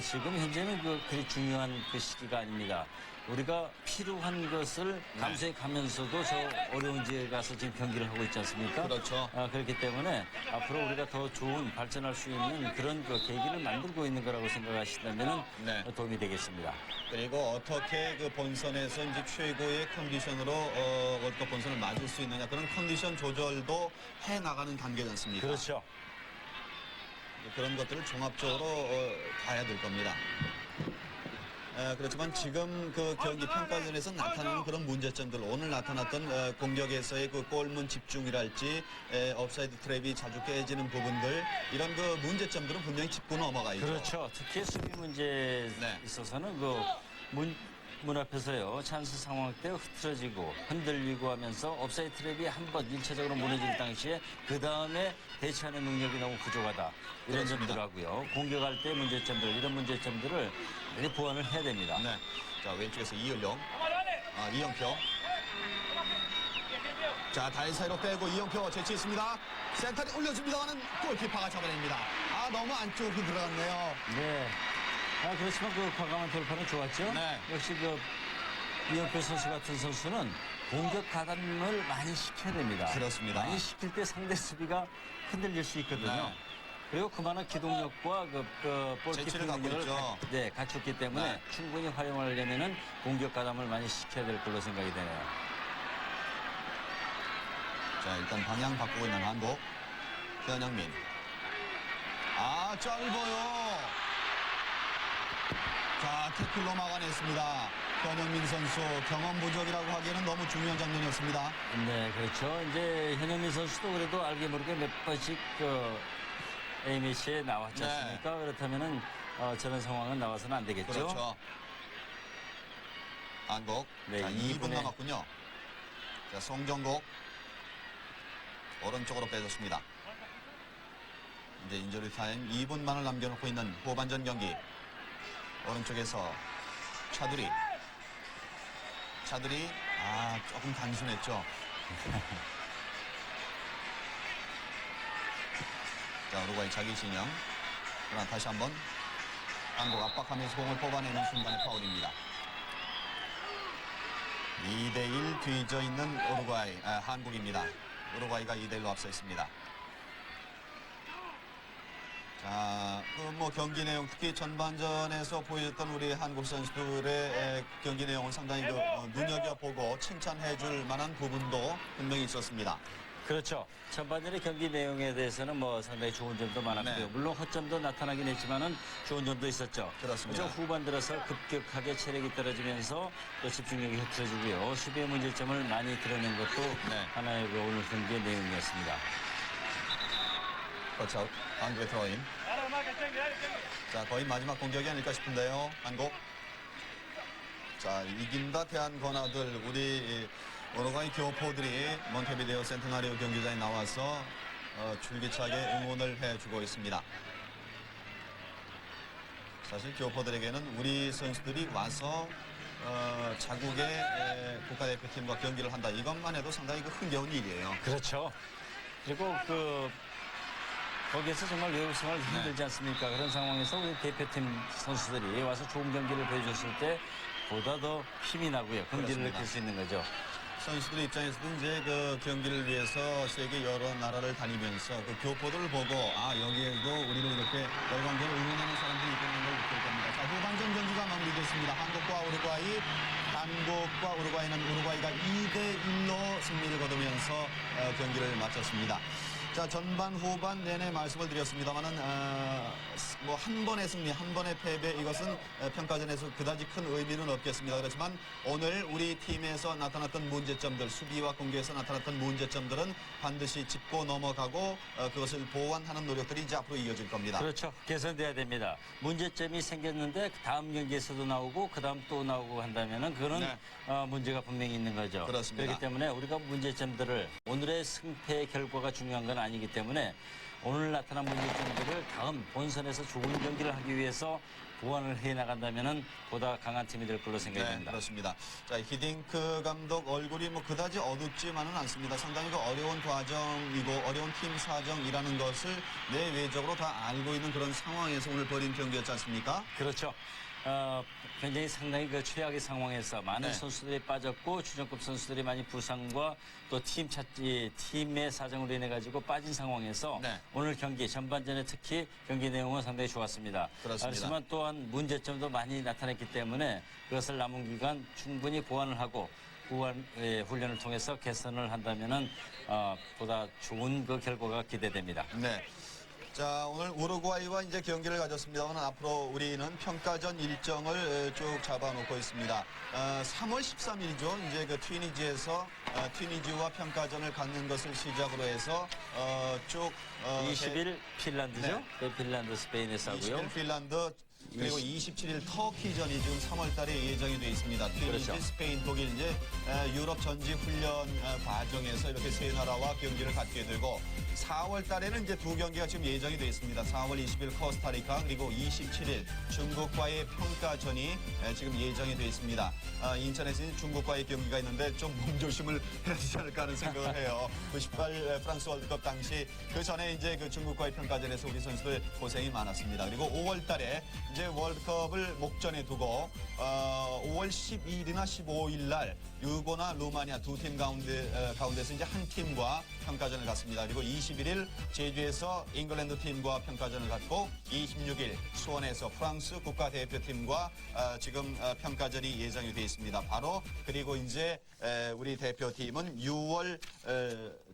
지금 현재는 그리 중요한 그 시기가 아닙니다. 우리가 필요한 것을 감수해 가면서도 저 어려운 지에 가서 지금 경기를 하고 있지 않습니까? 그렇죠. 그렇기 때문에 앞으로 우리가 더 좋은 발전할 수 있는 그런 그 계기를 만들고 있는 거라고 생각하신다면은 네. 도움이 되겠습니다. 그리고 어떻게 그 본선에서 이제 최고의 컨디션으로 월드컵 본선을 맞을 수 있느냐 그런 컨디션 조절도 해 나가는 단계지 않습니까? 그렇죠. 그런 것들을 종합적으로 봐야 될 겁니다. 그렇지만 지금 그 경기 평가전에서 나타나는 그런 문제점들, 오늘 나타났던 공격에서의 그 골문 집중이랄지 업사이드 트랩이 자주 깨지는 부분들, 이런 그 문제점들은 분명히 짚고 넘어가야죠. 그렇죠. 특히 수비 문제에 네. 있어서는 그 문 앞에서요 찬스 상황 때 흐트러지고 흔들리고 하면서 업사이드 트랩이 한번 1차적으로 무너질 당시에 그 다음에 대처하는 능력이 너무 부족하다 이런 그렇습니다. 점들하고요 공격할 때 문제점들 이런 문제점들을 많이 보완을 해야 됩니다. 네. 자, 왼쪽에서 이영표. 자, 다리 사이로 빼고 이영표 재치있습니다. 센터에 올려줍니다만은 골키퍼가 잡아냅니다. 너무 안쪽으로 들어갔네요. 네. 그렇지만 그 과감한 돌파는 좋았죠. 네. 역시 그 이영표 선수 같은 선수는 공격 가담을 많이 시켜야 됩니다. 그렇습니다. 많이 시킬 때 상대 수비가 흔들릴 수 있거든요. 네. 그리고 그만한 기동력과 볼키핑 재치를 갖고 능력을 있죠. 갖췄기 때문에 네. 충분히 활용하려면은 공격 가담을 많이 시켜야 될 걸로 생각이 되네요. 자, 일단 방향 바꾸고 있는 한국. 현영민. 아, 짧아요. 자, 태클로 막아냈습니다. 현영민 선수 경험 부족이라고 하기에는 너무 중요한 장면이었습니다. 네, 그렇죠. 이제 현영민 선수도 그래도 알게 모르게 몇 번씩 그 A매치에 나왔지 네. 않습니까? 그렇다면은 저런 상황은 나와서는 안 되겠죠. 그렇죠. 한국. 네, 자, 2분 2분에. 남았군요. 자, 송정국. 오른쪽으로 빼줬습니다. 이제 인저리 타임 2분만을 남겨놓고 있는 후반전 경기. 오른쪽에서 차두리. 조금 단순했죠. 자, 우루과이 자기 진영. 그러나 다시 한번 한국 압박하면서 공을 뽑아내는 순간의 파울입니다. 2대1 뒤져 있는 한국입니다. 우루과이가 2대1로 앞서 있습니다. 자, 경기 내용, 특히 전반전에서 보여줬던 우리 한국 선수들의 경기 내용은 상당히 눈여겨보고 칭찬해줄 만한 부분도 분명히 있었습니다. 그렇죠. 전반전의 경기 내용에 대해서는 뭐 상당히 좋은 점도 많았고요. 네. 물론 허점도 나타나긴 했지만은 좋은 점도 있었죠. 그렇습니다. 그렇죠. 후반 들어서 급격하게 체력이 떨어지면서 또 집중력이 흐트러지고요. 수비의 문제점을 많이 드러낸 것도 네. 하나의 오늘 경기의 내용이었습니다. 터치아웃, 한국의 throw-in. 자, 거의 마지막 공격이 아닐까 싶은데요, 한국. 자, 이긴다 대한 권하들, 우리 우루과이 교포들이 몬테비데오 센테나리오 경기장에 나와서 줄기차게 응원을 해주고 있습니다. 사실 교포들에게는 우리 선수들이 와서 자국의 국가대표팀과 경기를 한다, 이것만 해도 상당히 흥겨운 일이에요. 그렇죠. 그리고 거기에서 정말 외국 생활 힘들지 않습니까? 그런 상황에서 우리 대표팀 선수들이 와서 좋은 경기를 보여줬을 때 보다 더 힘이 나고요. 긍지를 그렇습니다. 느낄 수 있는 거죠. 선수들 입장에서도 이제 경기를 위해서 세계 여러 나라를 다니면서 교포들을 보고 여기에도 우리를 이렇게 열광적으로 응원하는 사람들이 있다는 걸 느낄 겁니다. 자, 후반전 경기가 마무리됐습니다. 한국과 우루과이는 우루과이가 2대1로 승리를 거두면서 경기를 마쳤습니다. 자, 전반 후반 내내 말씀을 드렸습니다만은 한 번의 승리, 한 번의 패배, 이것은 평가전에서 그다지 큰 의미는 없겠습니다. 그렇지만 오늘 우리 팀에서 나타났던 문제점들, 수비와 공격에서 나타났던 문제점들은 반드시 짚고 넘어가고 그것을 보완하는 노력들이 이제 앞으로 이어질 겁니다. 그렇죠. 개선돼야 됩니다. 문제점이 생겼는데 다음 경기에서도 나오고 그다음 또 나오고 한다면은 그거는 네. 문제가 분명히 있는 거죠. 그렇습니다. 그렇기 때문에 우리가 문제점들을, 오늘의 승패의 결과가 중요한 건 아니기 때문에 오늘 나타난 문제점들을 다음 본선에서 좋은 경기를 하기 위해서 보완을 해 나간다면은 보다 강한 팀이 될 걸로 생각이 네, 됩니다. 그렇습니다. 자, 히딩크 감독 얼굴이 그다지 어둡지만은 않습니다. 상당히 어려운 과정이고 어려운 팀 사정이라는 것을 내외적으로 다 알고 있는 그런 상황에서 오늘 벌인 경기였지 않습니까? 그렇죠. 굉장히 상당히 최악의 상황에서 많은 네. 선수들이 빠졌고 주전급 선수들이 많이 부상과 또 팀의 사정으로 인해 가지고 빠진 상황에서 네. 오늘 경기 전반전에 특히 경기 내용은 상당히 좋았습니다. 그렇습니다. 하지만 또한 문제점도 많이 나타냈기 때문에 그것을 남은 기간 충분히 보완을 하고 훈련을 통해서 개선을 한다면은 보다 좋은 그 결과가 기대됩니다. 네. 자, 오늘 우루과이와 이제 경기를 가졌습니다만 앞으로 우리는 평가전 일정을 쭉 잡아놓고 있습니다. 3월 13일이죠. 이제 튀니지에서 튀니지와 평가전을 갖는 것을 시작으로 해서 쭉 20일 핀란드죠? 네. 핀란드 스페인에서 하고요. 20일 핀란드 그리고 27일 터키전이 지금 3월 달에 예정이 되어 있습니다. 튀니지, 그렇죠. 스페인, 독일 이제 유럽 전지 훈련 과정에서 이렇게 세 나라와 경기를 갖게 되고 4월 달에는 이제 두 경기가 지금 예정이 되어 있습니다. 4월 20일 코스타리카 그리고 27일 중국과의 평가전이 지금 예정이 되어 있습니다. 인천에서 중국과의 경기가 있는데 좀 몸조심을 해야 되지 않을까 하는 생각을 해요. 98 프랑스 월드컵 당시 그 전에 이제 그 중국과의 평가전에서 우리 선수들 고생이 많았습니다. 그리고 5월 달에 이제 이제 월드컵을 목전에 두고 5월 12일이나 15일 날 유고나 루마니아 두 팀 가운데서 이제 한 팀과 평가전을 갖습니다. 그리고 21일 제주에서 잉글랜드 팀과 평가전을 갖고 26일 수원에서 프랑스 국가대표팀과 지금 평가전이 예정이 되어 있습니다. 바로 그리고 이제 우리 대표팀은 6월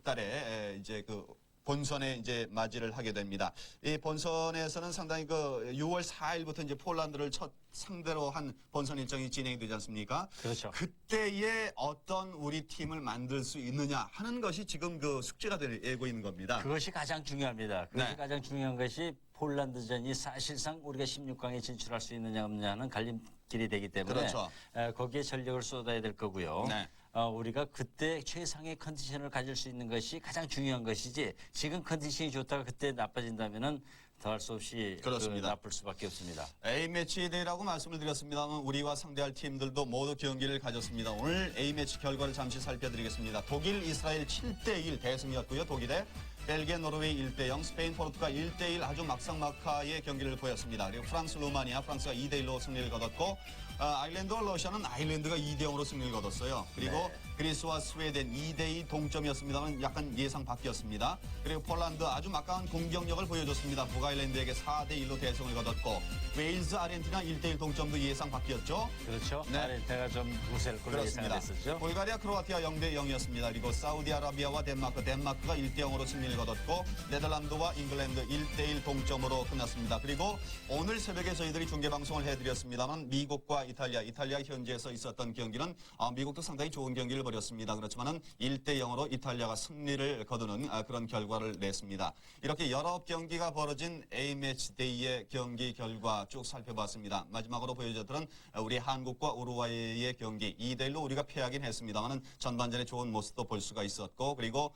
달에 이제 그 본선에 이제 맞이를 하게 됩니다. 이 본선에서는 상당히 그 6월 4일부터 이제 폴란드를 첫 상대로 한 본선 일정이 진행이 되지 않습니까? 그렇죠. 그때에 어떤 우리 팀을 만들 수 있느냐 하는 것이 지금 그 숙제가 되고 있는 겁니다. 그것이 가장 중요합니다. 그것이 네. 가장 중요한 것이 폴란드전이 사실상 우리가 16강에 진출할 수 있느냐 없느냐는 갈림길이 되기 때문에 그렇죠. 거기에 전력을 쏟아야 될 거고요. 네. 우리가 그때 최상의 컨디션을 가질 수 있는 것이 가장 중요한 것이지 지금 컨디션이 좋다가 그때 나빠진다면은 더할 수 없이 그렇습니다. 나쁠 수밖에 없습니다. A매치 대회라고 말씀을 드렸습니다만 우리와 상대할 팀들도 모두 경기를 가졌습니다. 오늘 A매치 결과를 잠시 살펴드리겠습니다. 독일, 이스라엘 7대1 대승이었고요. 독일의 벨기에, 노르웨이 1대0, 스페인, 포르투갈 1대1 아주 막상막하의 경기를 보였습니다. 그리고 프랑스, 루마니아, 프랑스가 2대1로 승리를 거뒀고 아일랜드와 러시아는 아일랜드가 2대0으로 승리를 거뒀어요. 그리고 그리스와 스웨덴 2대2 동점이었습니다만 약간 예상 밖이었습니다. 그리고 폴란드 아주 막강한 공격력을 보여줬습니다. 북아일랜드에게 4대1로 대승을 거뒀고 웨일즈, 아르헨티나 1대1 동점도 예상 밖이었죠. 그렇죠. 네. 아르헨티나가 좀 우세할 걸로 그렇습니다. 예상됐었죠. 불가리아, 크로아티아 0대0이었습니다. 그리고 사우디아라비아와 덴마크가 1대0으로 승리를 거뒀고 네덜란드와 잉글랜드 1대1 동점으로 끝났습니다. 그리고 오늘 새벽에 저희들이 중계방송을 해드렸습니다만 미국과 이탈리아 현지에서 있었던 경기는 미국도 상당히 좋은 경기를 벌였습니다. 그렇지만은 1대0으로 이탈리아가 승리를 거두는 그런 결과를 냈습니다. 이렇게 여러 경기가 벌어진 A매치 데이의 경기 결과 쭉 살펴봤습니다. 마지막으로 보여줬던 우리 한국과 우루과이의 경기 2대1로 우리가 패하긴 했습니다만은 전반전에 좋은 모습도 볼 수가 있었고 그리고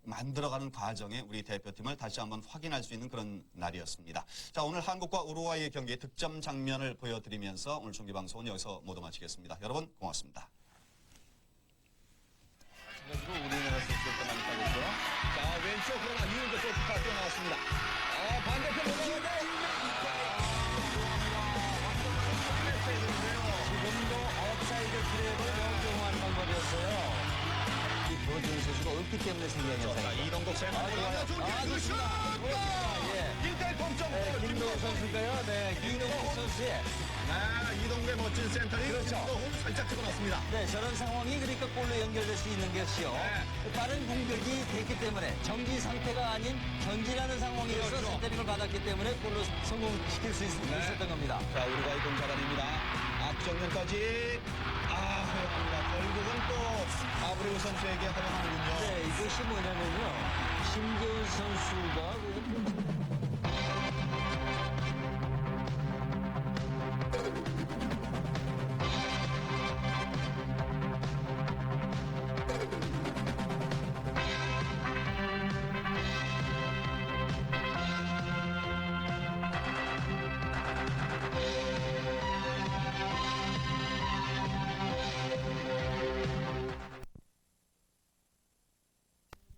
만들어가는 과정에 우리 대표팀을 다시 한번 확인할 수 있는 그런 날이었습니다. 자, 오늘 한국과 우루과이의 경기 득점 장면을 보여드리면서 오늘 중계방송은 여기서 모두 마치겠습니다. 여러분 고맙습니다. 마찬가지로 우리나라 선수들도 많이 빠졌죠. 자, 왼쪽 그러나 이윤재 골키퍼가 뛰어나왔습니다. 반대편 올라가자. 지금도 업사이드 트랩을 적용한 방법이었어요. 이 도준 선수가 없기 때문에 생긴 자, 현상이죠. 이동국 센터 올라가자. 좋습니다. 좋습니다. 예. 1대1 동점. 김동욱 선수인가요? 네, 김동욱 선수의. 이동국의 멋진 센터링. 그렇죠. 살짝 집어넣습니다. 네, 저런 상황이 그러니까 골로 연결될 수 있는 것이요. 빠른 공격이 됐기 때문에 정지 상태가 아닌 전진하는 상황에서 그렇죠. 센터링을 받았기 때문에 골로 성공시킬 수 있었던 겁니다. 자, 우루과이 공작아닙니다. 앞정면까지. 허용합니다. 결국은 또 아브레우 선수에게 허용하는군요. 네, 이것이 뭐냐면요. 심재훈 선수가